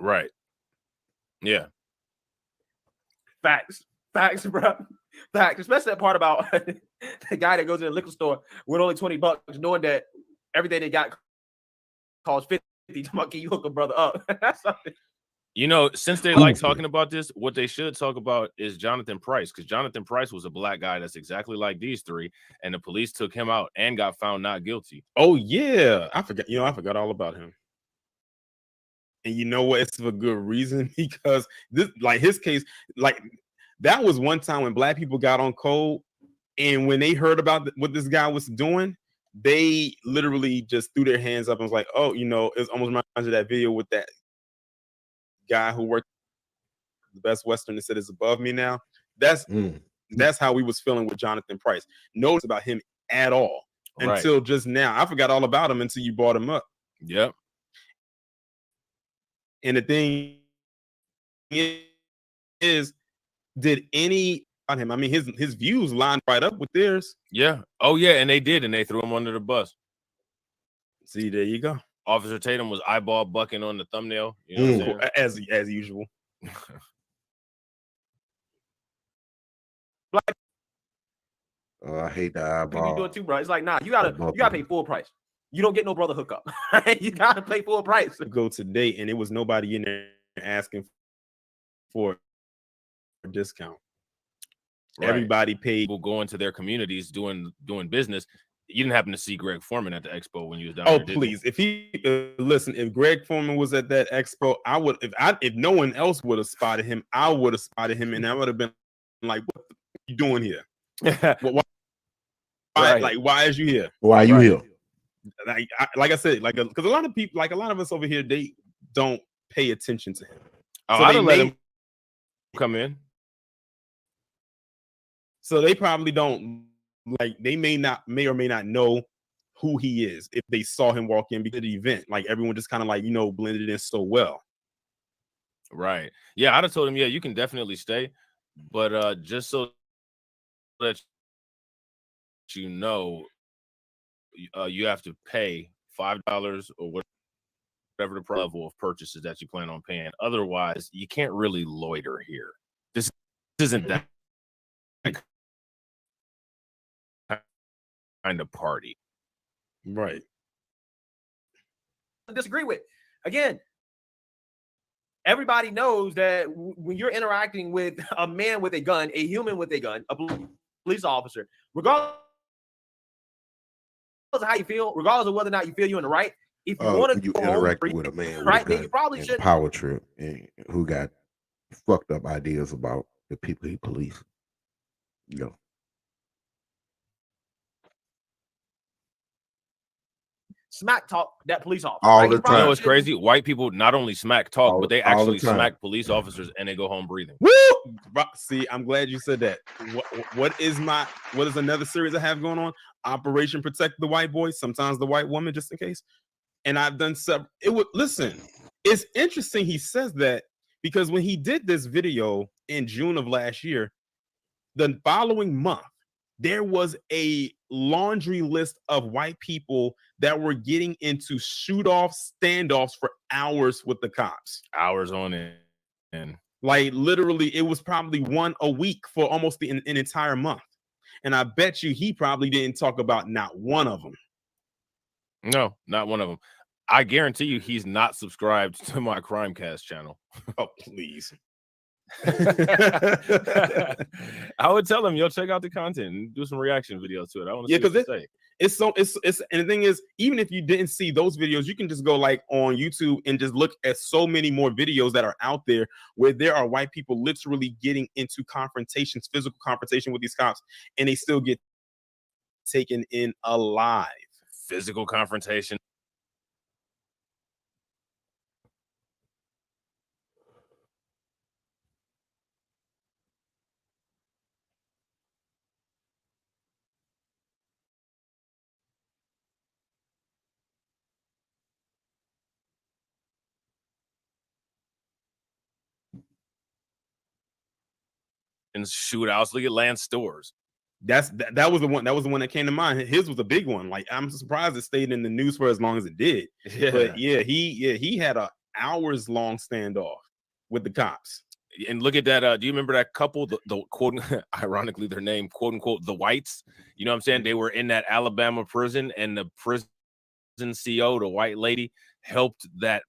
Right. Yeah. Facts, bro. Facts. Especially that part about the guy that goes in the liquor store with only $20, knowing that everything they got costs 50. Can you hook a brother up? That's something. You know, since they like talking about this, what they should talk about is Jonathan Price, because Jonathan Price was a black guy that's exactly like these three, and the police took him out and got found not guilty. Oh yeah, I forgot. You know, I forgot all about him. And you know what? It's for good reason, because this, like his case, like that was one time when black people got on code, and when they heard about what this guy was doing, they literally just threw their hands up and was like, "Oh, you know," it's almost reminds me of that video with that guy who worked the Best Western and said is above me now. That's how we was feeling with Jonathan Price. No notice about him at all until just now. I forgot all about him until you brought him up. Yep. And the thing is, did any on him? I mean, his views lined right up with theirs. Yeah. Oh yeah, and they did, and they threw him under the bus. See, there you go. Officer Tatum was eyeball bucking on the thumbnail. You know what I'm saying? As usual. I hate the You eyeball. do it too, bro. It's like, nah, you gotta pay full price. You don't get no brother hookup. You gotta pay full price. Go today, and it was nobody in there asking for a discount. Right. Everybody paid. People going to their communities doing business. You didn't happen to see Greg Foreman at the expo when you was down Oh, there, did you? please! If he listen, if Greg Foreman was at that expo, I would. If no one else would have spotted him, I would have spotted him, and I would have been like, "What are you doing here? Why is you here? Why are you here?" Like I said, because a lot of people, like a lot of us over here, they don't pay attention to him. Oh, So I'd they have let may- him come in. So they probably don't like. They may or may not know who he is if they saw him walk in because of the event. Like everyone just kind of like blended in so well. Right. Yeah, I'd have told him, yeah, you can definitely stay, but just so that you know, you have to pay $5 or whatever the level of purchases that you plan on paying. Otherwise, you can't really loiter here. This isn't that kind of party. Right. Disagree with. Again, everybody knows that when you're interacting with a man with a gun, a human with a gun, a police officer, regardless of how you feel, regardless of whether or not you feel you're in the right, if you want to you interact with a man, right, with a then gun you probably and should. power trip, and who got fucked up ideas about the people he police. Smack talk that police officer. All right? the You probably You know what's should- crazy? White people not only smack talk, but they all the actually time. smack police officers and they go home breathing. Woo! See, I'm glad you said that. What is another series I have going on? Operation Protect the White Boy, sometimes the white woman, just in case. And I've done several. Listen, it's interesting he says that because when he did this video in June of last year, the following month, there was a laundry list of white people that were getting into shoot-off standoffs for hours with the cops. Hours on end. And Like literally, it was probably one a week for almost an entire month. And I bet you he probably didn't talk about not one of them. no, not one of them. I guarantee you he's not subscribed to my Crimecast channel. Oh, please. I would tell him, yo, check out the content and do some reaction videos to it. I want to Yeah, see what 'cause you say. It's and the thing is, even if you didn't see those videos, you can just go like on YouTube and just look at so many more videos that are out there where there are white people literally getting into confrontations, physical confrontation with these cops, and they still get taken in alive. Physical confrontation. And shootouts. Look at Lance Stores. That was the one that came to mind. His was a big one. Like I'm surprised it stayed in the news for as long as it did. Yeah. But he had a hours long standoff with the cops. And look at that. Do you remember that couple, the quote, ironically, their name, quote unquote, the whites? You know what I'm saying? They were in that Alabama prison, and the prison CO, the white lady, helped that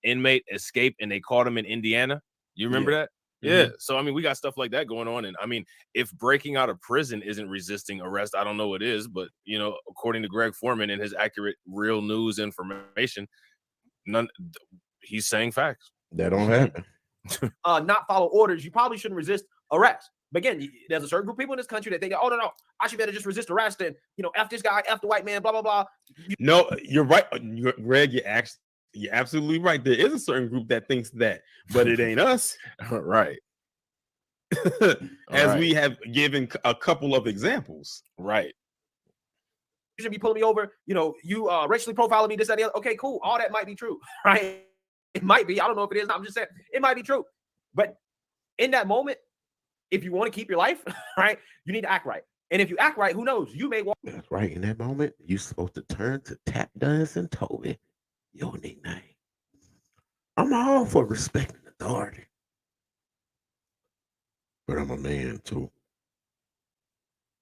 inmate escape, and they caught him in Indiana. You remember that? Yeah. So, I mean, we got stuff like that going on. And I mean, if breaking out of prison isn't resisting arrest, I don't know what is. But, you know, according to Greg Foreman and his accurate, real news information, he's saying facts. That don't happen. Not follow orders, you probably shouldn't resist arrest. But again, there's a certain group of people in this country that think, oh, no, I should better just resist arrest and, you know, F this guy, F the white man, blah, blah, blah. No, you're right. Greg, you're absolutely right. There is a certain group that thinks that, but it ain't us. Right. As we have given a couple of examples. Right. You should be pulling me over. You know, you racially profiling me, this, that, the other. Okay, cool. All that might be true, right? It might be. I don't know if it is. I'm just saying it might be true. But in that moment, if you want to keep your life, right, you need to act right. And if you act right, who knows? You may walk. That's right. In that moment, you're supposed to turn to Tap Dance and Toby, your nickname. I'm all for respecting authority. But I'm a man too.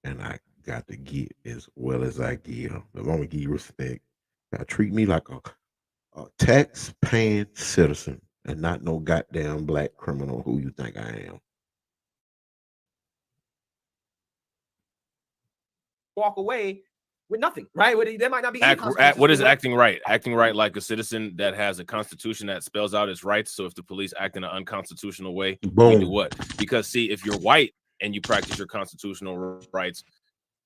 And I got to give as well as I give. If I'm gonna give you respect, you gotta treat me like a tax-paying citizen and not no goddamn black criminal who you think I am. Walk away with nothing, right? There might not be any What is acting right? Acting right like a citizen that has a constitution that spells out its rights. So if the police act in an unconstitutional way, we do what? Because see, if you're white and you practice your constitutional rights,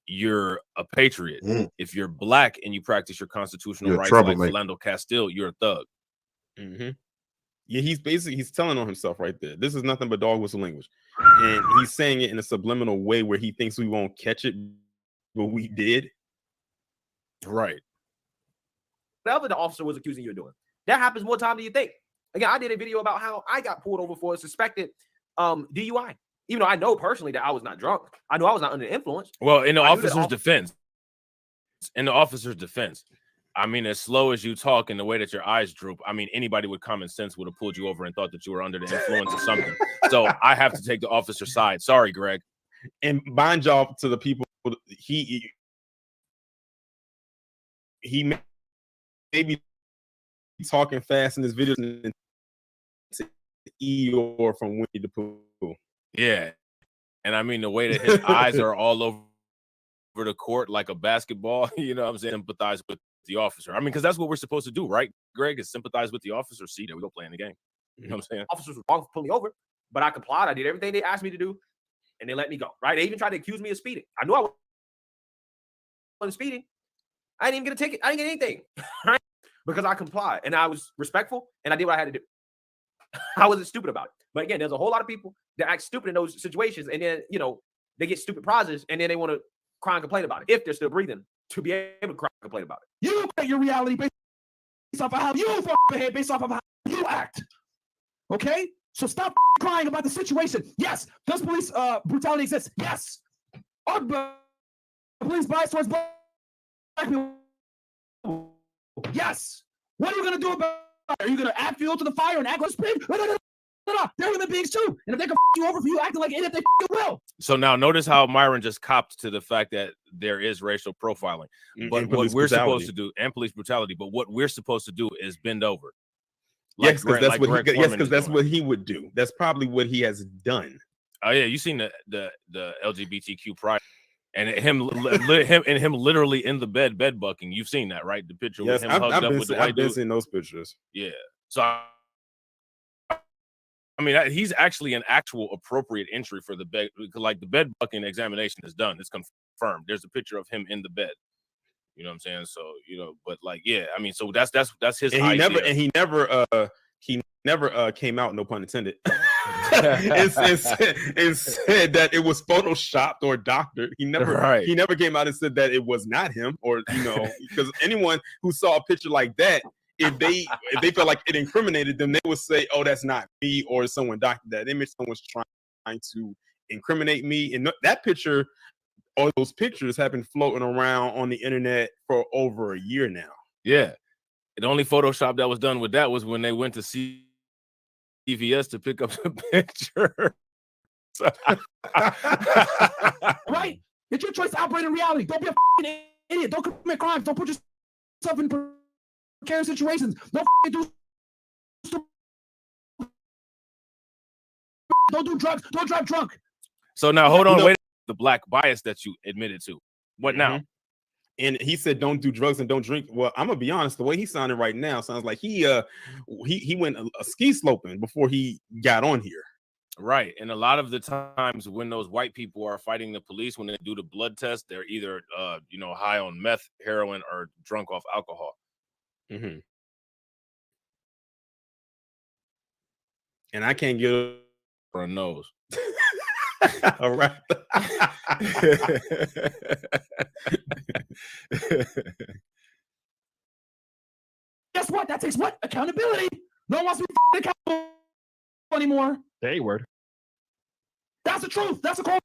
you're a patriot. If you're black and you practice your constitutional rights, like Philando Castile, you're a thug. Yeah, he's telling on himself right there. This is nothing but dog whistle language, and he's saying it in a subliminal way where he thinks we won't catch it, but we did. Right. Whatever the officer was accusing you of doing, that happens more time than you think. Again, I did a video about how I got pulled over for a suspected DUI. Even though I know personally that I was not drunk, I know I was not under the influence. Well, in the officer's defense, I mean, as slow as you talk and the way that your eyes droop, I mean, anybody with common sense would have pulled you over and thought that you were under the influence of something. So I have to take the officer's side. Sorry, Greg. And bind y'all to the people. He may be talking fast in this video to Eeyore from Winnie the Pooh. Yeah. And I mean, the way that his eyes are all over the court like a basketball, you know what I'm saying? Sympathize with the officer. I mean, because that's what we're supposed to do, right, Greg? Is sympathize with the officer. See, there we go playing the game. You know what I'm saying? Officers were wrong for pulling me over, but I complied. I did everything they asked me to do, and they let me go, right? They even tried to accuse me of speeding. I knew I wasn't speeding. I didn't even get a ticket. I didn't get anything, right? Because I complied, and I was respectful, and I did what I had to do. I wasn't stupid about it. But again, there's a whole lot of people that act stupid in those situations, and then, you know, they get stupid prizes, and then they want to cry and complain about it if they're still breathing to be able to cry and complain about it. You create your reality based off of how you behave, based off of how you act. Okay? So stop crying about the situation. Yes, does police brutality exist? Yes. Are police bias towards black people? Yes. What are you going to do about it? Are you going to add fuel to the fire and act like speed? No. They're human beings too. And if they can you over for you acting like an idiot, they will. So now notice how Myron just copped to the fact that there is racial profiling. But what we're supposed to do, and police brutality, but what we're supposed to do is bend over. Yes, because that's what he would do. That's probably what he has done. Oh yeah, you seen the LGBTQ pride and him literally in the bed bucking. You've seen that, right? The picture with him hugged up with the white dude. I've been seeing those pictures. Yeah. So I mean, he's actually an actual appropriate entry for the bed. Like the bed bucking examination is done. It's confirmed. There's a picture of him in the bed. You know what I'm saying? So, you know, but like, yeah, I mean, so that's his idea. He never came out, no pun intended, and said that it was photoshopped or doctored. He never came out and said that it was not him, or, you know, because anyone who saw a picture like that, if they felt like it incriminated them, they would say, oh, that's not me, or someone doctored that image. Someone's trying to incriminate me. And that picture, or those pictures, have been floating around on the internet for over a year now. Yeah. The only Photoshop that was done with that was when they went to CVS to pick up the picture. Right? It's your choice to operate in reality. Don't be a fucking idiot. Don't commit crimes. Don't put yourself in precarious situations. Don't do. Don't do drugs. Don't drive drunk. So now hold on, wait. The black bias that you admitted to. What now? And he said, "Don't do drugs and don't drink." Well, I'm gonna be honest. The way he's sounding right now sounds like he went a ski sloping before he got on here. Right. And a lot of the times when those white people are fighting the police, when they do the blood test, they're either high on meth, heroin, or drunk off alcohol. And I can't get for a nose. All right. Guess what? That takes what? Accountability. No one wants to be accountable anymore. Hey, word. That's the truth. That's the cold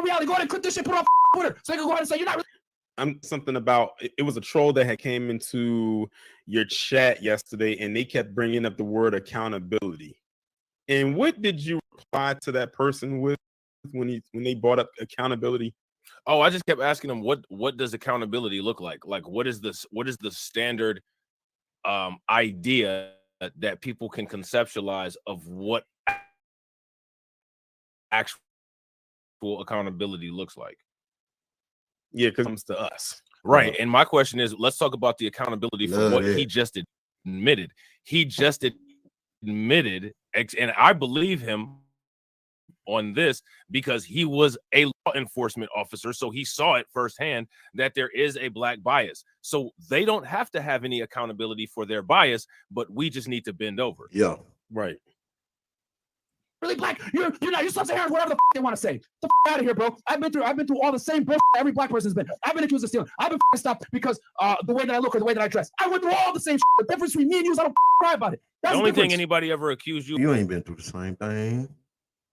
reality. Go ahead and click this shit, put it on Twitter, so you can go ahead and say you're not really. I'm something about it was a troll that had came into your chat yesterday, and they kept bringing up the word accountability. And what did you reply to that person with when they brought up accountability? Oh, I just kept asking them what does accountability look like? Like what is the standard idea that people can conceptualize of what actual accountability looks like? Yeah, because it comes to us. Right. And my question is, let's talk about the accountability for what he just admitted. He just admitted, and I believe him on this because he was a law enforcement officer, so he saw it firsthand that there is a black bias. So they don't have to have any accountability for their bias, but we just need to bend over. Yeah. Right. Really black, you're not. You're sub-Saharan, whatever the they want to say. The out of here, bro. I've been through all the same bullshit every black person's been. I've been accused of stealing. I've been stopped because the way that I look or the way that I dress. I went through all the same shit. The difference between me and you is I don't cry about it. That's the only thing anybody ever accused you. You ain't been through the same thing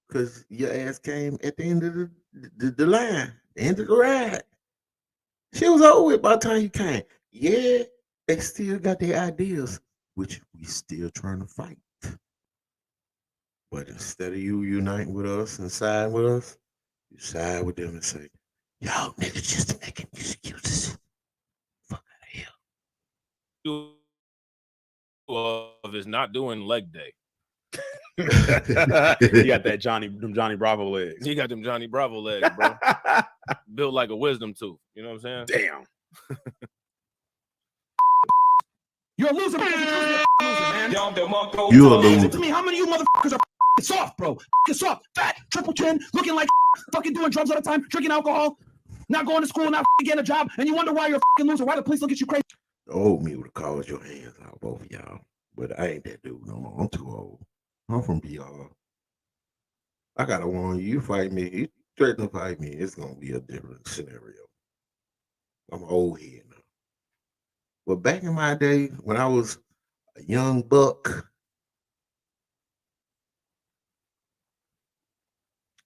because your ass came at the end of the line, the end of the ride. She was over with by the time you came. Yeah, they still got their ideas, which we still trying to fight. But instead of you uniting with us and siding with us, you side with them and say, y'all niggas just making excuses. Fuck out of here. Of is not doing leg day. You got that Johnny Bravo legs. He got them Johnny Bravo legs, bro. Built like a wisdom tooth. You know what I'm saying? Damn. You're a loser because you're a loser, man. You a loser. To me, how many of you motherfuckers are soft, bro? Soft, fat, triple chin, looking like fucking doing drugs all the time, drinking alcohol, not going to school, not getting a job, and you wonder why you're a fucking loser. Why the police look at you crazy? The old me would have called your hands out, both of y'all. But I ain't that dude no more. I'm too old. I'm from BR. I gotta warn you, you fight me, you threaten to fight me, it's gonna be a different scenario. I'm old head now. But back in my day, when I was a young buck,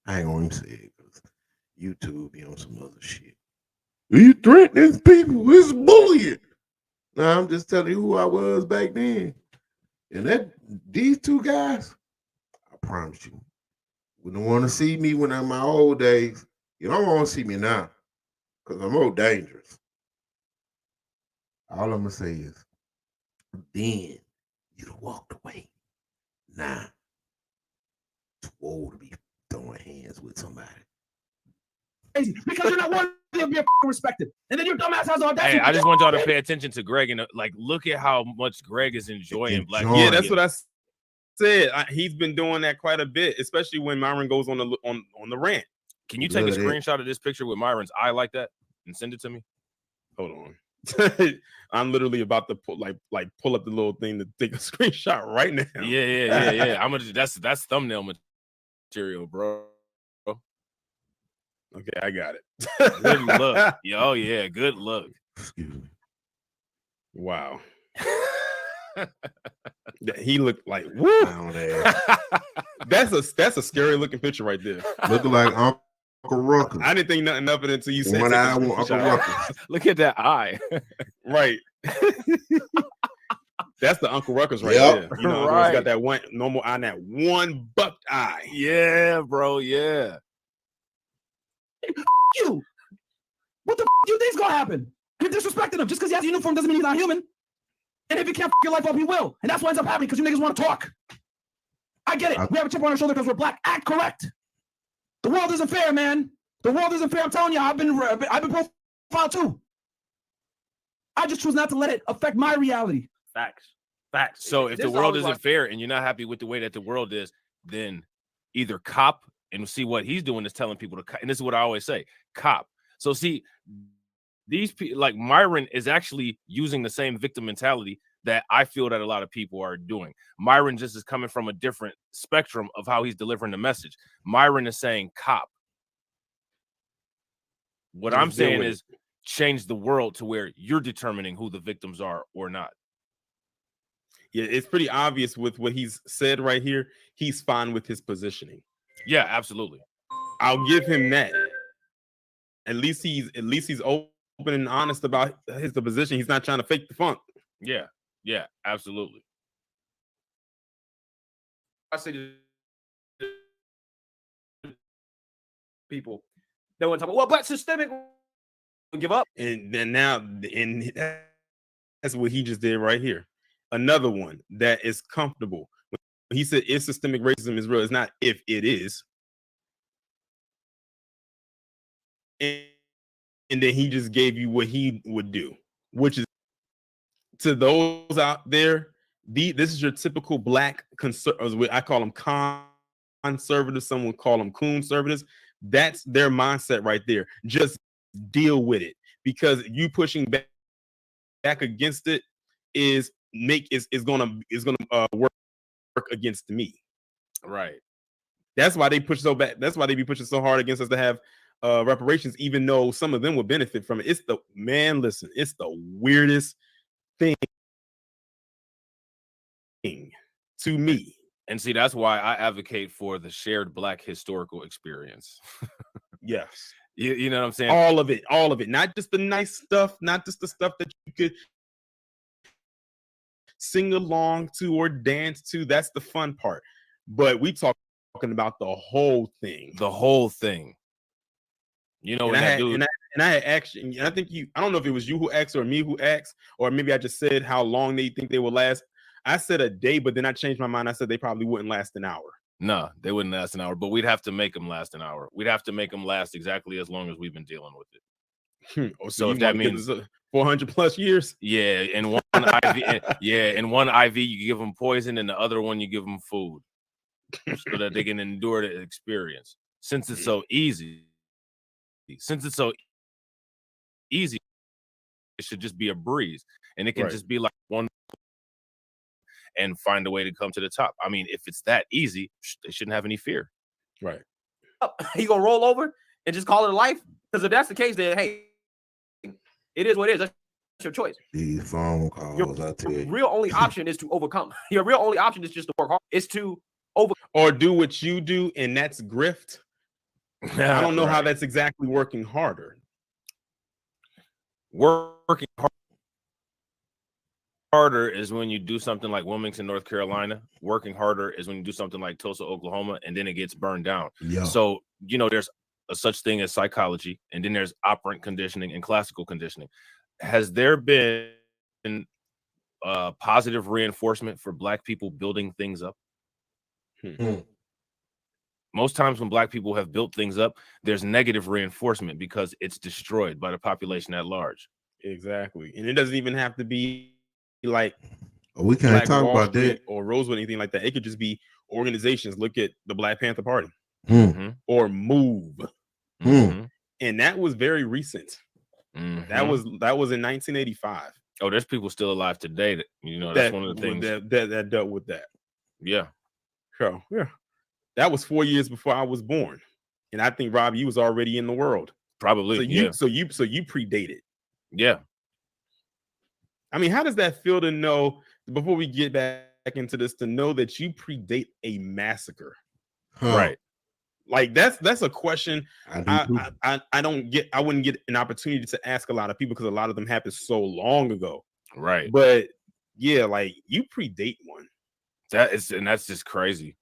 I ain't gonna even say it because YouTube be on some other shit. You threatening people, it's bullying. Now I'm just telling you who I was back then. And these two guys, I promise you, when you want to see me when I'm in my old days, you don't want to see me now because I'm more dangerous. All I'm gonna say is, then you'd have walked away. Nah, too old to be throwing hands with somebody. Crazy because you're not worthy of being respected. And then your dumbass has all that. Hey, I just want y'all to pay attention to Greg and like look at how much Greg is enjoying black. Yeah, that's what I said. He's been doing that quite a bit, especially when Myron goes on the rant. Can you take a screenshot of this picture with Myron's eye like that and send it to me? Hold on. I'm literally about to pull up the little thing to take a screenshot right now. Yeah. I'm gonna that's thumbnail material, bro. Okay, I got it. Good look. Oh yeah, good look. Excuse me. Wow. He looked like woo. That's a scary looking picture right there. Looking like Uncle Ruckus. I didn't think nothing of it until you said One eye on Uncle Ruckus. Look at that eye. Right. That's the Uncle Ruckus right Yep. there. You know, Right. he's got that one normal eye, and that one bucked eye. Yeah, bro. Yeah. You. What the do you think's gonna happen? You're disrespecting him. Just because he has a uniform doesn't mean he's not human. And if he can't your life up, he will. And that's what ends up happening because you niggas want to talk. I get it. We have a chip on our shoulder because we're black. Act correct. The world isn't fair, man. The world isn't fair. I'm telling you, I've been profiled too. I just choose not to let it affect my reality. Facts. Facts. So if This the world always isn't like- fair and you're not happy with the way that the world is, then either cop and see what he's doing is telling people to cop. And this is what I always say, cop. So see, these people like Myron is actually using the same victim mentality that I feel that a lot of people are doing. Myron just is coming from a different spectrum of how he's delivering the message. Myron is saying cop. What Just I'm deal saying with is change the world to where you're determining who the victims are or not. Yeah, it's pretty obvious with what he's said right here. He's fine with his positioning. Yeah, absolutely. I'll give him that. At least he's open and honest about the position. He's not trying to fake the funk. Yeah, yeah, absolutely. I say to people, they want to talk about, well, but systemic give up. And then now, and that's what he just did right here. Another one that is comfortable. He said, if systemic racism is real, it's not if it is. And then he just gave you what he would do, which is to those out there, this is your typical black conservative. I call them conservatives. Some would call them conservatives. That's their mindset right there. Just deal with it, because you pushing back against it is gonna work against me. Right. That's why they push so bad. That's why they be pushing so hard against us to have reparations, even though some of them would benefit from it. It's the weirdest thing to me. And see, that's why I advocate for the shared black historical experience. Yes. You know what I'm saying? All of it. Not just the nice stuff, not just the stuff that you could sing along to or dance to. That's the fun part. But we talking about the whole thing. The whole thing. You know, And I had actually, and I think I don't know if it was you who asked or me who asked, or maybe I just said how long they think they will last. I said a day, but then I changed my mind. I said they probably wouldn't last an hour. No, they wouldn't last an hour, but we'd have to make them last an hour. We'd have to make them last exactly as long as we've been dealing with it. So if that means 400 plus years. Yeah, in one IV, in one IV you give them poison, and the other one you give them food, so that they can endure the experience. Since it's so easy, it should just be a breeze, and it can Right. just be like one and find a way to come to the top. I mean, if it's that easy, they shouldn't have any fear. Right. You gonna roll over and just call it a life? Because if that's the case, then hey, it is what it is. That's your choice. These phone calls, I tell you. Real only option is to overcome. Your real only option is just to work hard. It's to Or do what you do, and that's grift. I don't know how that's exactly working harder. Working harder is when you do something like Wilmington, North Carolina. Working harder is when you do something like Tulsa, Oklahoma, and then it gets burned down. Yeah. So, you know, there's a such thing as psychology, and then there's operant conditioning and classical conditioning. Has there been positive reinforcement for Black people building things up? Most times when Black people have built things up, there's negative reinforcement because it's destroyed by the population at large. Exactly. And it doesn't even have to be like We can't Black talk Wall about Street that. or Rosewood, anything like that. It could just be organizations. Look at the Black Panther Party or MOVE. And that was very recent. That was in 1985. Oh, there's people still alive today that, you know, that's one of the things that dealt with that. Yeah. So yeah, that was 4 years before I was born, and I think Rob, you was already in the world. Probably. So you predated. Yeah. I mean, how does that feel to know, before we get back into this, to know that you predate a massacre? Right. Like that's a question I wouldn't get an opportunity to ask a lot of people, because a lot of them happened so long ago. Right. But Yeah, like you predate one. And that's just crazy.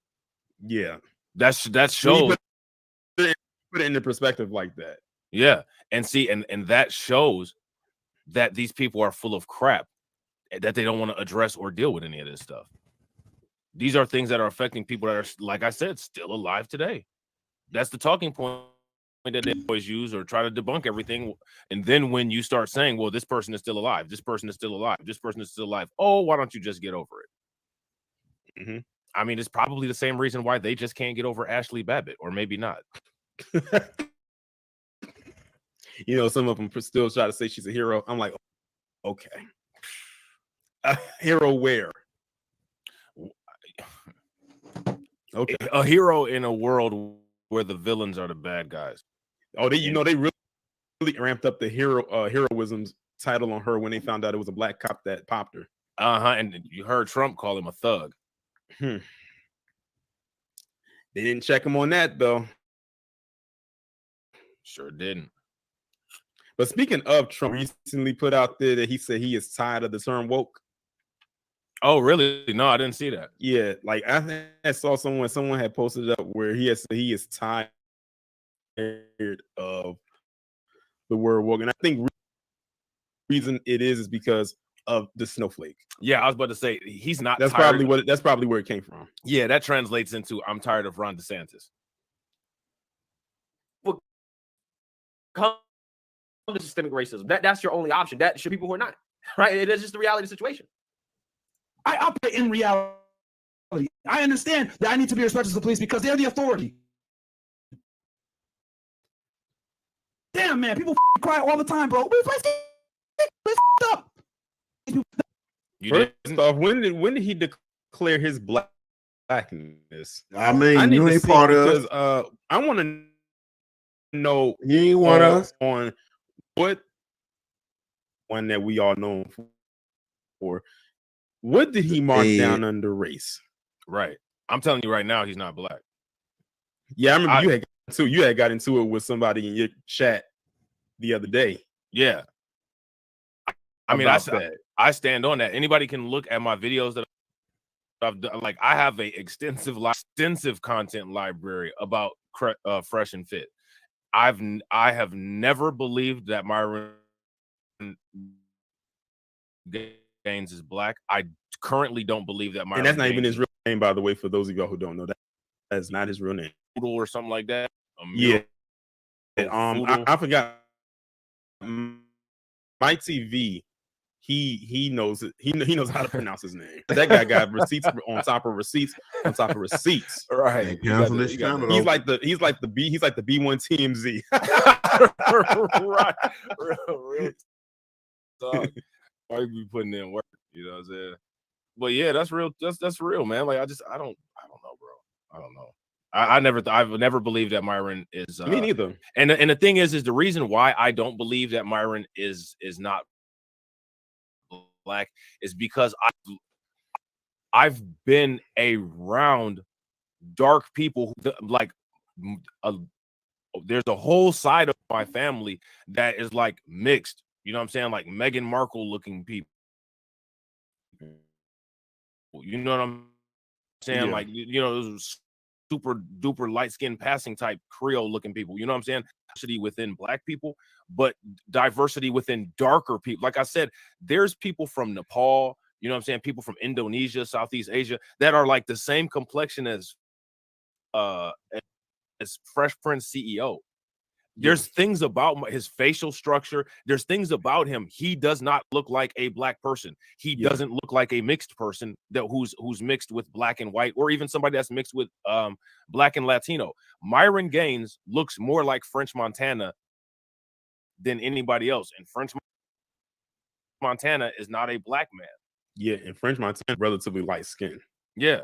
Yeah, That When you shows. put it into perspective like that. Yeah, and see, and that shows that these people are full of crap, that they don't want to address or deal with any of this stuff. These are things that are affecting people that are, like I said, still alive today. That's the talking point that they always use or try to debunk everything. And then when you start saying, well, this person is still alive, this person is still alive, this person is still alive, oh, why don't you just get over it? Mm-hmm. I mean, it's probably the same reason why they just can't get over Ashley Babbitt, or maybe not. You know, some of them still try to say she's a hero. I'm like, okay. A hero where? Okay. A hero in a world where the villains are the bad guys. Oh, they really ramped up the heroism's title on her when they found out it was a black cop that popped her. And you heard Trump call him a thug. They didn't check him on that though. Sure didn't. But speaking of, Trump recently put out there that he said he is tired of the term woke. Oh, really? No, I didn't see that. Yeah, like I saw someone had posted it up where he is tired of the word woke, and I think reason it is because of the snowflake. Yeah, I was about to say he's not. That's tired. probably where it came from. Yeah, that translates into I'm tired of Ron DeSantis. Well, come to systemic racism. That's your only option. That should people who are not, right? It is just the reality of the situation. I operate in reality. I understand that I need to be respected to the police because they're the authority. Damn, man, people cry all the time, bro. Let's up. First off, when did he declare his blackness? I mean, need you to ain't see part of because us. I want to know You ain't one of us. on what one that we all know him for. What did he mark down under race? Right. I'm telling you right now, he's not black. Yeah, I remember you had got into it with somebody in your chat the other day. Yeah. I mean, I stand on that. Anybody can look at my videos that I've done. Like, I have a extensive content library about Fresh and Fit. I have never believed that Myron Gaines is black. I currently don't believe that Myron. And that's not Gaines even his real name, by the way, for those of y'all who don't know that. That's not his real name. Poodle or something like that. Yeah. I forgot. My TV. He knows it. He knows how to pronounce his name. That guy got receipts on top of receipts on top of receipts. Right. He's like the B1 TMZ. Right. Real talk. Why you be putting in work? You know what I'm saying? But yeah, that's real. That's real, man. Like I don't know, bro. I don't know. I've never believed that Myron is. Me neither. And the thing is the reason why I don't believe that Myron is not black is because I've been around dark people who, like, there's a whole side of my family that is like mixed. You know what I'm saying? Like Meghan Markle looking people. You know what I'm saying? Yeah. Like, you know, those super duper light skinned passing type Creole looking people. You know what I'm saying? Diversity within black people, but diversity within darker people. Like I said, there's people from Nepal, you know what I'm saying? People from Indonesia, Southeast Asia that are like the same complexion as Fresh Prince CEO. There's things about his facial structure. There's things about him. He does not look like a black person. He doesn't look like a mixed person who's mixed with black and white, or even somebody that's mixed with black and Latino. Myron Gaines looks more like French Montana than anybody else, and French Montana is not a black man. Yeah, and French Montana relatively light skin. Yeah,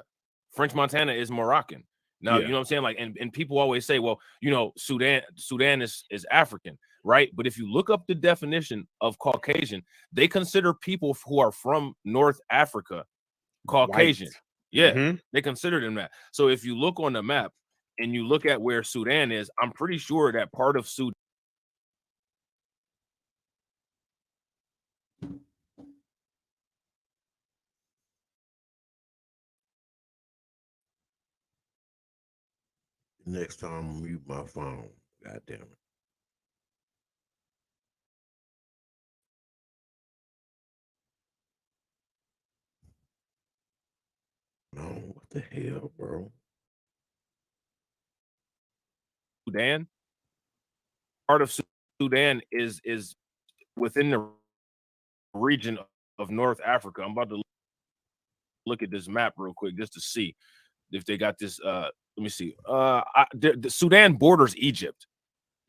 French Montana is Moroccan. Now, you know what I'm saying? Like, and people always say, well, you know, Sudan is African, right? But if you look up the definition of Caucasian, they consider people who are from North Africa Caucasian. White. Yeah, they consider them that. So if you look on the map and you look at where Sudan is, I'm pretty sure that part of Sudan Next time, I'm mute my phone. God damn it. No, what the hell, bro? Sudan, part of Sudan is within the region of North Africa. I'm about to look at this map real quick just to see if they got this. Let me see. The Sudan borders Egypt.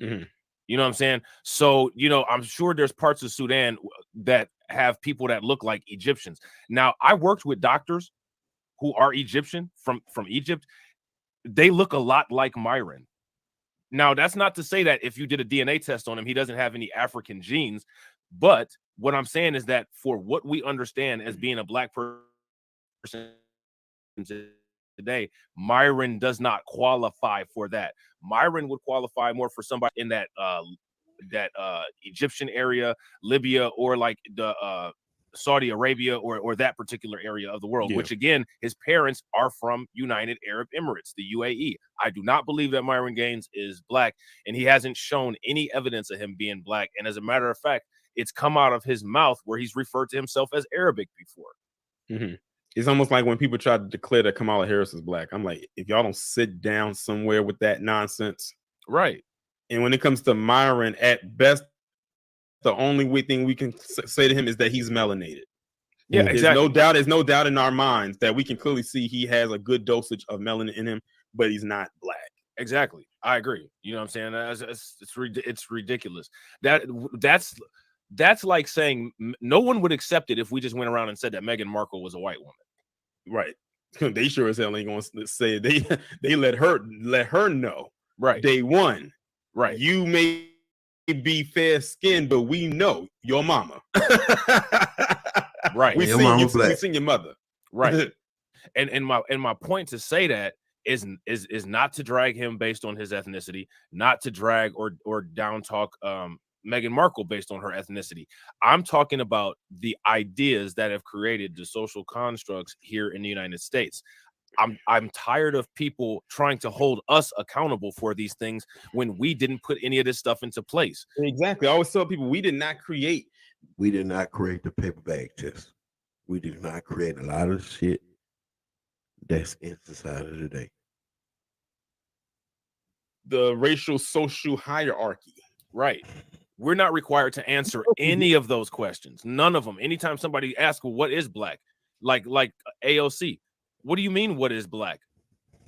Mhm. You know what I'm saying? So, you know, I'm sure there's parts of Sudan that have people that look like Egyptians. Now, I worked with doctors who are Egyptian from Egypt. They look a lot like Myron. Now, that's not to say that if you did a DNA test on him, he doesn't have any African genes. But what I'm saying is that for what we understand as being a black person today, Myron does not qualify for that. Myron would qualify more for somebody in that Egyptian area, Libya, or like the Saudi Arabia, or that particular area of the world, Yeah. which again, his parents are from United Arab Emirates, the UAE. I do not believe that Myron Gaines is black, and he hasn't shown any evidence of him being black. And as a matter of fact, it's come out of his mouth where he's referred to himself as Arabic before. Mhm. It's almost like when people try to declare that Kamala Harris is black. I'm like, if y'all don't sit down somewhere with that nonsense. Right. And when it comes to Myron, at best, the only thing we can say to him is that he's melanated. Yeah, There's exactly. there's no doubt in our minds that we can clearly see he has a good dosage of melanin in him, but he's not black. Exactly. I agree. You know what I'm saying? It's ridiculous. That's like saying no one would accept it if we just went around and said that Meghan Markle was a white woman. Right. They sure as hell ain't going to say they let her know. Right. Day one. Right. You may be fair skinned, but we know your mama. Right. We Your seen mama you. We black. seen your mother. Right. and my point to say that is not to drag him based on his ethnicity, not to drag or down talk Meghan Markle based on her ethnicity. I'm talking about the ideas that have created the social constructs here in the United States. I'm tired of people trying to hold us accountable for these things when we didn't put any of this stuff into place. Exactly. I always tell people we did not create. We did not create the paper bag test. We did not create a lot of shit that's in society today. The racial social hierarchy. Right. We're not required to answer any of those questions. None of them. Anytime somebody asks, well, what is black? Like AOC. What do you mean, what is black?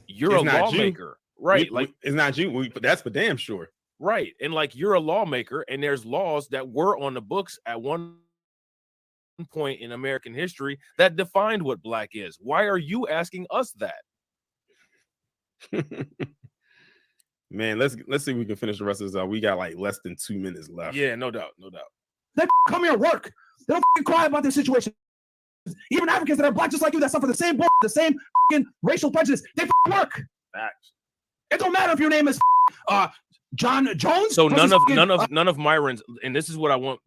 You're It's a not you. lawmaker. Right. It's not you. That's for damn sure. Right. And like you're a lawmaker, and there's laws that were on the books at one point in American history that defined what black is. Why are you asking us that? Man, let's see if we can finish the rest of this out. We got like less than 2 minutes left. Yeah, no doubt, no doubt. They come here and work. They don't cry about their situation. Even Africans that are black, just like you, that suffer the same the same racial prejudice, they work. Facts. It don't matter if your name is John Jones. So none of Myron's, and this is what I want.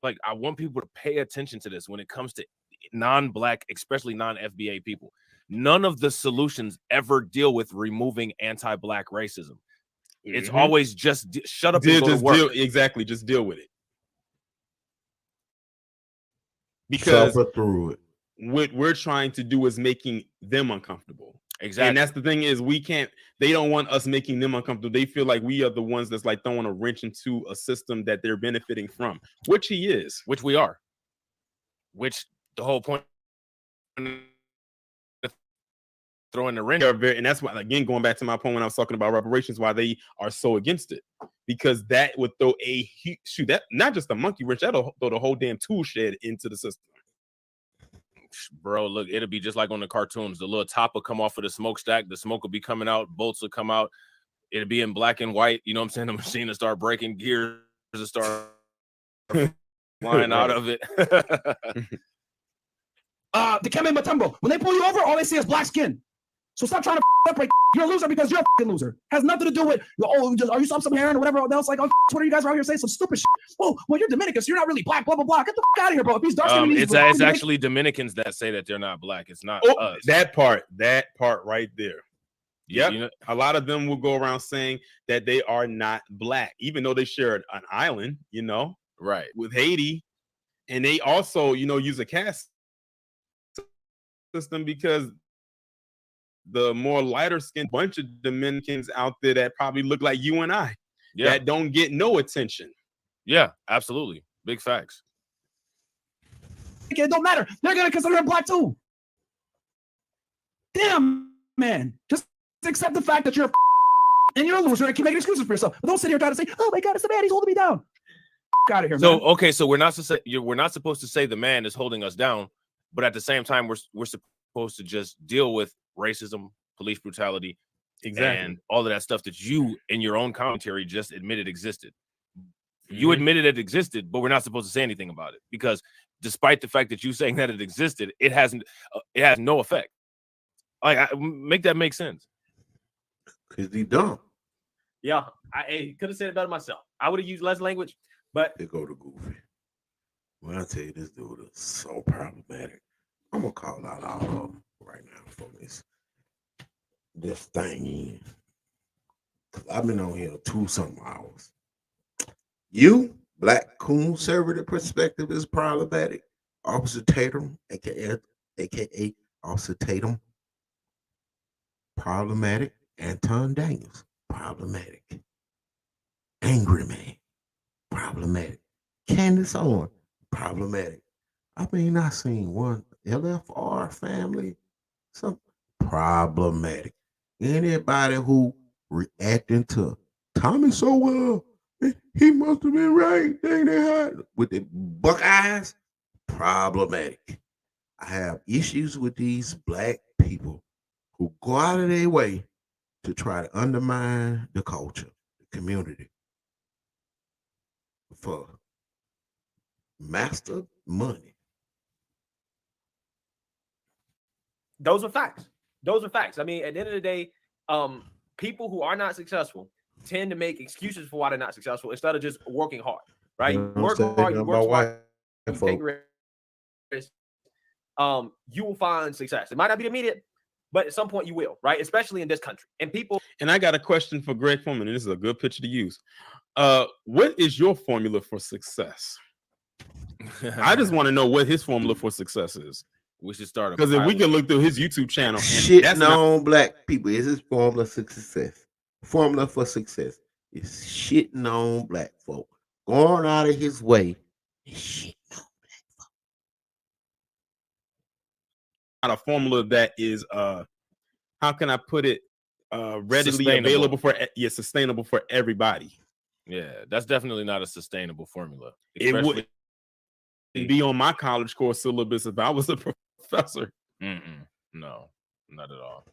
Like, I want people to pay attention to this when it comes to non-black, especially non-FBA people. None of the solutions ever deal with removing anti-black racism. It's always just shut up and go to work. Exactly, just deal with it. Because suffer through it. What we're trying to do is making them uncomfortable. Exactly. And that's the thing is they don't want us making them uncomfortable. They feel like we are the ones that's like throwing a wrench into a system that they're benefiting from, which he is. Which we are. Which the whole point throwing the wrench. And that's why, again, going back to my point when I was talking about reparations, why they are so against it. Because that would throw that not just a monkey wrench, that'll throw the whole damn tool shed into the system. Bro, look, it'll be just like on the cartoons. The little top will come off of the smokestack. The smoke will be coming out. Bolts will come out. It'll be in black and white. You know what I'm saying? The machine will start breaking. Gears will start flying out of it. The Keme Matumbo, when they pull you over, all they see is black skin. So stop trying to separate. You're a loser because you're a loser. Has nothing to do with, are you some hair or whatever else? Like, Twitter, you guys are out here saying some stupid shit. Oh, well, you're Dominican, so you're not really black, blah, blah, blah. Get the out of here, bro. If he's dark skin, it's actually Dominicans that say that they're not black. It's not us. That part right there. Yep. You know, A lot of them will go around saying that they are not black, even though they share an island, right. with Haiti. And they also, use a caste system because the more lighter skinned bunch of Dominicans out there that probably look like you and I Yeah. that don't get no attention. Yeah, absolutely. Big facts. It don't matter. They're gonna consider him black too. Damn, man. Just accept the fact that you're and you're a loser and keep making excuses for yourself. But don't sit here trying to say, "Oh my God, it's a man. He's holding me down." Out of here, So man. okay, so we're not supposed to say the man is holding us down, but at the same time, we're supposed to just deal with racism, police brutality, and all of that stuff that you in your own commentary just admitted existed. You admitted it existed, but we're not supposed to say anything about it because despite the fact that you saying that it existed, it has no effect. Like, make that make sense. Cause he dumb. Yeah, I could have said it better myself. I would have used less language, but They go to Goofy. When I tell you this dude is so problematic, I'm gonna call out all of them right now for this thing. Cause I've been on here 2-something hours. You, black conservative perspective is problematic. Officer Tatum, aka Officer Tatum, problematic. Anton Daniels, problematic. Angry Man, problematic. Candace Owen, problematic. I mean, I seen one LFR family, some problematic. Anybody who reacting to Tommy so well, he must have been right. Dang, they had with the Buckeyes, problematic. I have issues with these black people who go out of their way to try to undermine the culture, the community, for master money. those are facts. Those are facts. I mean, at the end of the day, people who are not successful tend to make excuses for why they're not successful instead of just working hard. Right? You work hard, you work smart, you take risks. You will find success. It might not be immediate, but at some point you will, right? Especially in this country. And people. And I got a question for Greg Foreman, and this is a good picture to use. What is your formula for success? I just want to know what his formula for success is. We should start because if we can look through his YouTube channel, shitting on black people is his formula for success. Formula for success is shitting on black folk, going out of his way and shitting on black folk. Not a formula that is how can I put it, readily available sustainable for everybody. Yeah, that's definitely not a sustainable formula. It would be on my college course syllabus if I was a professor. No, not at all.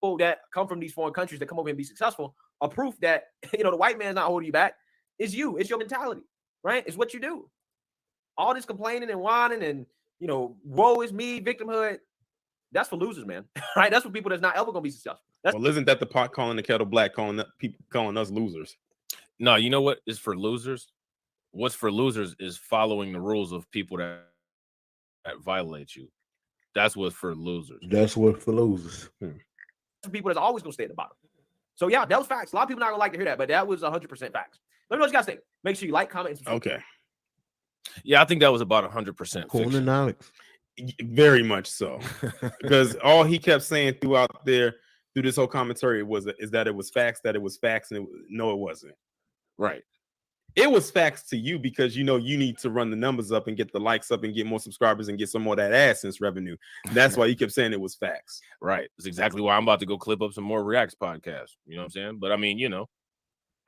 People that come from these foreign countries that come over and be successful are proof that the white man's not holding you back. It's you. It's your mentality, right? It's what you do. All this complaining and whining and woe is me, victimhood. That's for losers, man. Right? That's for people that's not ever gonna be successful. Well, isn't that the pot calling the kettle black, calling us losers? No, you know what is for losers? What's for losers is following the rules of people that violate you. That's what's for losers. That's what for losers. People that's always gonna stay at the bottom. So yeah, that was facts. A lot of people not gonna like to hear that, but that was 100% facts. Let me know what you guys think. Make sure you like, comment, and subscribe. Okay. Yeah, I think that was about 100%. Cool, Alex. Very much so, because all he kept saying through this whole commentary is that it was facts, and no, it wasn't. Right. It was facts to you because you need to run the numbers up and get the likes up and get more subscribers and get some more of that AdSense revenue. That's why you kept saying it was facts. Right. That's exactly why I'm about to go clip up some more Reacts podcasts. You know what I'm saying? But I mean,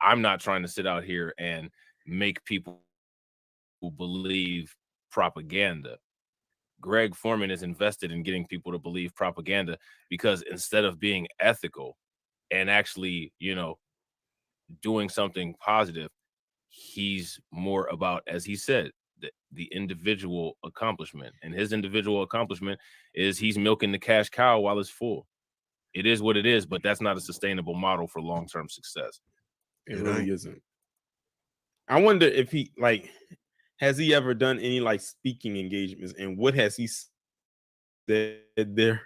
I'm not trying to sit out here and make people who believe propaganda. Greg Foreman is invested in getting people to believe propaganda because instead of being ethical and actually, doing something positive, he's more about, as he said, the individual accomplishment. And his individual accomplishment is he's milking the cash cow while it's full. It is what it is, but that's not a sustainable model for long-term success. It really isn't. I wonder if has he ever done any speaking engagements, and what has he said there?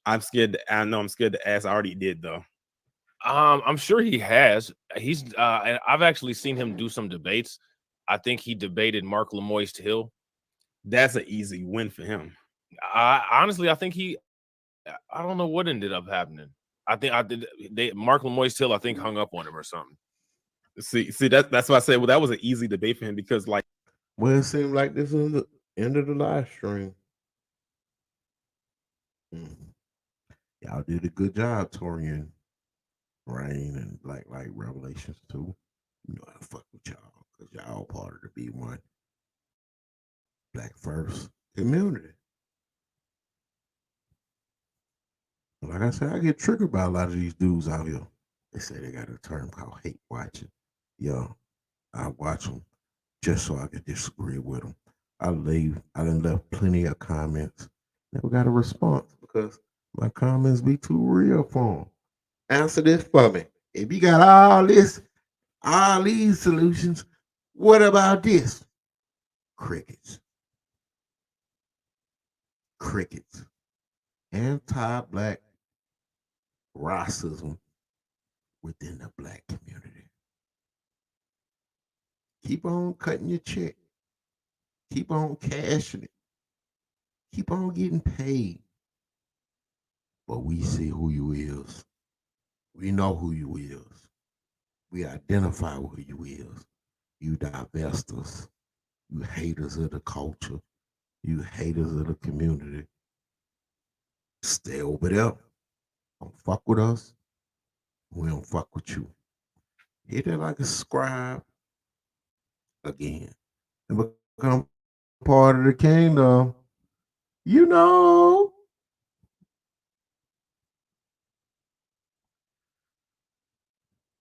I'm scared. I know I'm scared to ask. I already did though. I'm sure he has. He's and I've actually seen him do some debates. I think he debated Mark Lamoiste Hill. That's an easy win for him. Honestly, I think I don't know what ended up happening. I think Mark Lamoiste Hill, I think, hung up on him or something. See that's why I said, well, that was an easy debate for him because like Well, it seemed like this is the end of the live stream. Y'all did a good job, Torian Rain and Black Light Revelations too. You know how to fuck with y'all because y'all part of the B1 Black First community. Like I said, I get triggered by a lot of these dudes out here. They say they got a term called hate watching. Yo, I watch them just so I can disagree with them. I done left plenty of comments. Never got a response because my comments be too real for them. Answer this for me. If you got all these solutions, what about this? Crickets. Crickets. Anti-black racism within the black community. Keep on cutting your check. Keep on cashing it. Keep on getting paid. But we see who you is. We know who you is. We identify who you is. You divestors. You haters of the culture. You haters of the community. Stay over there. Don't fuck with us. We don't fuck with you. Hit it like a subscribe again and become part of the kingdom. You know.